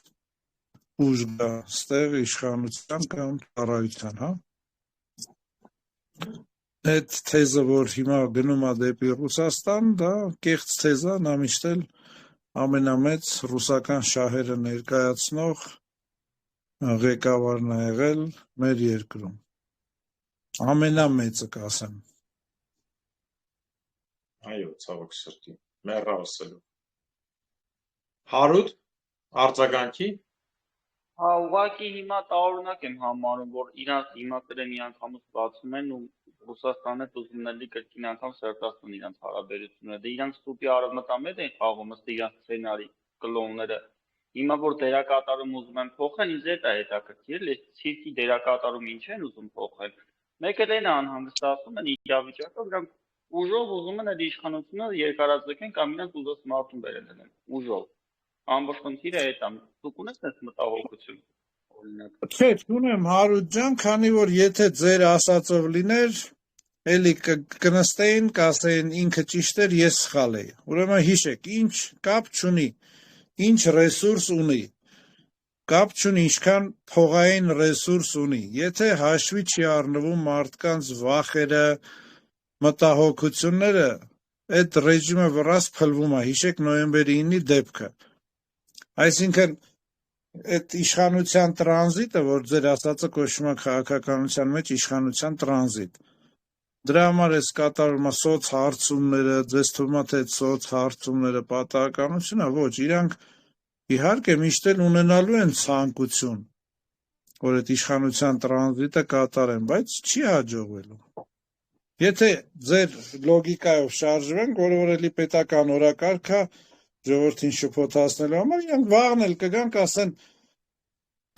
Speaker 2: ուժ գա ստեղ իշխանության կամ ծառայության, հա։ Այդ թեզը, որ հիմա գնում է դեպի Ռուսաստան, դա կեղծ թեզ է, նա միշտ էլ ամենամեծ ռուսական շահերը ներկայացնող ղեկավարն է եղել մեր երկրում։ Ամենամեծը կասեմ։
Speaker 1: Այո, ցավոք սրտի, մեռա ասելու։ Հարութ, արձագանքի։
Speaker 10: Հա, ուղղակի հիմա տարօրինակ եմ համարում, որ իրանք հիմա կրեն անգամից բացում են ու Ռուսաստանը ուզումների կրկին անգամ սերտացնեն իրանք հարաբերությունները։ Դե իրանք ստուպի արևմտամետ են խաղում, ըստ իրանք սցենարի կլոնները։ Հիմա որ դերակատարում ուզում են փոխել, ինձ այդ է հետաքրքիր, այս ցիրկի դերակատարում ինչ են ուզում փոխել։ Մեկ էլ այն անհանգստացում են իրավիճակը, դրանք ուժով ուզում են այդ իշխանությունը երկարաձգեն կամ իրանք ուզած մարդուն բերել են ուժով։ Ամբողջ խնդիրը այդ է։ Դուք ունեք այս մտահոգություն, օրինակ։
Speaker 2: Չէ, չունեմ Հարութ ջան, քանի որ եթե ձեր ասածով լիներ, էլի կնստեին, կասեին ինքը ճիշտ էր, ես սխալ էի։ Ուրեմն հիշեք, ինչ կապ չունի, ինչ ռեսուրս ունի, կապ չունի, ինչքան փողային ռեսուրս ունի։ Եթե հաշվի չի առնվում մարդկանց վախերը, մտահոգությունները, այդ ռեժիմը վրաս փլվում է։ Հիշեք նոյեմբերի 9-ի դեպքը։ Այսինքն այդ իշխանության տրանզիտը, որ ձեր ասածը կոչվում է քաղաքականության մեջ իշխանության տրանզիտ, դրա համար էս կատարվում է սոցհարցումները, ձեզ թվում է թե սոցհարցումները պատահականություն է, ոչ, իրանք իհարկե միշտ էլ ունենալու են ցանկություն, որ այդ իշխանության տրանզիտը կատարեն, բայց չի հաջողվելու։ Եթե ձեր լոգիկայով շարժվենք, որը որ էլի պետական օրակարգ է, ժողովրդին շփոթացնելու համար, իրանք վաղն էլ կգան, կասեն,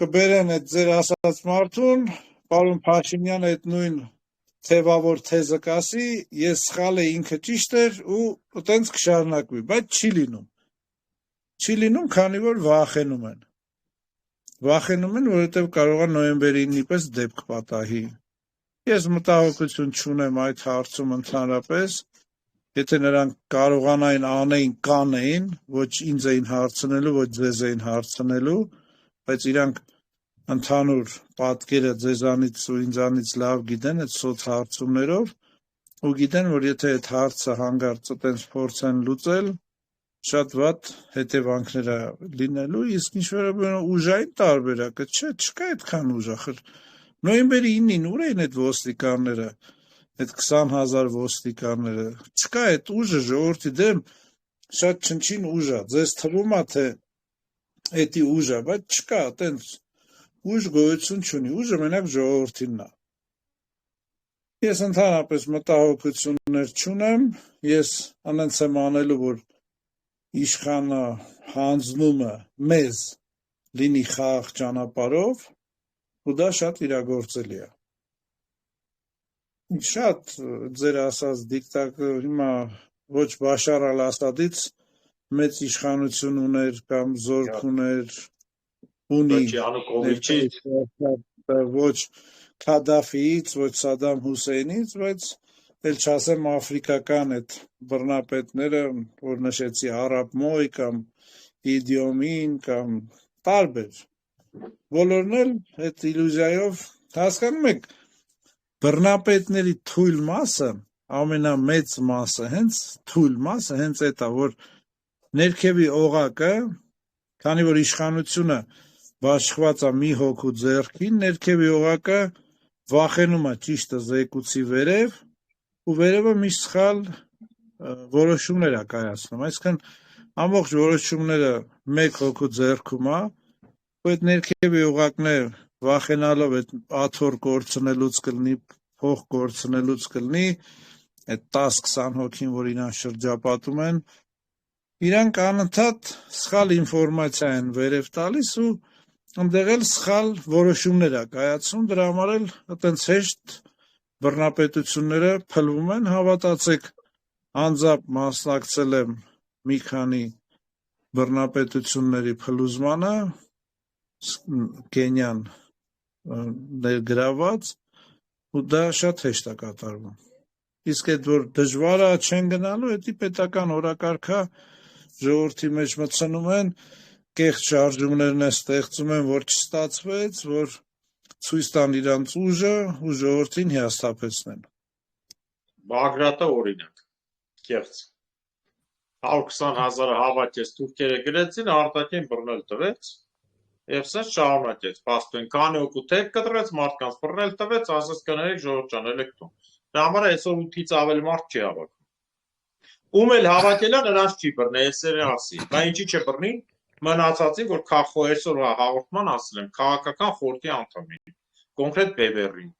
Speaker 2: կբերեն այդ ձեր ասած մարդուն, պարոն Փաշինյանը այդ նույն թևավոր թեզը կասի, ես սխալ է, ինքը ճիշտ էր ու տենց կշարունակվի, բայց չի լինում։ Չի լինում, քանի որ վախենում են։ Վախենում են, որովհետև կարող է նոյեմբերի 9-ի պես դեպք պատահի։ Ես մտահոգություն չունեմ այդ հարցում ընդհանրապես, եթե նրանք կարողանային անեին, կանեին, ոչ ինձ էին հարցնելու, ոչ ձեզ էին հարցնելու, բայց իրանք ընդհանուր պատկերը ձեզանից ու ինձանից լավ գիտեն այդ սոցհարցումներով ու գիտեն, որ եթե այդ հարցը հանգարց այտենց փորձեն լուծել, շատ վատ հետևանքներ է լինելու, իսկ ինչ վերաբերում ուժային տարբերակը, չկա այդքան ուժ, ախր նոյեմբերի 9-ին ուր էին այդ ոստիկանները, այդ 20,000 ոստիկանները, չկա այդ ուժը ժողովրդի դեմ, շատ չնչին ուժ է, ձեզ թվում է, թե էդի ուժ է, բայց չկա, այտենց ուժ գոյություն չունի, ուժը մենակ ժողովրդինն է։ Ես ընդհանրապես մտահոգություններ չունեմ, ես անենց եմ անելու, որ իշխանը հանձնումը մեզ լինի խաղաղ ճանապարհով, ու դա շատ իրագործելի է։ Շատ ձեր ասած դիկտատոր հիմա ոչ Բաշար al-Ասադից մեծ իշխանություն ուներ կամ զորք ուներ, ունի, ոչ Քադաֆիից, ոչ Սադամ Հուսեյնից, բայց էլ չասեմ աֆրիկական այդ բռնապետները, որ նշեցի Արաբ Մոյ կամ իդիոմին կամ տարբեր։ Բոլորն էլ այդ իլյուզիայով հասկանում եք, բռնապետների թույլ մասը, ամենամեծ մասը, հենց թույլ մասը հենց այդ է, որ ներքևի օղակը, քանի որ իշխանությունը բաշխված է մի հոգու ձեռքին, ներքևի օղակը վախենում է ճիշտը զեկուցի վերև, ու վերևը միշտ սխալ որոշումներ է կայացնում, այսինքն ամբողջ որոշումները մեկ հոգու ձեռքում է, ու այդ ներքևի օղակն է վախենալով այդ աթոռ կորցնելուց կլինի, փող կորցնելուց կլինի, այդ 10-20 հոգին, որ իրան շրջապատում են, իրանք անընդհատ սխալ ինֆորմացիա են վերև տալիս ու ընդեղ էլ սխալ որոշումներ է կայացում, դրա համար էլ այտենց հեշտ բռնապետությունները փլվում են, հավատացեք, անձամբ մասնակցել եմ մի քանի բռնապետությունների փլուզմանը, Կենյան ներգրաված, ու դա շատ հեշտ է կատարվում։ Իսկ այդ որ դժվար է չեն գնալու, դա պետական օրակարգա ժողովրդի մեջ մտցնում են, կեղծ շարժումներն է ստեղծում են, որ չստացվեց, որ ցույց տան իրանց ուժը ու ժողովրդին հիասթափեցնեն։
Speaker 1: Բագրատը օրինակ, կեղծ 120,000 հավաքեց, թուրքերը գրեցին, արտաքին բռնել տվեց, եւ սենց շարունակեց, փաստորեն քանի հոգու թեփ կտրեց, մարդկանց բռնել տվեց, ասես կներեք ժողովուրդ ջան, էլեկտրոն։ Դրա համար այսօր 8-ից ավելի մարդ չի հավաքում։ Ում էլ հավաքելա նրանց չի բռնել, այսօր ասի, բա ինչի՞ չբռնի, մնացածին, որ այսօր հաղորդման ասել եմ, քաղաքական խորհրդի անդամին, կոնկրետ բևեռին,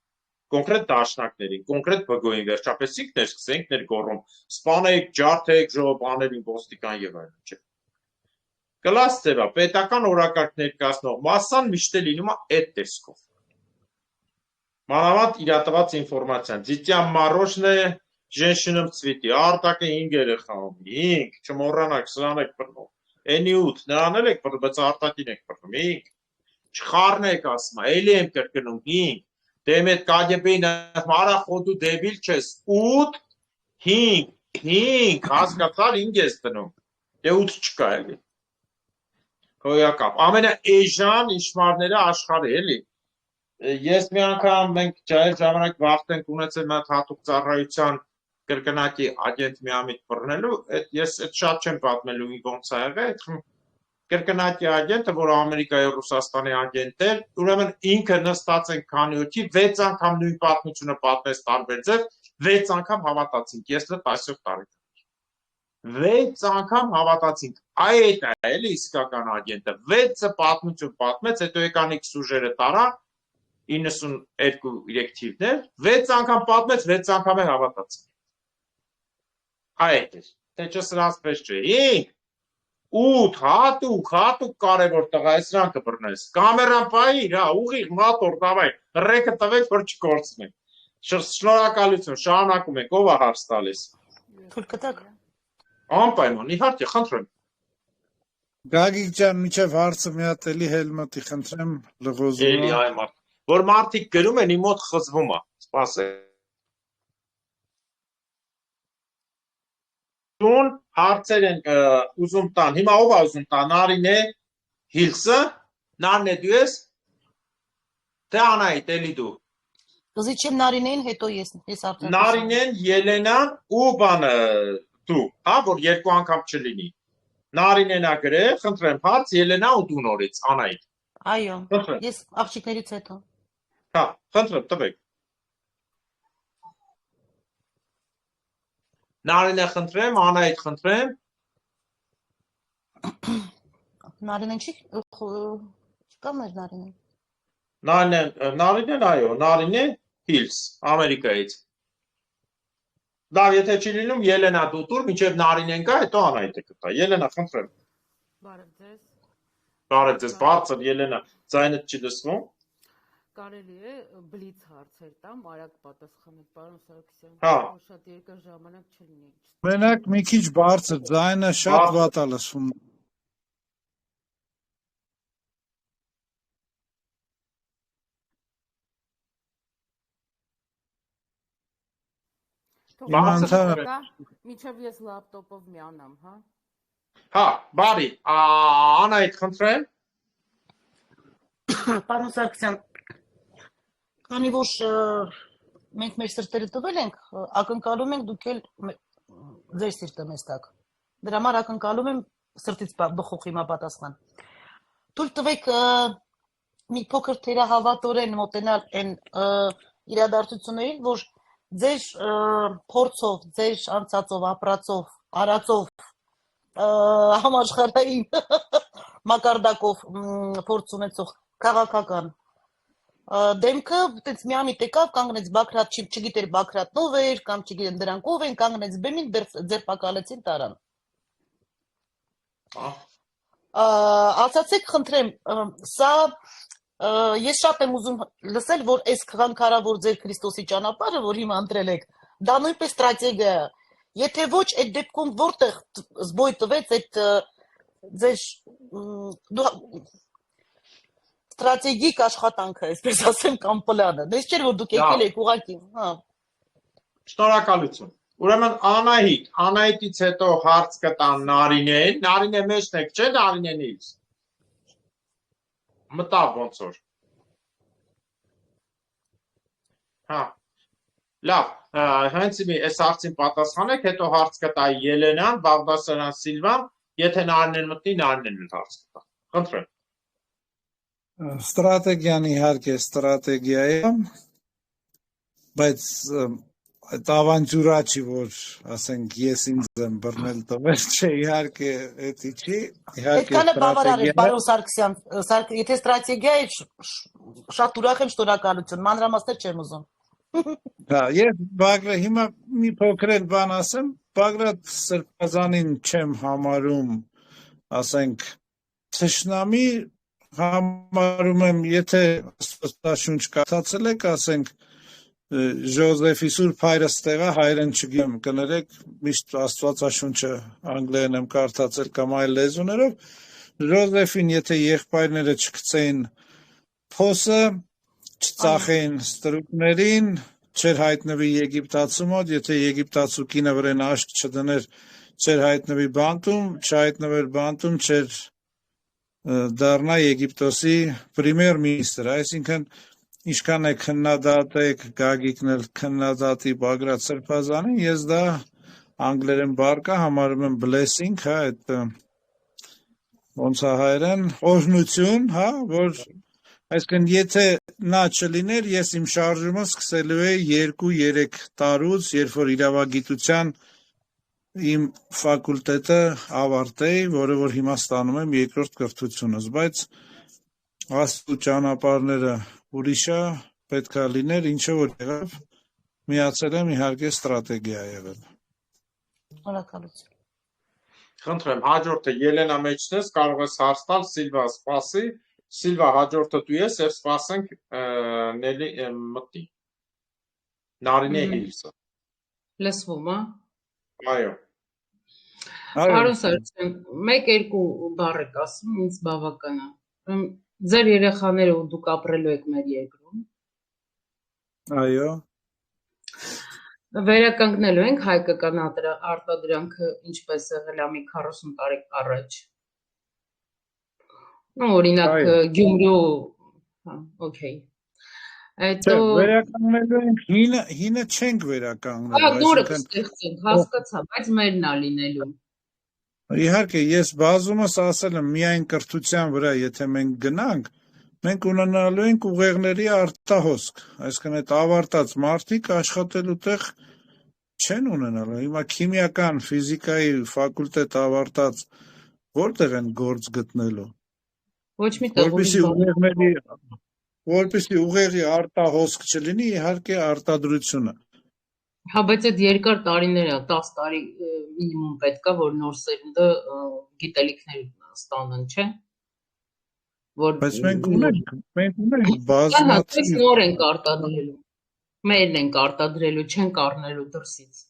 Speaker 1: կոնկրետ դաշնակներին, կոնկրետ բգոյին, վերջապես ինքն է սկսենք ներգոռում, սպանեք, ջարդեք, ժողովաներին, ոստիկան եւ այլն, չէ։ Կլաս ձևա, պետական օրակարգ ներկայացնող մասսան միշտ է լինում այդ տեսքով։ Մանավանդ իրատված ինֆորմացիան, Ձիտյան Մարոշն է, Женщинам цветы, արտակը 5 երեխա ունի, 5, չմոռանաք, սրան եք բռնում, էնի 8, նրան էլ եք բռնում, բայց արտակին եք բռնում, 5, չխառնեք ասма, էլի եմ կրկնում, 5, դեմ այդ կագեբեին արա խոդու դեբիլ չես, 8, 5, հասկացար 5 ես դնում, դե 8 չկա էլի, հոյակապ, ամենա էժան իշմարները աշխարհի էլի, ես մի անգամ մենք ջայր ժամանակ վախտենք ունեցել մատ հատուկ ծառայության կրկնակի ագենտ միամիտ բռնելու, ես այդ շատ չեմ պատմելու ոնց է եղել, կրկնակի ագենտը, որ Ամերիկայի Ռուսաստանի ագենտ էր, ուրեմն ինքը նստած են քանի օքի 6 անգամ նույն պատմությունը պատմեց տարբեր ձև, 6 անգամ հավատացինք, ես դա 10 տարեկան 6 անգամ հավատացինք, այդ է էլի իսկական ագենտը, 6 պատմություն պատմեց, հետո եկանիք սուժերը տարա 92-3 թիվներ, 6 անգամ պատմեց, 6 անգամ է հավատացինք։ Այդ էր, թե չսրանց պես չէ, 8 հատուկ կարևոր տղա է սրան կբռնես, կամերան պայիր, ուղիղ մատոր տավայ, ռեկը տվեք, որ չկործնենք, շնորհակալություն, շարունակում ենք, ով է հարց տալիս։
Speaker 5: Թույլ կտակ։
Speaker 1: Անպայման, իհարկե, խնդրեմ։
Speaker 2: Գագիկ ջան, միջև հարցը մի հատ էլի Հելմտի խնդրեմ, լղոզում
Speaker 1: Էլի այ մարդ, որ մարդիկ գրում են իմ մոտ խզվում է, սպասեք։ Հարցեր են ուզում տան, հիմա ով է ուզում տան, Նարինե, Հիլսը, Նարինե դու ես, թե Անահիտ, էլի դու։
Speaker 5: Կզիչեմ Նարինեն, հետո ես արդեն։
Speaker 1: Նարինեն, Ելենան ու բանը դու, որ երկու անգամ չլինի։ Նարինեն ա գրել, խնդրեմ, հարց Ելենա ու դու նորից, Անահիտ։
Speaker 5: Այո, ես աղջիկներից հետո։
Speaker 1: Հա, խնդրեմ, տվեք։ Նարինե խնդրեմ, Անահիտ խնդրեմ։
Speaker 5: Նարինեն չկա մեր Նարինեն։
Speaker 1: Նարինեն, այո, Նարինե Հիլս, Ամերիկայից։ Լավ, եթե չի լինում, Ելենա դու տուր, մինչև Նարինեն գա, հետո Անահիտը կտա։ Ելենա, խնդրեմ։
Speaker 11: Բարև ձեզ։
Speaker 1: Բարև ձեզ, բարձր Ելենա, ձայնդ չի լսվում։
Speaker 11: Կարելի է բլից հարցեր տամ, արագ պատասխանեք, պարոն Սարգսյան, որ շատ երկար ժամանակ չլինի։
Speaker 2: Մենակ մի քիչ բարձր, ձայնը շատ վատ է լսվում։
Speaker 11: Մինչև ես լապտոպով միանամ, հա։
Speaker 1: Հա, բարի, Անայդ խնդրեմ։
Speaker 5: Պարոն Սարգսյան, քանի որ մենք մեր սրտերը տվել ենք, ակնկալում ենք դուք էլ ձեր սիրտը մեզ տաք։ Դրա համար ակնկալում եմ սրտից բխող հիմապատասխան։ Թույլ տվեք մի փոքր թերահավատորեն մոտենալ այն իրադարձություններին, որ ձեր փորձով, ձեր անցածով, ապրածով, արածով, համաշխարհային մակարդակով փորձ ունեցող քաղաքական դեմքը այդպես միամիտ եկավ, կանգնեց Բաքրատ, չգիտեր Բաքրատն ով էր, կամ չգիտեմ դրանք ով են, կանգնեց բեմին, ձերբակալեցին տարան։ Ասացեք, խնդրեմ, սա ես շատ եմ ուզում լսել, որ այս քղանքարավոր ձեր Քրիստոսի ճանապարհը, որ հիմա ընտրել եք, դա նույնպես ստրատեգիա է։ Եթե ոչ, այդ դեպքում որտեղ զբոյ տվեց այդ ձեր ստրատեգիկ աշխատանքը, այսպես ասեմ, կամ պլանը։ Դες չէր որ դուք եկել եք ուղղակի, հա։
Speaker 1: Շնորհակալություն։ Ուրեմն Անահիտից հետո հարց կտան Նարինեն, Նարինե մեջն եք, չէ՞ Նարինենից։ Մտավ ոնց որ։ Հա։ Լավ, հենց այս հարցին պատասխանեք, հետո հարց կտա Ելենան, Բաղդասարյան Սիլվան, եթե Նարինեն մտնի, Նարինեն հարց կտա։ Խնդրեմ։
Speaker 2: Ստրատեգիան իհարկե ստրատեգիա է, բայց այդ ավանտյուրա չի, որ ասենք ես ինձ եմ բռնել տվել, չէ, իհարկե էդի չի, իհարկե
Speaker 5: Այդքանը բավարար է, պարոն Սարգսյան, եթե ստրատեգիա է, շատ ուրախ եմ, շնորհակալություն, մանրամասներ չեմ ուզում։
Speaker 2: Հա, ես Բագրատ հիմա մի փոքր էլ բան ասեմ, Բագրատ Սրբազանին չեմ համարում, ասենք, թշնամի համարում եմ, եթե աստվածաշունչ կարդացել եք, ասենք, Ժոզեֆի Սուրբ հայրը ստեղա, հայրեն չգիտեմ, կներեք, միշտ աստվածաշունչը անգլերեն եմ կարդացել կամ այլ լեզուներով, Ժոզեֆին եթե եղբայրները չգցեին փոսը, չծախեին ստրուկներին, չեր հայտնվի Եգիպտացու մոտ, եթե Եգիպտացու կինը վրեն աշկ չդներ, չեր հայտնվի բանտում, չհայտնվեր բանտում, չեր դառնա Եգիպտոսի պրիմեր մինիստրը, այսինքն ինչքան է քննադատեք Գագիկն էլ քննադատի Բագրատ Սրբազանին, ես դա անգլերեն բառ կա, համարում եմ blessing, հա, այդ ոնց է հայերեն, օրհնություն, հա, որ այսինքն եթե նա չլիներ, ես իմ շարժումը սկսելու էի 2-3 տարուց, երբ որ իրավագիտության իմ ֆակուլտետը ավարտեի, որը որ հիմա ստանում եմ երկրորդ կրթությունս, բայց աստծո ճանապարհները ուրիշ է, պետքա լիներ, ինչը որ եղավ, միացել եմ իհարկե ստրատեգիա եղել։
Speaker 5: Շնորհակալություն։
Speaker 1: Խնդրեմ, հաջորդը Ելենա մեջն ես, կարող ես հարց տալ, Սիլվա սպասի, Սիլվա հաջորդը դու ես եւ սպասենք Նելի մտնի։ Նարինե Հիլսը։
Speaker 11: Լսվում է։
Speaker 1: Այո։
Speaker 11: Պարոն Սարգսյան, 1-2 բառ եք ասում, ինձ բավական է։ Ձեր երեխաները ու դուք ապրելու եք մեր երկրում։
Speaker 2: Այո։
Speaker 11: Վերականգնելու ենք հայկական արտադրանքը ինչպես եղել է մի 40 տարի առաջ։ Ну, օրինակ Գյումրու, հա, օքեյ։ Հետո
Speaker 2: վերականգնելու ենք, հինը չենք վերականգնելու,
Speaker 11: հա, նորը կստեղծենք, հասկացա, բայց մերն է լինելու։
Speaker 2: Իհարկե, ես բազումս ասել եմ միայն կրթության վրա, եթե մենք գնանք, մենք ունենալու ենք ուղեղների արտահոսք, այսինքն այդ ավարտած մարդիկ աշխատելու տեղ չեն ունենալու։ Հիմա քիմիական, ֆիզիկայի ֆակուլտետ ավարտած որտեղ են գործ գտնելու։
Speaker 11: Ոչ մի տեղ
Speaker 2: որպեսզի ուղեղի արտահոսք չլինի, իհարկե արտադրությունը։
Speaker 11: Հա, բայց այդ երկար տարիներ է, 10 տարի մինիմում պետք է, որ նոր սերունդը գիտելիքներ ստանան, չէ՞։
Speaker 2: Բայց մենք ունենք բազմաթիվ
Speaker 11: նոր ենք արտադրելու, մերն ենք արտադրելու, չենք առնելու դրսից։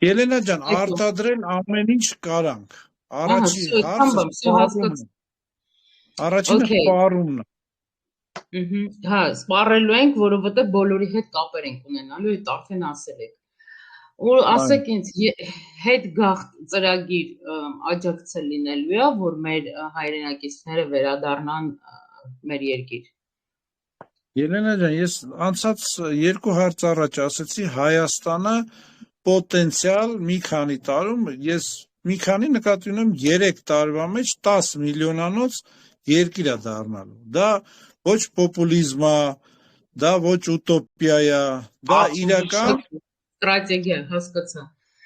Speaker 2: Ելենա ջան, արտադրել ամեն ինչ կարանք։ Առաջինը սպառումն է։
Speaker 11: Հա, սպառելու ենք, որովհետև բոլորի հետ կապեր ենք ունենալու, այդ արդեն ասել եք։ Ու ասեք ինձ հետ գաղթ ծրագիր աջակցել լինելու է, որ մեր հայրենակիցները վերադառնան մեր երկիր։
Speaker 2: Ելենա ջան, ես անցած երկու հարց առաջ ասեցի Հայաստանը պոտենցիալ մի քանի տարում, ես մի քանի նկատի ունեմ 3 տարվա մեջ 10 միլիոնանոց երկիր է դառնալու։ Դա ոչ պոպուլիզմ է, դա ոչ ուտոպիա է, դա իրական
Speaker 11: ստրատեգիա, հասկացա։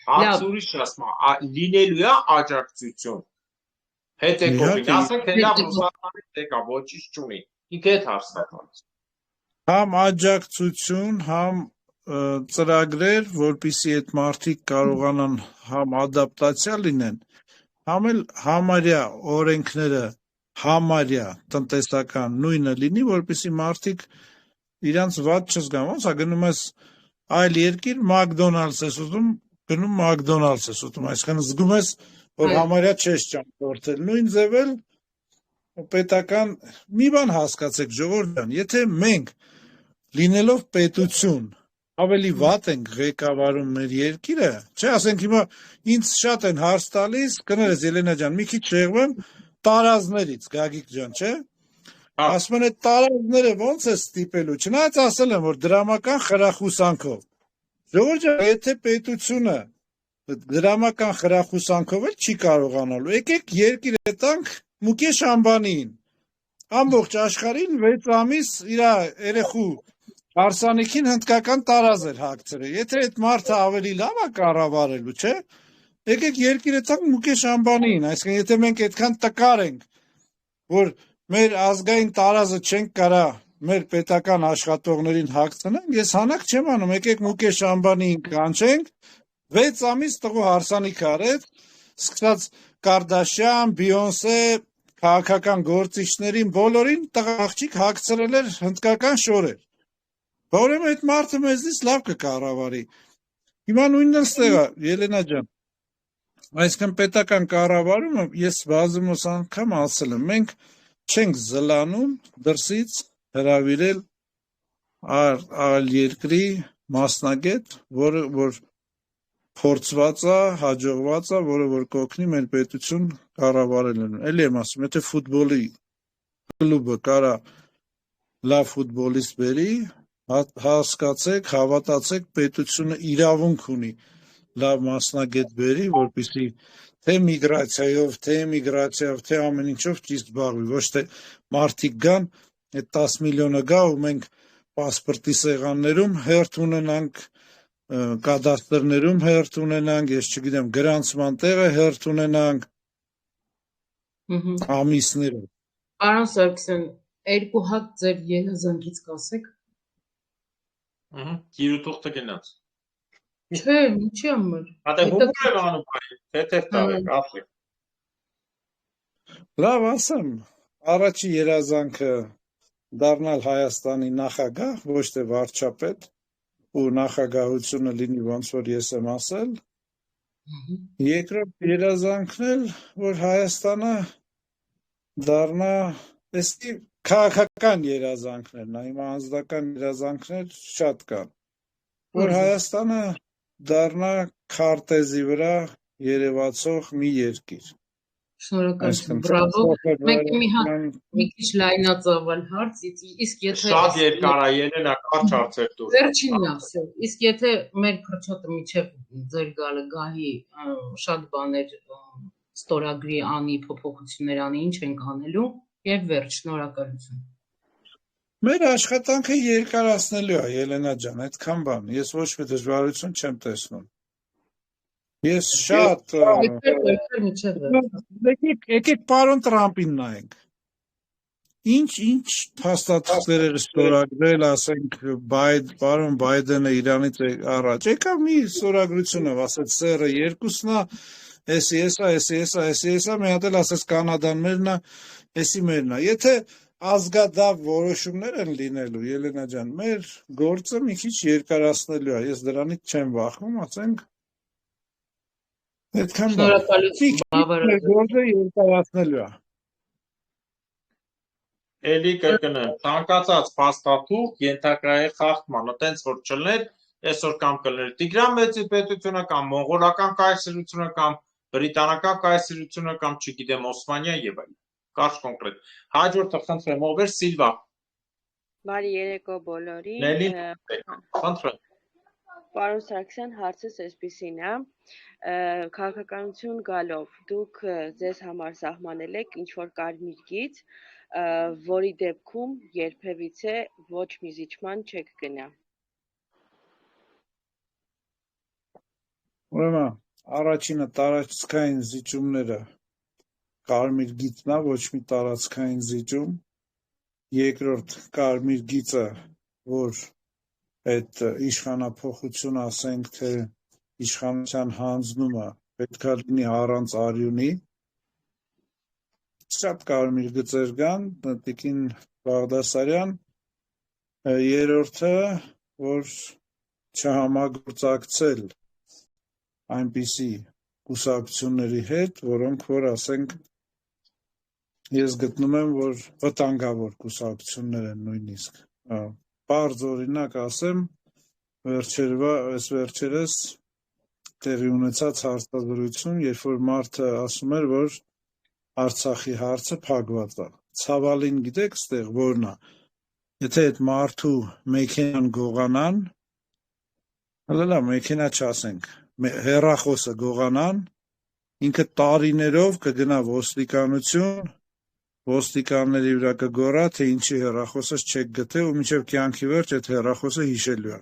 Speaker 1: Հարց ուրիշ ասում է, լինելու է աջակցություն։ Հետ է կողին, ասենք հենա Ռուսաստանի տեկա, ոչինչ չունի։ Ինքը հետ հարցնական։
Speaker 2: Համ աջակցություն, համ ծրագրեր, որպիսի այդ մարդիկ կարողանան համ ադապտացիա լինեն, համ էլ համարյա օրենքները համարյա տնտեսական նույնը լինի, որպիսի մարդիկ իրանց վատ չզգան, ոնց է գնում ես այլ երկիր մակդոնալդս ես ուտում, գնում մակդոնալդս ես ուտում, այսինքն զգում ես, որ համարյա չես ճամփորդել, նույն ձև էլ պետական մի բան հասկացեք ժողովուրդ ջան, եթե մենք լինելով պետություն ավելի վատ ենք ղեկավարում մեր երկիրը, չէ, ասենք հիմա ինձ շատ են հարց տալիս, կներես Ելենա ջան, մի քիչ շեղվեմ տարազներից, Գագիկ ջան, չէ։ Ասում են այդ տարազները ոնց է ստիպելու, չնայած ասել եմ, որ դրամական խրախուսանքով։ Ժողովուրդ ջան, եթե պետությունը դրամական խրախուսանքով էլ չի կարողանալու, եկեք երկիրը տանք Մուկեշ Ամբանիին, ամբողջ աշխարհին 6 ամիս իր երեխու հարսանիքին հնդկական տարազ էր հագցրել, եթե այդ մարդը ավելի լավ է կառավարելու, չէ, եկեք երկիրը տանք Մուկեշ Ամբանիին, այսինքն եթե մենք այդքան տկար ենք, որ մեր ազգային տարազը չենք կարա մեր պետական աշխատողներին հագցնենք, ես հանակ չեմ անում, եկեք Մուկեշ Ամբանիին կանչենք, 6 ամիս տղու հարսանիք արեց, սկսած Կարդաշյան, Բիոնսե, քաղաքական գործիչներին, բոլորին տղա աղջիկ հագցրել էր հնդկական շորեր։ Ուրեմն այդ մարդը մեզնից լավ կկառավարի։ Հիմա նույնն ստեղ է, Ելենա ջան։ Այսինքն պետական կառավարումը ես բազմոց անգամ ասել եմ, մենք չենք զլանում դրսից հրավիրել այլ երկրի մասնագետ, որը որ փորձված է, հաջողված է, որը որ կօգնի մեր պետություն կառավարելուն։ Էլի եմ ասում, եթե ֆուտբոլի կլուբը կարա լավ ֆուտբոլիստ բերի, հասկացեք, հավատացեք, պետությունը իրավունք ունի լավ մասնագետ բերի, որպեսզի թե միգրացիայով, թե էմիգրացիայով, թե ամեն ինչով ճիշտ զբաղվի, ոչ թե մարդիկ գան, այդ 10 միլիոնը գա ու մենք պասպորտի սեղաններում հերթ ունենանք, կադաստրներում հերթ ունենանք, ես չգիտեմ, գրանցման տեղը հերթ ունենանք, ամիսները։
Speaker 11: Պարոն Սարգսյան, 2 հատ ձեր ելազանքից կասեք։
Speaker 1: Գիրուտուղթը գնաց։
Speaker 11: Չէ, ինչի համար։
Speaker 1: Հատե հումոր եմ անում բայ, թեթև տարեք, ասեք։
Speaker 2: Լավ ասեմ, առաջի երազանքը դառնալ Հայաստանի նախագահ, ոչ թե վարչապետ, ու նախագահությունը լինի ոնց որ ես եմ ասել։ Երկրորդ երազանքն էլ, որ Հայաստանը դառնա, էստի քաղաքական երազանքներն, հիմա անձնական երազանքներ շատ կան, որ Հայաստանը դառնա քարտեզի վրա երևացող մի երկիր։
Speaker 11: Շնորհակալություն, բրավո։ Մեկ մի քիչ լայնածավալ հարց, իսկ եթե
Speaker 1: շատ երկար է, Ելենա, կարճ հարցեր տուր։
Speaker 11: Վերջինն է, всё։ Իսկ եթե մեր քրչոտը միջև ձեր գալը գահի շատ բաներ ստորագրի անի, փոփոխություններ անի, ինչ ենք անելու եւ վերջ, շնորհակալություն։
Speaker 2: Մեր աշխատանքը երկարացնելու է, Ելենա ջան, այդքան բան, ես ոչ մի դժվարություն չեմ տեսնում։ Ես շատ եկեք պարոն Տրամպին նայենք։ Ինչ փաստաթղթեր էր ստորագրել, ասենք պարոն Բայդենը Իրանից առաջ եկավ մի ստորագրությունով, ասեց սերը երկուսն է, էսի, մի հատ էլ ասեց Կանադան մերն է, էսի մերն է։ Եթե ազգադավ որոշումներ են լինելու, Ելենա ջան, մեր գործը մի քիչ երկարացնելու է, ես դրանից չեմ վախում, ասենք այդքան բան, գործը երկարացնելու է։
Speaker 1: Էլի կրկնեմ, ցանկացած փաստաթուղթ ենթակայե խախտման, այտենց որ չլներ, այսօր կամ կլներ Տիգրան Մեծի պետությունը կամ մոնղոլական կայսրությունը կամ բրիտանական կայսրությունը կամ չգիտեմ Օսմանյան եւ այլն։ Կարճ կոնկրետ։ Հաջորդը խնդրեմ ով էր Սիլվա։
Speaker 12: Բարի երեկո բոլորին։
Speaker 1: Նելի, խնդրեմ։
Speaker 12: Պարոն Սարգսյան, հարցս այսպիսին է, քաղաքականություն գալով դուք ձեզ համար սահմանել եք ինչ-որ կարմիր գիծ, որի դեպքում երբևիցե ոչ մի զիջման չեք գնա։
Speaker 2: Ուրեմն, առաջինը տարածքային զիջումները կարմիր գիծն է, ոչ մի տարածքային զիջում, երկրորդ կարմիր գիծը, որ այդ իշխանափոխությունը, ասենք թե իշխանության հանձնումը պետք է լինի առանց արյունի, շատ կարմիր գծեր կան, Տիկին Բաղդասարյան, երրորդը, որ չհամագործակցել այնպիսի կուսակցությունների հետ, որոնք որ ասենք ես գտնում եմ, որ վտանգավոր կուսակցություններ են նույնիսկ։ Պարզ օրինակ ասեմ, վերջերս տեղի ունեցած հարցազրույցում, երբ որ մարդը ասում էր, որ Արցախի հարցը փակված է։ Ցավալին գիտեք ստեղ որն է։ Եթե այդ մարդու մեքենան գողանան, հələ մեքենա չասենք, հեռախոսը գողանան, ինքը տարիներով կգնա ոստիկանություն, ոստիկանների վրա կգոռա, թե ինչի հեռախոսս չեք գտել ու մինչև կյանքի վերջ այդ հեռախոսը հիշելու է։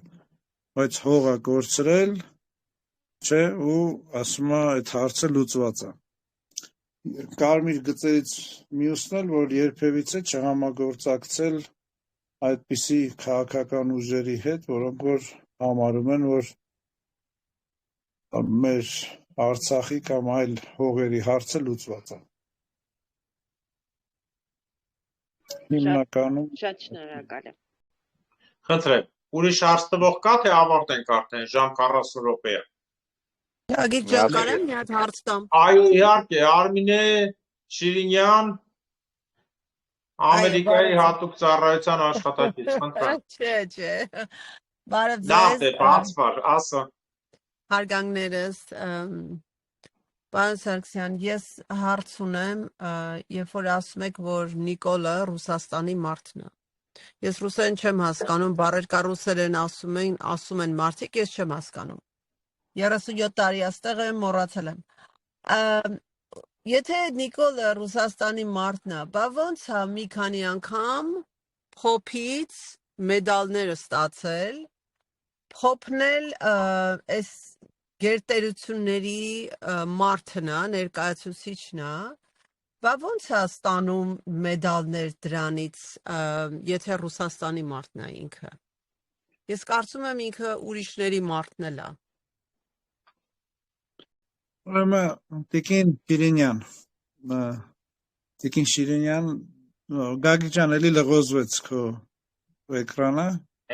Speaker 2: Բայց հողը կորցրել, չէ, ու ասում է այդ հարցը լուծված է։ Կարմիր գծերից մյուսն էլ, որ երբևիցե չհամագործակցել այդպիսի քաղաքական ուժերի հետ, որոնք որ համարում են, որ մեր Արցախի կամ այլ հողերի հարցը լուծված է։ Հիմնականում
Speaker 12: Շատ շնորհակալ եմ։
Speaker 1: Խնդրեմ, ուրիշ հարց տվող կա, թե ավարտենք արդեն ժամ 40 րոպե է։
Speaker 13: Գագիկ ջան, կարեմ մի հատ հարց տամ։
Speaker 1: Այո, իհարկե, Արմինե Շիրինյան, Ամերիկայի հատուկ ծառայության աշխատակից, խնդրեմ։
Speaker 13: Չէ։ Բարև
Speaker 1: Լավ
Speaker 13: ձեզ։
Speaker 1: է, բացվար, ասա։
Speaker 13: Հարգանքներս, պարոն Սարգսյան, ես հարց ունեմ, երբ որ ասում եք, որ Նիկոլը Ռուսաստանի մարդն է։ Ես ռուսերեն չեմ հասկանում, բառեր կա ռուսերեն ասում են մարդիկ, ես չեմ հասկանում։ 37 տարի աստեղ եմ, մոռացել եմ։ Եթե Նիկոլը Ռուսաստանի մարդն է, բա ոնց է մի քանի անգամ փոփից մեդալները ստացել, փոփնել այս գերտերությունների մարդն է, ներկայացուցիչն է, բա ոնց է ստանում մեդալներ դրանից, եթե Ռուսաստանի մարդն է ինքը։ Ես կարծում եմ ինքը ուրիշների մարդն էլ է։
Speaker 2: Ուրեմն Տիկին Շիրինյան, Գագիկ ջան, էլի լղոզվեց քո էկրանը։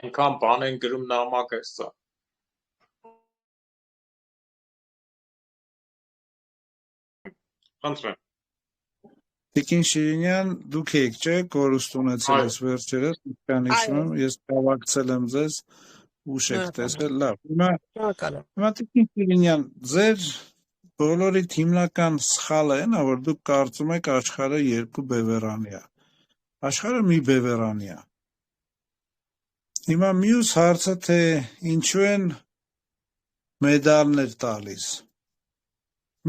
Speaker 1: Այնքան բան են գրում նամակ է սա։ Խնդրեմ։
Speaker 2: Տիկին Շիրինյան, դուք եք չէ, կորուստ ունեցել ես վերջերս, իշխանություն, ես կավակցել եմ ձեզ, ուշ եք տեսել, լավ։ Հիմա Տիկին Շիրինյան, ձեր բոլորի հիմնական սխալը այն է, որ դուք կարծում եք աշխարհը երկու բևեռանի է։ Աշխարհը մի բևեռանի է։ Հիմա մյուս հարցը, թե ինչու են մեդալներ տալիս։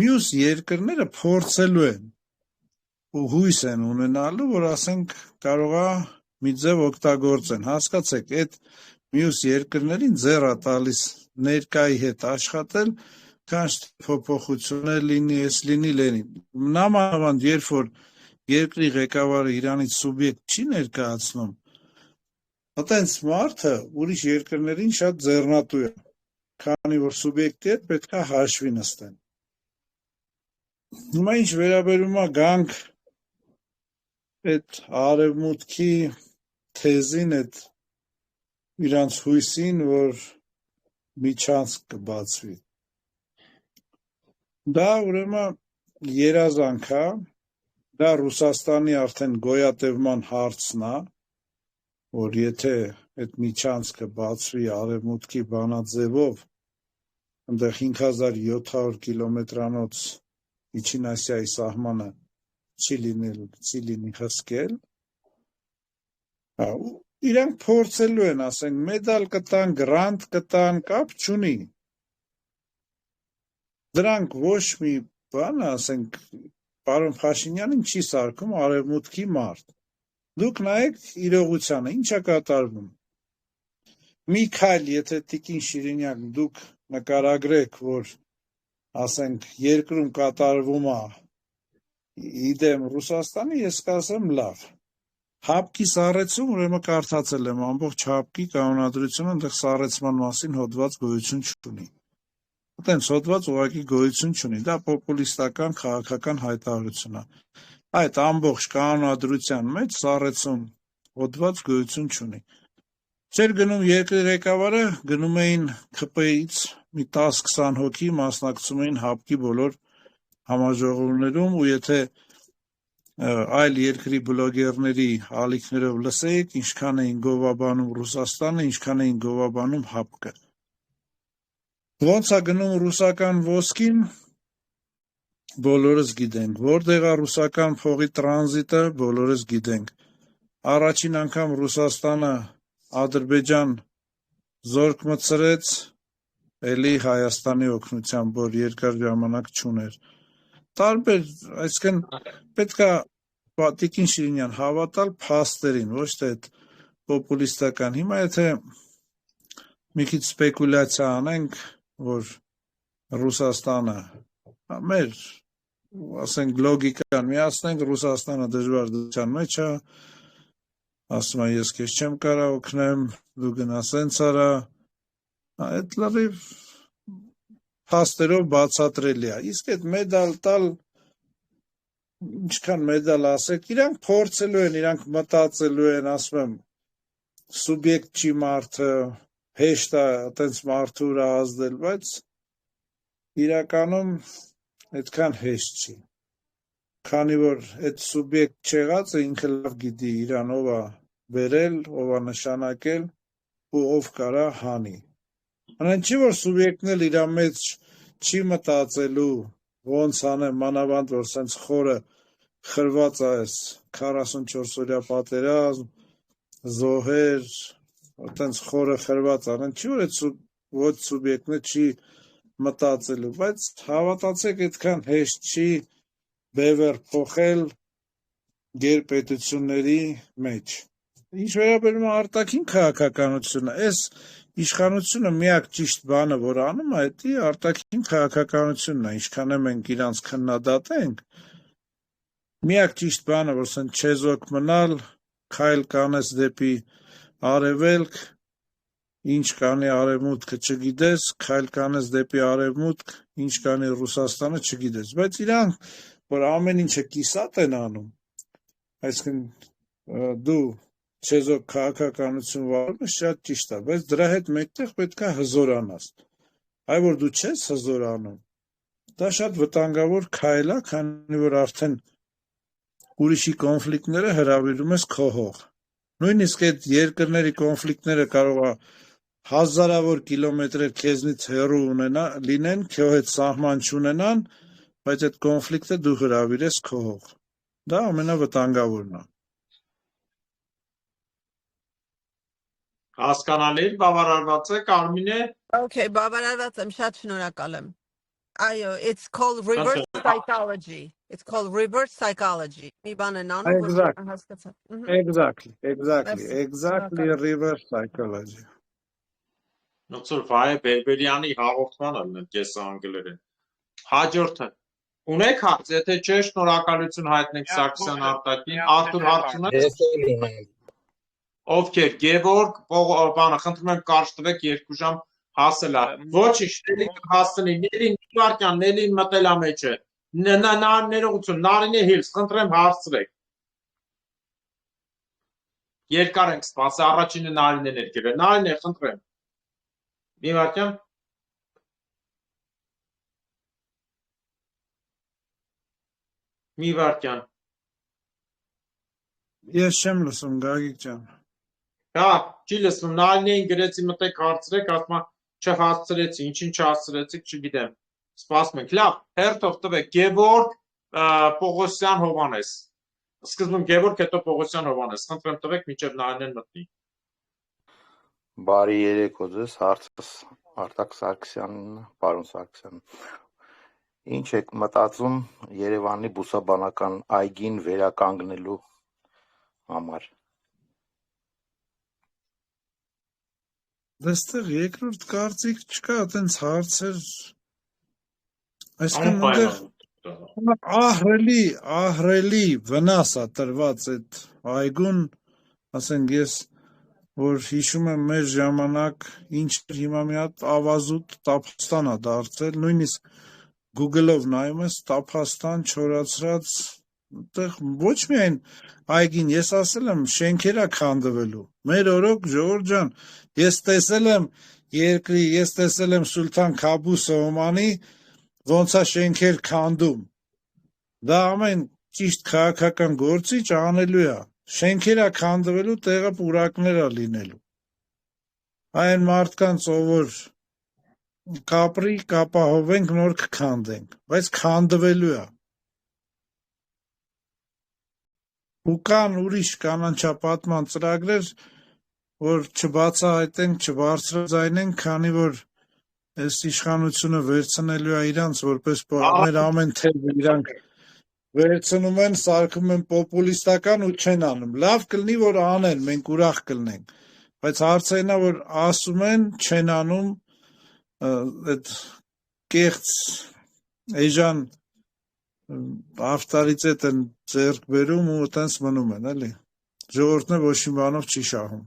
Speaker 2: Մյուս երկրները փորձելու են ու հույս են ունենալու, որ ասենք կարող է մի ձև օգտագործեն։ Հասկացեք, այդ մյուս երկրներին ձեռ է տալիս ներկայի հետ աշխատել, քան փոփոխություններ լինի, էս լինի։ Նամանավանդ երբ որ երկրի ղեկավարը իրանից սուբյեկտ չի ներկայացնում, այտենց մարդը ուրիշ երկրներին շատ ձեռնատու է, քանի որ սուբյեկտի հետ պետք է հաշվի նստեն։ Հիմա ինչ վերաբերում է գանք այդ արևմուտքի թեզին, այդ իրանց հույսին, որ միջանցք կբացվի։ Դա ուրեմն երազանք է, դա Ռուսաստանի արդեն գոյատևման հարցն է, որ եթե այդ միջանցքը բացվի արևմուտքի բանաձևով, այնտեղ 5700 կիլոմետրանոց Միջին Ասիայի սահմանը չի լինի հսկել, ու իրանք փորձելու են, ասենք, մեդալ կտան, գրանտ կտան, կապ չունի։ Դրանք ոչ մի բան, ասենք, պարոն Փաշինյանին չի սարքում արևմուտքի մարդ։ Դուք նայեք իրողությանը, ինչ է կատարվում։ Մի քայլ, եթե Տիկին Շիրինյան դուք նկարագրեք, որ ասենք երկրում կատարվում է իդեմ Ռուսաստանի, ես կասեմ լավ։ Հապկի սառեցում, ուրեմն կարդացել եմ ամբողջ հապկի կանոնադրությունը, այնտեղ սառեցման մասին հոդված գոյություն չունի։ Այտենց հոդված ուղղակի գոյություն չունի, դա պոպուլիստական քաղաքական հայտարարություն է։ Այդ ամբողջ կանոնադրության մեջ սառեցում հոդված գոյություն չունի։ Չէր գնում երկրի ղեկավարը, գնում էին ՔՊ-ից մի 10-20 հոգի մասնակցում էին հապկի բոլոր համաժողովներում, ու եթե այլ երկրի բլոգերների ալիքներով լսեիք, ինչքան էին գովաբանում Ռուսաստանը, ինչքան էին գովաբանում հապկը։ Ոնց է գնում ռուսական ոսկին, բոլորս գիտենք, որտեղ է ռուսական փողի տրանզիտը, բոլորս գիտենք։ Առաջին անգամ Ռուսաստանը Ադրբեջան զորք մտցրեց, էլի Հայաստանի օգնությամբ, որ երկար ժամանակ չուներ։ Տարբեր, այսինքն պետք է Տիկին Շիրինյան հավատալ փաստերին, ոչ թե այդ պոպուլիստական։ Հիմա եթե մի քիչ սպեկուլյացիա անենք, որ Ռուսաստանը մեր, ասենք, լոգիկան միացնենք, Ռուսաստանը դժվար դրության մեջ է, ասում է ես քեզ չեմ կարող օգնեմ, դու գնա սենց արա, այդ լրիվ փաստերով բացատրելի է։ Իսկ այդ մեդալ տալ, ինչքան մեդալ ասեք, իրանք փորձելու են, իրանք մտածելու են, ասում եմ, սուբյեկտ չի մարդը, հեշտ է այտենց մարդու վրա ազդել, բայց իրականում այդքան հեշտ չի։ Քանի որ այդ սուբյեկտ չեղածը ինքը լավ գիտի իրան ով է բերել, ով է նշանակել ու ով կարա հանի։ Անեն չի, որ սուբյեկտն էլ իր մեջ չի մտածելու, ոնց անեմ, մանավանդ որ սենց խորը խրված է այս 44 օրյա պատերազմ, զոհեր, այտենց խորը խրված անեն, չի, որ այդ ոչ սուբյեկտն չի մտածելու, բայց հավատացեք, այդքան հեշտ չի բևեռ փոխել գերպետությունների մեջ։ Ինչ վերաբերում է արտաքին քաղաքականությունը, այս իշխանությունը միակ ճիշտ բանը, որ անում է, դա արտաքին քաղաքականությունն է, ինչքան մենք իրանց քննադատենք, միակ ճիշտ բանը, որ սեն չեզոք մնալ, քայլ կանես դեպի արևելք, ինչ կանի արևմուտքը չգիտես, քայլ կանես դեպի արևմուտք, ինչ կանի Ռուսաստանը չգիտես, բայց իրանք, որ ամեն ինչը կիսատ են անում, այսինքն դու չեզոք քաղաքականություն վարում ես, շատ ճիշտ է, բայց դրա հետ մեկտեղ պետք է հզորանաս։ Այ որ դու չես հզորանում, դա շատ վտանգավոր քայլ է, քանի որ արդեն ուրիշի կոնֆլիկտները հրավիրում ես քո հող։ Նույնիսկ այդ երկրների կոնֆլիկտները կարող է հազարավոր կիլոմետրեր քեզնից հեռու լինեն, քո հետ սահման չունենան, բայց այդ կոնֆլիկտը դու հրավիրես քո հող։ Դա ամենավտանգավորն է։
Speaker 1: Հասկանալի, բավարարված է, Կարմինե։
Speaker 13: Okay, բավարարված եմ, շատ շնորհակալ եմ։ Այո, it's called reverse psychology. It's called reverse psychology. Մի բան են անում, որ հասկացա։
Speaker 2: Exactly reverse psychology.
Speaker 1: Նոցոր վայ Բերբերյանի հաղորդմանը նկես անգլերեն։ Հաջորդը ունեք հարց, եթե չէ, շնորհակալություն հայտնենք Սարգսյան Արտակին, Արթուր հարցունակ։ Ովքեր, Գևորգ, բանը, խնդրում եմ կարճ տվեք 2 ժամ հասել է։ Ոչինչ, Նելին հասցնի, Նելին Նիվարկյան, Նելին մտել է մեջը։ Ներողություն, Նարինե Հիլս, խնդրեմ հարցրեք։ Երկար ենք սպասի, առաջինը Նարինեն էր գրել։ Նարինե, խնդրեմ։ Նիվարկյան։ Նիվարկյան։
Speaker 2: Ես չեմ լսում, Գագիկ ջան։
Speaker 1: Հա, չի լսվում, նայնին գրեցի մտեք հարցրեք, ասма չհասցրեցի, ինչին չհասցրեցիք, չգիտեմ։ Սպասում ենք, լավ, հերթով տվեք, Գևորգ Պողոսյան Հովանես։ Սկզբում Գևորգ, հետո Պողոսյան Հովանես, խնդրեմ տվեք, մինչև նայնեն մտնի։
Speaker 14: Բարի երեկո ձեզ, հարցս Արտակ Սարգսյանն, պարոն Սարգսյան։ Ինչ եք մտածում Երևանի բուսաբանական այգին վերականգնելու համար։
Speaker 2: Դստեղ երկրորդ կարծիք չկա, այտենց հարցեր, այսքան ընդեղ ահրելի վնաս է տրված այդ այգուն, ասենք ես, որ հիշում եմ մեր ժամանակ ինչ հիմա մի հատ ավազուտ տափաստան է դարձել, նույնիսկ Google-ով նայում ես տափաստան չորացրած, այդտեղ ոչ միայն այգին, ես ասել եմ շենքեր է քանդվելու, մեր օրոք ժողովուրդ ջան, ես տեսել եմ երկրի, ես տեսել եմ Սուլթան Քաբուս Օմանի, ոնց է շենքեր քանդում, դա ամեն ճիշտ քաղաքական գործիչ անելու է, շենքեր է քանդվելու, տեղը պուրակներ է լինելու, այն մարդկանց ով կապրի, կապահովենք, նոր կքանդենք, բայց քանդվելու է։ Ու կան ուրիշ կանանչապատման ծրագրեր, որ չբացահայտենք, չբարձրաձայնենք, քանի որ այս իշխանությունը վերցնելու է իրանց, որպես մեր ամեն թեւը իրանք վերցնում են, սարքում են պոպուլիստական ու չեն անում։ Լավ կլինի, որ անեն, մենք ուրախ կլինենք, բայց հարցը այն է, որ ասում են, չեն անում, այդ կեղծ էժան ավտարիցետ են ձեռք բերում ու այտենց մնում են, էլի։ Ժողովուրդն ոչ մի բանով չի շահում։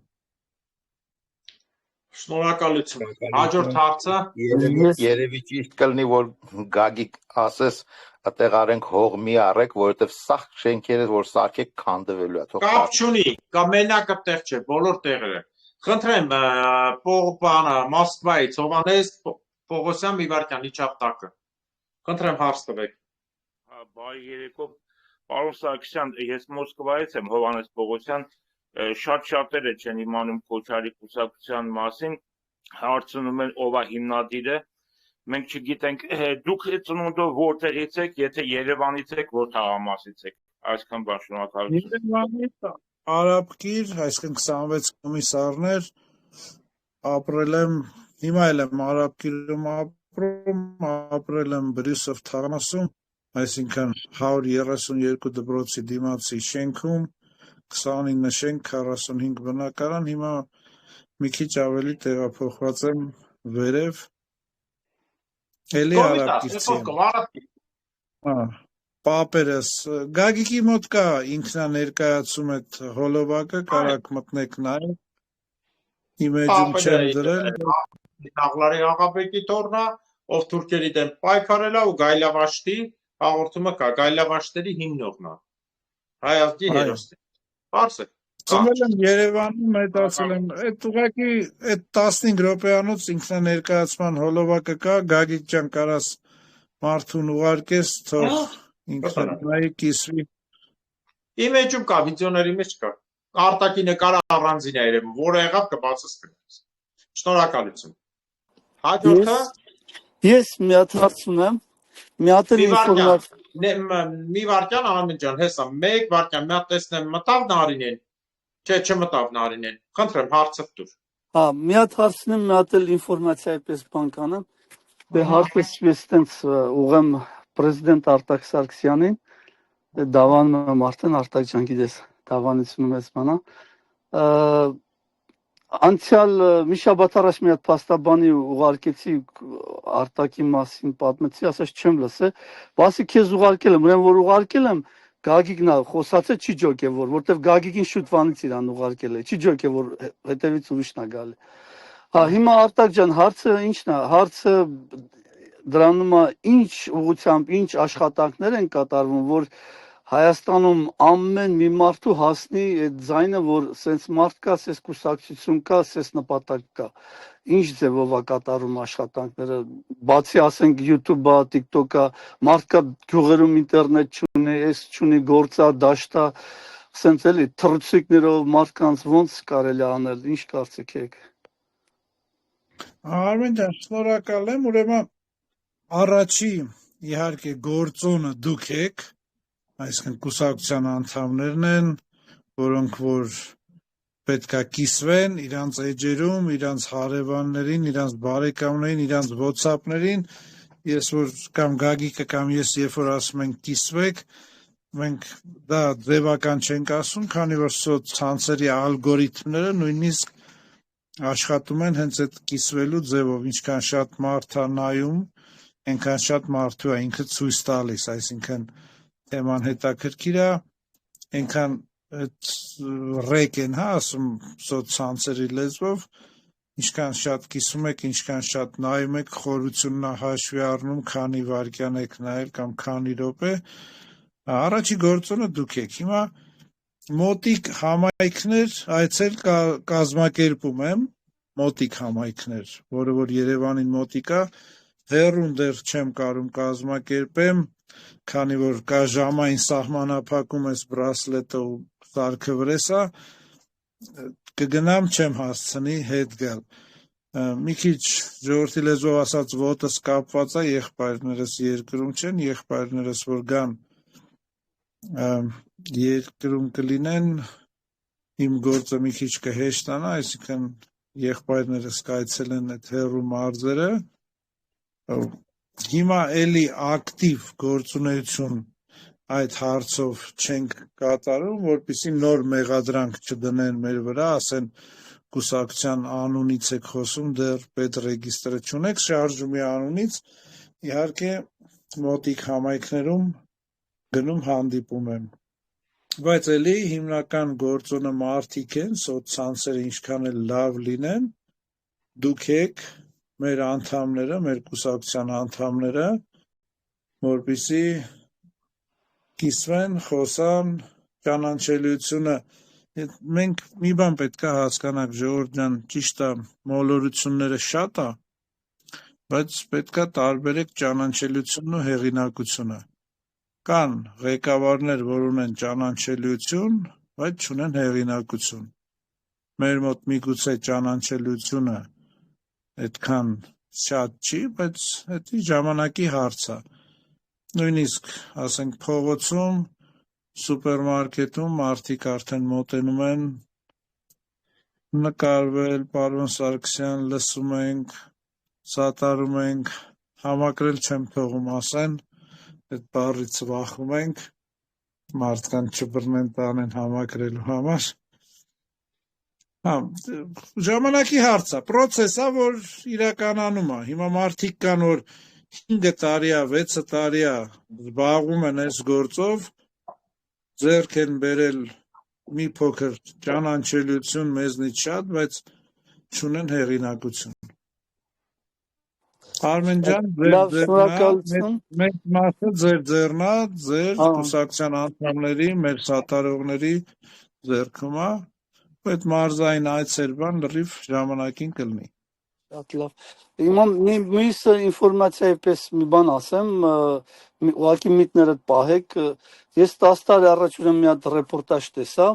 Speaker 1: Շնորհակալություն։ Հաջորդ հարցը։
Speaker 14: Երևի ճիշտ կլինի, որ Գագիկ ասես, այդտեղ արենք հող մի առեք, որովհետև սաղ շենքերը, որ սարքեք, քանդվելու է։
Speaker 1: Կապ չունի, կա մենակը տեղ չէ, բոլոր տեղերը։ Խնդրեմ, Մոսկվայից Հովանես Պողոսյան մի վարքյան իջավ տակը։ Խնդրեմ հարց տվեք։
Speaker 6: Բարի երեկո, պարոն Սարգսյան, ես Մոսկվայից եմ, Հովանես Պողոսյան, շատ շատերը չեն իմանում Քոչարի կուսակցության մասին, հարցնում են ով է հիմնադիրը, մենք չգիտենք, դուք ծնունդով որտեղից եք, եթե Երևանից եք, որ թաղամասից եք, այսքան բան շնորհակալություն։
Speaker 2: Երևանից Արաբկիր, այսինքն 26 կոմիսարներ, ապրել եմ, հիմա էլ եմ Արաբկիրում ապրում, ապրել եմ Բրյուսով թաղամասում, այսինքն 132 դպրոցի դիմացի շենքում, 29 շենք, 45 բնակարան, հիմա մի քիչ ավելի տեղափոխված եմ վերև, էլի Արաբկիրցի եմ։ Պապերս, Գագիկի մոտ կա ինքնա ներկայացում այդ հոլովակը, կարակ մտնեք նայ, իմեջում չեմ դրել։
Speaker 1: Աղլարի աղաբեկի տորնա, ով թուրքերի դեմ պայքարել է ու Գայլավաշտի հաղորդումը կա, Գայլավաշտերի հիմնողն է, հայ ազգի հերոսն է, պարս է։
Speaker 2: Ծնվել եմ Երևանում, մեծացել եմ, այդ ուղղակի այդ 15 րոպեանոց ինքնա ներկայացման հոլովակը կա, Գագիկ ջան կարաս մարդուն ուղարկես, թող ինքնայի կիսվի։
Speaker 1: Իմեջում կա, վիդեոների մեջ կա, արտակի նկարը առանձին է երևում, որը եղավ կբացս կնես։ Շնորհակալություն։ Հաջորդը։
Speaker 15: Ես մի հատ հարց ունեմ, մի հատ
Speaker 1: մի վարքյան Արամեն ջան, հեսա, մեկ վարքյան, մի հատ տեսնեմ, մտավ Նարինեն, չէ, չմտավ Նարինեն, խնդրեմ հարցը տուր։
Speaker 15: Հա, մի հատ հարցնեմ, մի հատ էլ ինֆորմացիայի պես բան կանեմ, դե հարցս ես տենց ուղեմ Պրեզիդենտ Արտակ Սարգսյանին, դավանում եմ արդեն Արտակ ջան գիտես, դավանությունում ես բանա, անցյալ մի շաբաթ առաջ մի հատ փաստաբանի ուղարկեցի Արտակի մասին պատմեցի, ասաց չեմ լսել, բասի քեզ ուղարկել եմ, ուրեմն որ ուղարկել եմ, Գագիկն է խոսացել, չի ջոկեվոր, որտեվ Գագիկին շուտ վանից իրան ուղարկել է, չի ջոկեվոր հետևից ուրիշն է գալի։ Հա, հիմա Արտակ ջան, հարցը ինչն է, հարցը դրանում է ինչ ուղղությամբ, ինչ աշխատանքներ են կատարվում, որ Հայաստանում ամեն մի մարդու հասնի այդ ձայնը, որ սենց մարդ կա, սենց կուսակցություն կա, սենց նպատակ կա։ Ինչ ձևով է կատարում աշխատանքները, բացի ասենք YouTube-ը, TikTok-ը, մարդ կա գյուղերում ինտերնետ չունի, էս չունի, գործա, դաշտա, սենց էլի թռուցիկներով մարդկանց ոնց կարելի է անել, ինչ կարծիք եք։
Speaker 2: Արմեն ջան, շնորհակալ եմ, ուրեմն առաջի իհարկե գործոնը դուք եք, այսինքն կուսակցության անդամներն են, որոնք որ պետքա կիսվեն իրանց էջերում, իրանց հարևաններին, իրանց բարեկամներին, իրանց WhatsApp-ներին, ես որ կամ Գագիկը կամ ես երբ որ ասում ենք կիսվեք, մենք դա ձևական չենք ասում, քանի որ սոցցանցերի ալգորիթմները նույնիսկ աշխատում են հենց այդ կիսվելու ձևով, ինչքան շատ մարդ է նայում, այնքան շատ մարդու է ինքը ցույց տալիս, այսինքն թեման հետաքրքիր է, այնքան այդ ռեկ են, հա, ասում սոցցանցերի լեզվով, ինչքան շատ կիսում եք, ինչքան շատ նայում եք, խորությունն է հաշվի առնում, քանի վայրկյան եք նայել կամ քանի րոպե, առաջի գործոնը դուք եք, հիմա մոտիկ համայնքներ այցել կազմակերպում եմ, մոտիկ համայնքներ, որը որ Երևանին մոտիկ է, հեռուն դեռ չեմ կարում կազմակերպեմ, քանի որ կա ժամային սահմանափակում ես բրասլետը ու սարքը վրես է, կգնամ չեմ հասցնի հետ գալ։ Մի քիչ ժողովրդի լեզվով ասած ոտս կապված է, եղբայրներս երկրում չեն, եղբայրներս որ գան երկրում կլինեն, իմ գործը մի քիչ կհեշտանա, այսինքն եղբայրներս կայցելեն այդ հեռու մարզերը, հիմա էլի ակտիվ գործունեություն այդ հարցով չենք կատարում, որպեսզի նոր մեղադրանք չդնեն մեր վրա, ասեն կուսակցության անունից եք խոսում, դեռ պետռեգիստրը չունեք, շարժումի անունից, իհարկե մոտիկ համայնքներում գնում հանդիպում եմ։ Բայց էլի հիմնական գործոնը մարդիկ են, սոցցանցերը ինչքան էլ լավ լինեն, դուք եք մեր անդամները, մեր կուսակցության անդամները, որպեսզի կիսվեն, խոսան, ճանաչելիությունը, մենք մի բան պետք է հասկանանք, ժողովուրդ ջան, ճիշտ է, մոլորությունները շատ է, բայց պետք է տարբերեք ճանաչելիությունն ու հեղինակությունը։ Կան ղեկավարներ, որ ունեն ճանաչելիություն, բայց չունեն հեղինակություն։ Մեր մոտ միգուցե ճանաչելիությունը այդքան շատ չի, բայց դա ժամանակի հարց է։ Նույնիսկ, ասենք, փողոցում, սուպերմարկետում մարդիկ արդեն մոտենում են նկարվել, պարոն Սարգսյան, լսում ենք, սատարում ենք, համակրել չեմ թողում ասեն, այդ բառից վախում ենք, մարդկանց չբռնեն տանեն համակրելու համար։ Ժամանակի հարց է, պրոցես է, որ իրականանում է։ Հիմա մարդիկ կան, որ 5 տարի է, 6 տարի է զբաղվում են այս գործով, ձեռք են բերել մի փոքր ճանաչելիություն մեզնից շատ, բայց չունեն հեղինակություն։ Արմեն ջան,
Speaker 15: լավ, շնորհակալություն։
Speaker 2: Մեր մասը ձեր ձեռնա, ձեր կուսակցության անդամների, մեր սատարողների ձեռքում է, այդ մարզային այցեր բան լրիվ ժամանակին կլինի։
Speaker 15: Շատ լավ։ Հիմա մյուս ինֆորմացիայի պես մի բան ասեմ, ուղղակի միտներդ պահեք, ես 10 տարի առաջ մի հատ ռեպորտաժ տեսա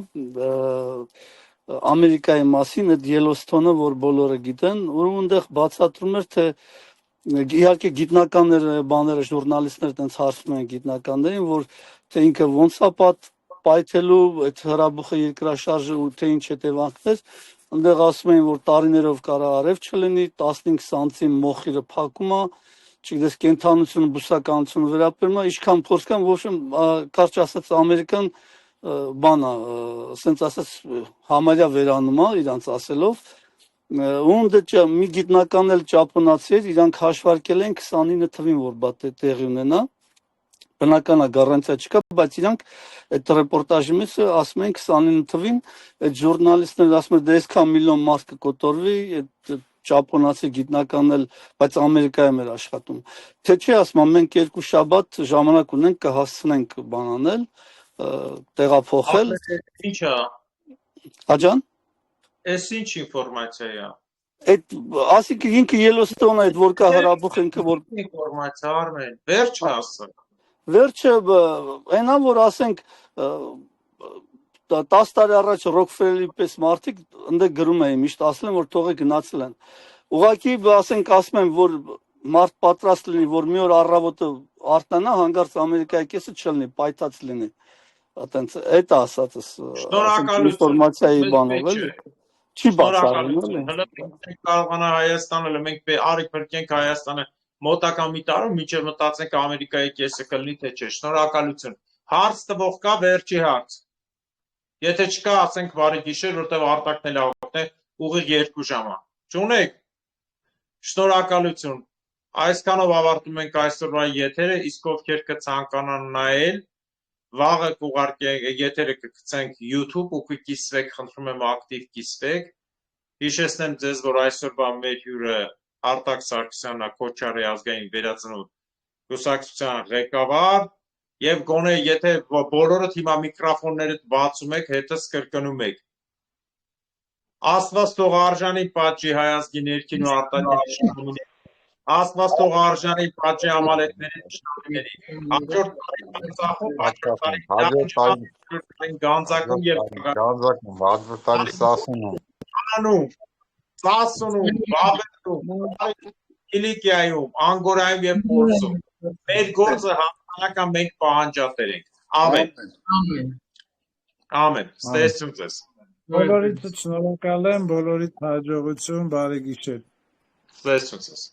Speaker 15: Ամերիկայի մասին, այդ Ելոստոնը, որ բոլորը գիտեն, ու այնտեղ բացատրում էր, թե իհարկե գիտնականները, բաները, ժուրնալիստները տենց հարցնում են գիտնականներին, որ թե ինքը ոնց է պայթելու, այդ հրաբուխը երկրաշարժը ու թե ինչ հետևանքներ, այնտեղ ասում են, որ տարիներով կարող արև չլինի, 15 սանտիմ մոխիրը փակում է, չգիտես կենթանությունը, բուսականությունը վերապրում է, ինչքան փորձ կան, ոչ կարճ ասած ամերիկան բան է, ասենց ասած համարյա վերանում է իրանց ասելով, ու մի գիտնական էլ ճապոնացի էր, իրանք հաշվարկել են 29 թվին, որ բա տեղի ունենա, բնական է գարանտիա չկա, բայց իրանք այդ ռեպորտաժի մեջ ասում են 29 թվին, այդ ժուրնալիստները ասում են, դե այսքան միլիոն մարդ կկոտորվի, այդ ճապոնացի գիտնականն էլ, բայց Ամերիկայում էր աշխատում։ Թե չի ասում, մենք 2 շաբաթ ժամանակ ունենք կհասցնենք բան անել, տեղափոխել։
Speaker 1: Ինչ է։
Speaker 15: Աջան։
Speaker 1: Էս ինչ ինֆորմացիա է։
Speaker 15: Այդ ասիկ ինքը Ելոստոնը այդ որ կա հրաբուխ ինքը որ
Speaker 1: ինֆորմացիա Արմեն, վերջը ասա։
Speaker 15: Վերջը այնա որ ասենք 10 տարի առաջ Ռոքֆելերի պես մարդիկ ընդ գրում էին, միշտ ասել են, որ թողը գնացել են։ Ուղղակի ասենք ասում են, որ մարդ պատրաստ լինի, որ մի օր առավոտը արտանա, հանգարց Ամերիկայի կեսը չլինի, պայթած լինի։ Այտենց այդ ասածս, ասենք ինֆորմացիայի բանով էլի։ Չի բացառվում էլի։
Speaker 1: Հələ մենք կարողանա Հայաստանը, մենք արի փրկենք Հայաստանը մոտակա մի տարում, մինչև մտածենք Ամերիկայի կեսը կլինի, թե չէ։ Շնորհակալություն։ Հարց տվող կա, վերջի հարց։ Եթե չկա, ասենք բարի գիշեր, որտեղ Արտակն էլ ավարտն է, ուղիղ 2 ժամա։ Չունեք։ Շնորհակալություն։ Այսքանով ավարտում ենք այսօրվա եթերը, իսկ ովքեր կցանկանան նայել, վաղը կուղարկենք եթերը կգցենք YouTube ու կկիսվեք, խնդրում եմ ակտիվ կիսվեք։ Հիշեցնեմ ձեզ, որ այսօրվա մեր հյուրը Արտակ Սարգսյանն է, Քոչարի ազգային վերածնունդ կուսակցության ղեկավար, եւ գոնե եթե բոլորդ հիմա միկրոֆոնները բացում եք, հետս կրկնում եք։ Աստված թող արժանի պատժի հայ ազգի ներքին ու արտաքին իշխանությունների, Աստված թող արժանի պատժի ամալեկների իշխանությունների, հաջորդ տարի Գանձակում եւ
Speaker 14: Գանձակում, հաջորդ տարի Սասունում,
Speaker 1: Անանում, Սասունում, Բաբելում, Կիլիկիայում, Անգորայում եւ Փորձում։ Մեր գործը համանական մենք պահանջատեր ենք։ Ամեն։ Ամեն։ Ստեսություն ձեզ։
Speaker 2: Բոլորիդ շնորհակալ եմ, բոլորիդ հաջողություն, բարի գիշեր։
Speaker 1: Ստեսություն ձեզ։